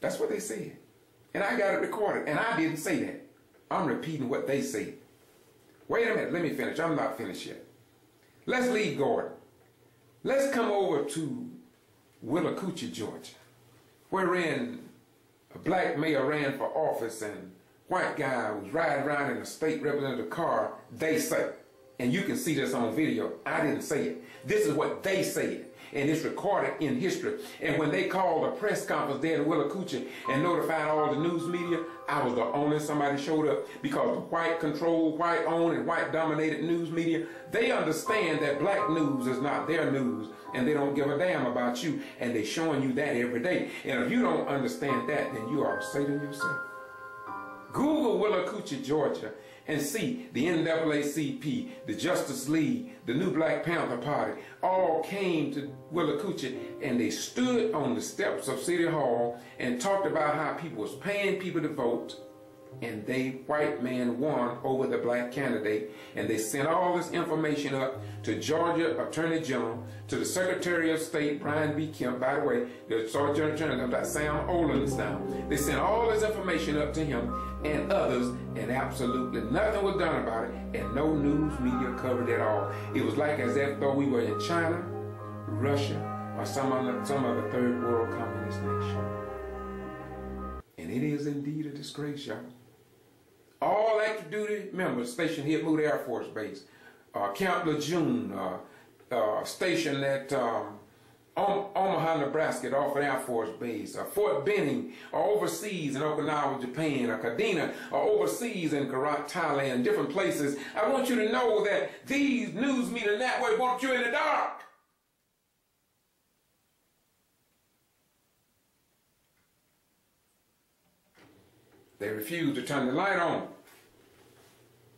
That's what they said. And I got it recorded, and I didn't say that. I'm repeating what they said. Wait a minute, let me finish. I'm not finished yet. Let's leave Gordon. Let's come over to Willacoochee, Georgia, wherein a black mayor ran for office and white guy was riding around in a state representative car, they say. And you can see this on video. I didn't say it. This is what they said. And it's recorded in history. And when they called a press conference there in Willacoochee and notified all the news media, I was the only somebody showed up, because the white controlled, white owned, and white dominated news media, they understand that black news is not their news. and they don't give a damn about you, and they're showing you that every day. And if you don't understand that, then you ought to say to yourself, Google Willacoochee, Georgia, and see the NAACP, the Justice League, the New Black Panther Party, all came to Willacoochee, and they stood on the steps of City Hall and talked about how people was paying people to vote, and they, white man, won over the black candidate. And they sent all this information up to Georgia Attorney General, to the Secretary of State, Brian B. Kemp. By the way, the Sergeant Attorney, that's Sam Olens now. They sent all this information up to him and others, and absolutely nothing was done about it, and no news media covered it at all. It was like as if though we were in China, Russia, or some other third world communist nation. And it is indeed a disgrace, y'all. All active duty members stationed here at Moody Air Force Base, Camp Lejeune, stationed at Omaha, Nebraska at Offutt Air Force Base, Fort Benning, or overseas in Okinawa, Japan, or Kadena, or overseas in Karat, Thailand, different places. I want you to know that these news media networks want you in the dark. They refuse to turn the light on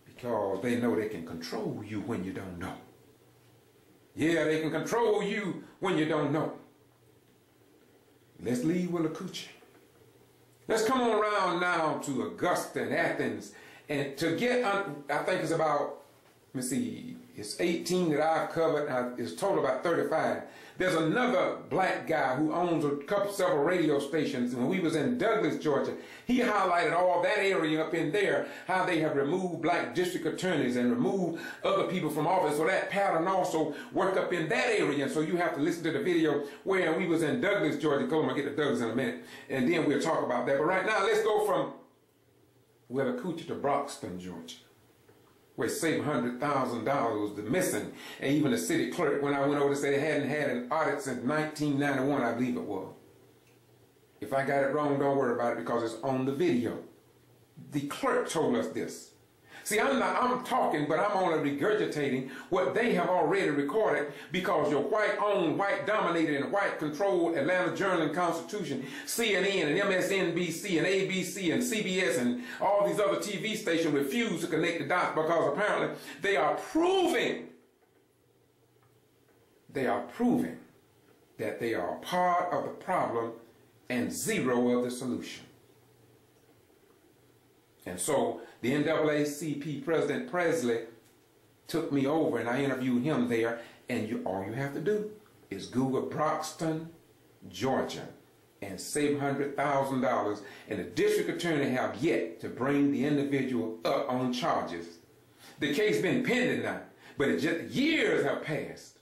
because they know they can control you when you don't know. Yeah, they can control you when you don't know. Let's leave Willacoochee. Let's come on around now to Augusta and Athens, and to get, I think it's about, let me see, it's 18 that I've covered. It's total about 35. There's another black guy who owns several radio stations. And when we was in Douglas, Georgia, he highlighted all that area up in there, how they have removed black district attorneys and removed other people from office. So that pattern also work up in that area. So you have to listen to the video where we was in Douglas, Georgia. I'm gonna get to Douglas in a minute, and then we'll talk about that. But right now, let's go from Willacoochee to Broxton, Georgia, where $700,000 was missing. And even the city clerk, when I went over to say they hadn't had an audit since 1991, I believe it was. If I got it wrong, don't worry about it because it's on the video. The clerk told us this. See, I'm talking, but I'm only regurgitating what they have already recorded, because your white-owned, white-dominated, and white-controlled Atlanta Journal and Constitution, CNN and MSNBC and ABC and CBS and all these other TV stations refuse to connect the dots, because apparently they are proving that they are part of the problem and zero of the solution. And so the NAACP President Presley took me over, and I interviewed him there. And all you have to do is Google Broxton, Georgia, and $700,000. And the district attorney have yet to bring the individual up on charges. The case been pending now, but it just years have passed.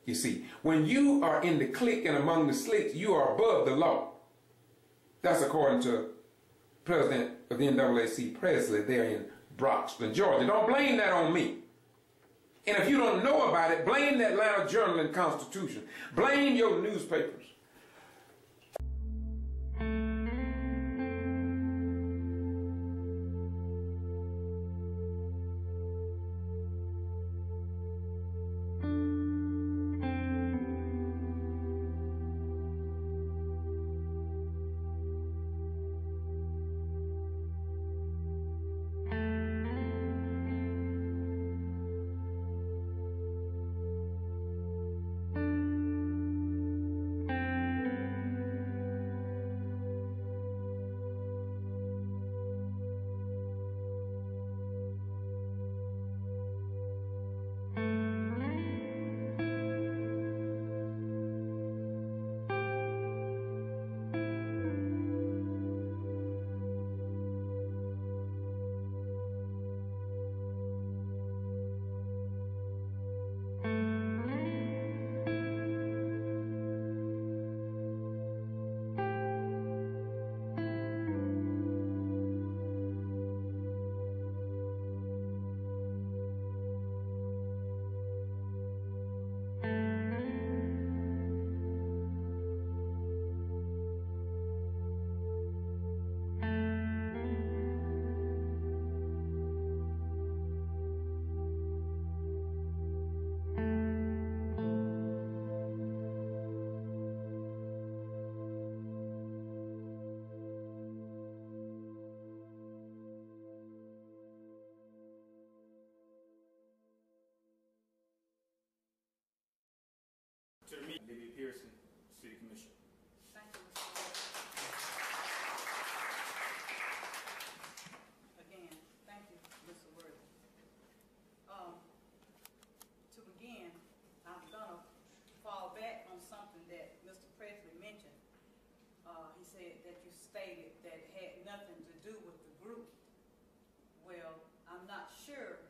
You see, when you are in the clique and among the slicks, you are above the law. That's according to President of the NAACP Presley there in Broxton, Georgia. Don't blame that on me. And if you don't know about it, blame the Atlanta Journal and Constitution. Blame your newspapers. stated that it had nothing to do with the group. Well, I'm not sure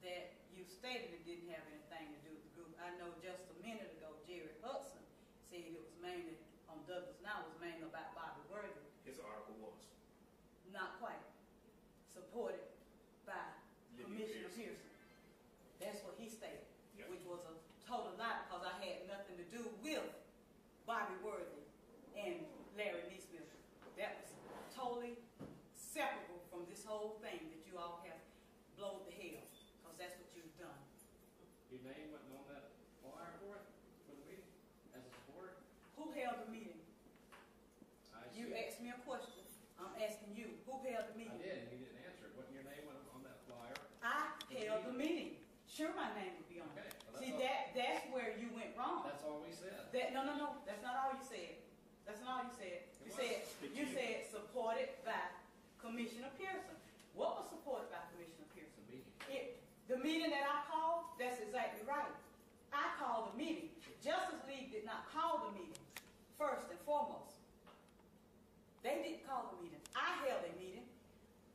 that you stated it didn't have anything to do with the group. I know just a minute ago, Jerry Hudson said it was mainly on Douglas Now, was mainly about Bobby Worthy. His article was. Not quite. Supported by Commissioner Pearson. That's what he stated, which was a total lie because I had nothing to do with Bobby Worthy and Larry Neesmith. That was totally separable from this whole thing that you all have blown the hell, because that's what you've done. Your name wasn't on that flyer for it, for the meeting, as a supporter? Who held the meeting? You asked me a question. I'm asking you, who held the meeting? I did, and you didn't answer it. Wasn't your name on that flyer? I held the meeting. Sure, my name would be on it. Okay, well, see, that's where you went wrong. That's all we said. No. That's not all you said. That's not all you said. You said supported by Commissioner Pearson. What was supported by Commissioner Pearson? The meeting that I called, that's exactly right. I called the meeting. The Justice League did not call the meeting, first and foremost. They didn't call the meeting. I held a meeting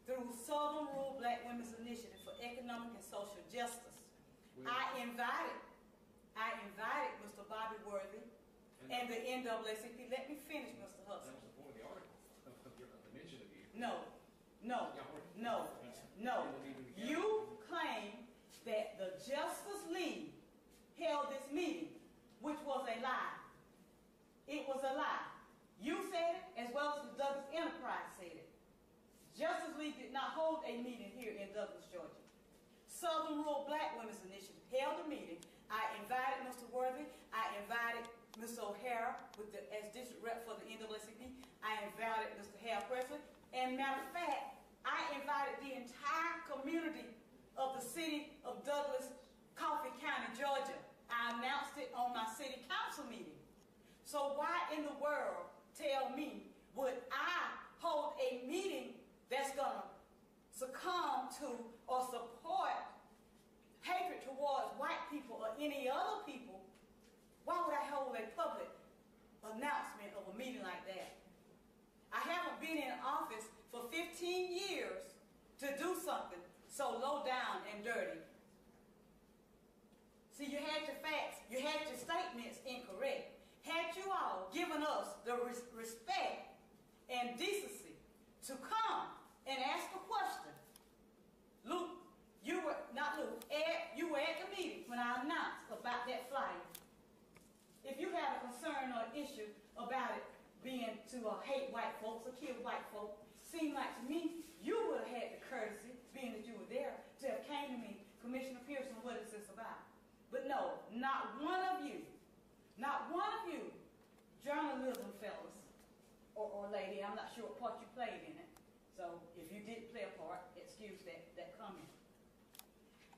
through Southern Rural Black Women's Initiative for Economic and Social Justice. I invited Mr. Bobby Worthy and the NAACP. Let me finish, Mr. Hudson. That was the point of the article, the mention of you. No. You claim that the Justice League held this meeting, which was a lie. It was a lie. You said it, as well as the Douglas Enterprise said it. Justice League did not hold a meeting here in Douglas, Georgia. Southern Rural Black Women's Initiative held a meeting. I invited Mr. Worthy. I invited Mr. O'Hara as district rep for the NAACP. I invited Mr. Hal Presley. And matter of fact, I invited the entire community of the city of Douglas, Coffee County, Georgia. I announced it on my city council meeting. So why in the world tell me would I hold a meeting that's going to succumb to or support hatred towards white people or any other people? Why would I hold a public announcement of a meeting like that? I haven't been in office for 15 years to do something so low down and dirty. See, you had your facts, you had your statements incorrect. Had you all given us the respect and decency to come and ask a question, Luke, you were at the meeting when I announced about that flyer. If you have a concern or an issue about it being to hate white folks or kill white folks, seemed like to me you would have had the courtesy, being that you were there, to have came to me, Commissioner Pearson, what is this about? But no, not one of you, journalism fellas or lady, I'm not sure what part you played in it. So if you did play a part, excuse that comment.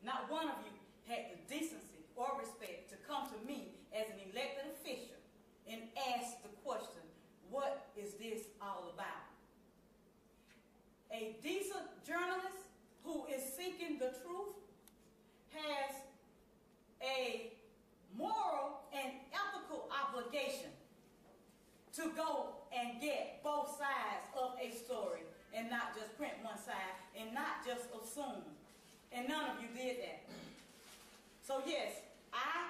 Not one of you had the decency or respect to come to me as an elected official and ask the question, what is this all about? A decent journalist who is seeking the truth has a moral and ethical obligation to go and get both sides of a story and not just print one side and not just assume. And none of you did that. So yes, I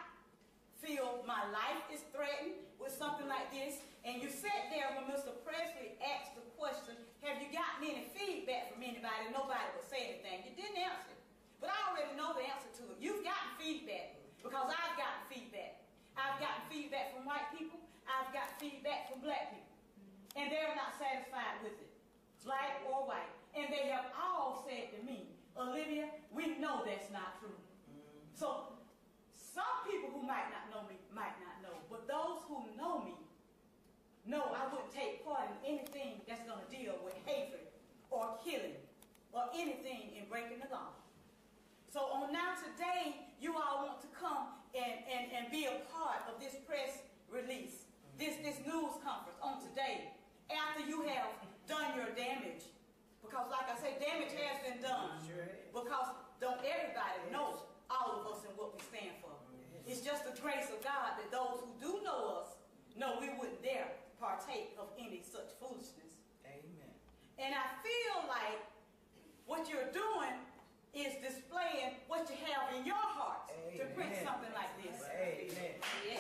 feel my life is threatened with something like this. And you sat there when Mr. Presley asked the question, have you gotten any feedback from anybody? Nobody would say anything. You didn't answer. But I already know the answer to it. You've gotten feedback because I've gotten feedback. I've gotten feedback from white people. I've got feedback from black people. And they're not satisfied with it, black or white. And they have all said to me, Olivia, we know that's not true. So some people who might not know me might not know. But those who know me know I wouldn't take part in anything that's going to deal with hatred or killing or anything in breaking the law. So on now today, you all want to come and be a part of this press release, this news conference on today, after you have done your damage. Because like I say, damage has been done. Because don't everybody know all of us and what we stand for. It's just the grace of God that those who do know us know we wouldn't dare partake of any such foolishness. And I feel like what you're doing is displaying what you have in your heart to print something like this. Amen. Yes.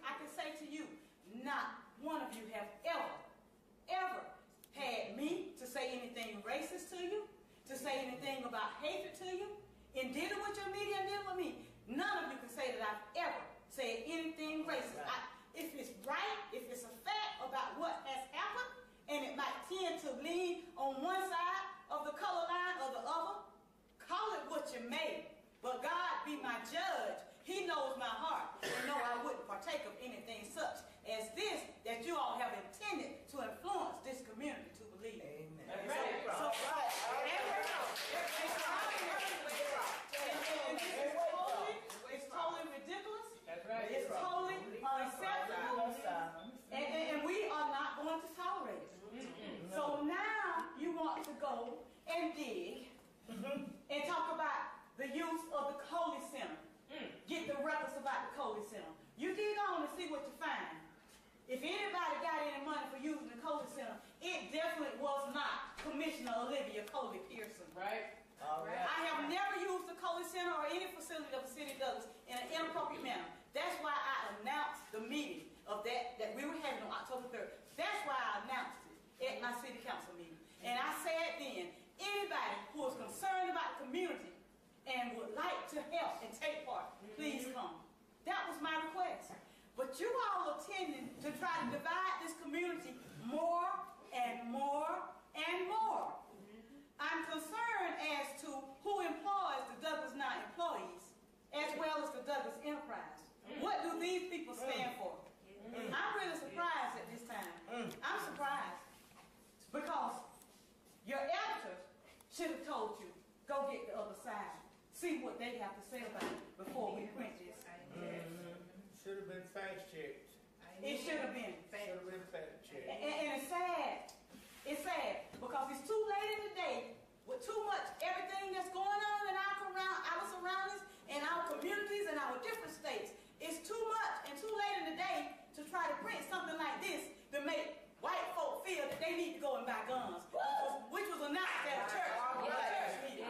I can say to you, not one of you have ever had me to say anything racist to you, to say anything about hatred to you. In dealing with your media and dealing with me, none of you can say that I've ever said anything racist. If it's right, if it's a fact about what has happened, and it might tend to lean on one side of the color line or the other, call it what you may. But God be my judge. He knows my heart. And know I wouldn't partake of anything such as this that you all have intended to influence this community to believe. Amen. That's right. It's totally ridiculous. That's right. It's totally unacceptable. And we are not going to tolerate it. So now you want to go and dig and talk about the use of the Coley Center. Get the records about the Coley Center. You dig on and see what you find. If anybody got any money for using the Coley Center, it definitely was not Commissioner Olivia Coley Pearson. Right? All right. I have never used the Coley Center or any facility of the city of Douglas in an inappropriate manner. That's why I announced the meeting of that we were having on October 3rd. That's why I announced it at my city council meeting. And I said then, anybody who is concerned about the community and would like to help and take part, please come. That was my request. But you all are tending to try to divide this community more and more and more. I'm concerned as to who employs the Douglas Now employees, as well as the Douglas Enterprise. What do these people stand for? I'm really surprised at this time. I'm surprised. Because your editors should have told you, go get the other side. See what they have to say about it before we print this. Should have been fact checked. It should have been. Should have been fact checked. And it's sad. It's sad because it's too late in the day with too much everything that's going on in our surroundings and our communities and our different states. It's too much and too late in the day to try to print something like this to make white folk feel that they need to go and buy guns, which was announced at a church meeting.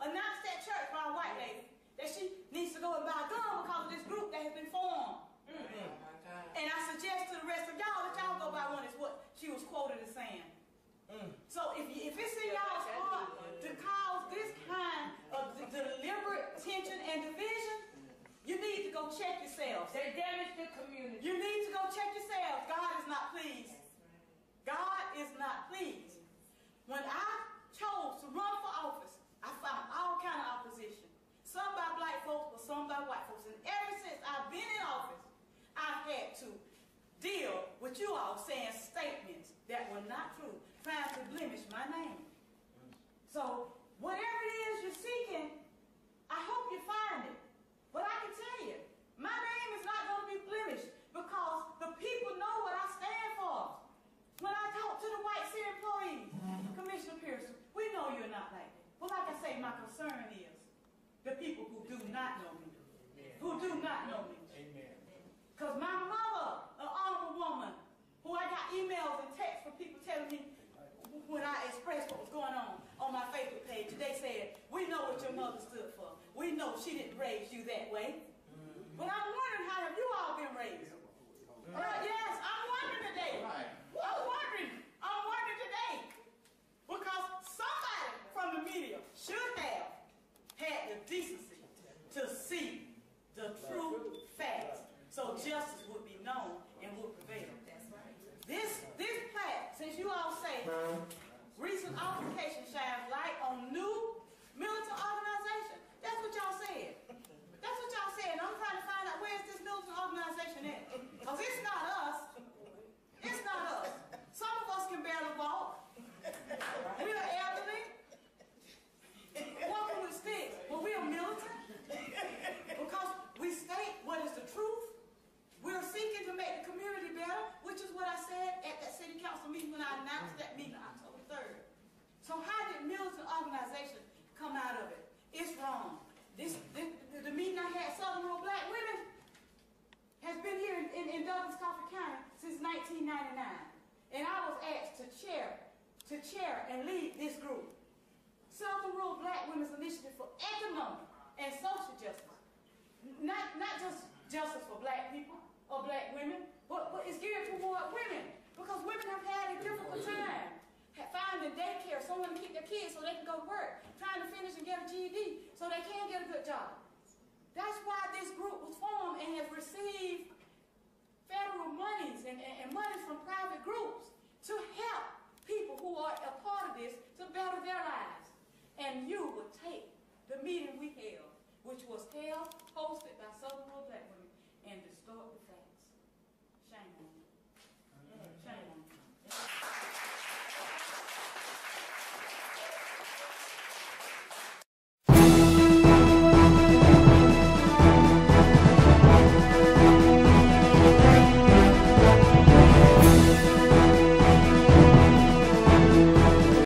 Announced at church by a white lady that she needs to go and buy a gun because of this group that has been formed. And I suggest to the rest of y'all that y'all go buy one, is what she was quoted as saying. So if it's in y'all's heart to cause this kind of deliberate tension and division, you need to go check yourselves. They damage the community. You need to go check yourselves. God is not pleased. God is not pleased. When I chose to run for office, I found all kind of opposition. Some by black folks, but some by white folks. And ever since I've been in office, I've had to deal with you all saying statements that were not true, trying to blemish my name. So whatever it is you're seeking, I hope you find it. But I can tell you, my name is not going to be blemished because the people know what I stand for. When I talk to the white city employees, Commissioner Pearson, we know you're not like that. But like I say, my concern is the people who do not know me. Who do not know me. Amen. Because my mother, an honorable woman, who I got emails and texts from people telling me when I expressed what was going on my Facebook page, they said, we know what your mother stood for. We know she didn't raise you that way. But I'm wondering, how have you all been raised? Yes, I'm wondering today. I'm wondering today. Because somebody from the media should have had the decency to see the true facts, so justice would be known and would prevail. That's right. This plaque, since you all say recent altercation shines light on new militant organization, that's what y'all said. That's what y'all said. And I'm trying to find out where's this militant organization at. Because it's not us. It's not us. Some of us can barely walk. We are elderly. Walking with sticks. But we are militant. Because we state what is the truth. We're seeking to make the community better, which is what I said at that city council meeting when I announced that meeting on October 3rd. So how did militant organization come out of it? It's wrong. The meeting I had, Southern Rural Black Women, in Douglas, Coffee County since 1999. And I was asked to chair and lead this group. Southern Rural Black Women's Initiative for Economic and Social Justice. Not just justice for black people or black women, but it's geared toward women. Because women have had a difficult time finding daycare, someone to keep their kids so they can go to work, trying to finish and get a GED so they can get a good job. That's why this group was formed and has received federal monies and monies from private groups to help people who are a part of this to better their lives. And you would take the meeting we held, which was hosted by Southern Rural Black Women, and distort the facts.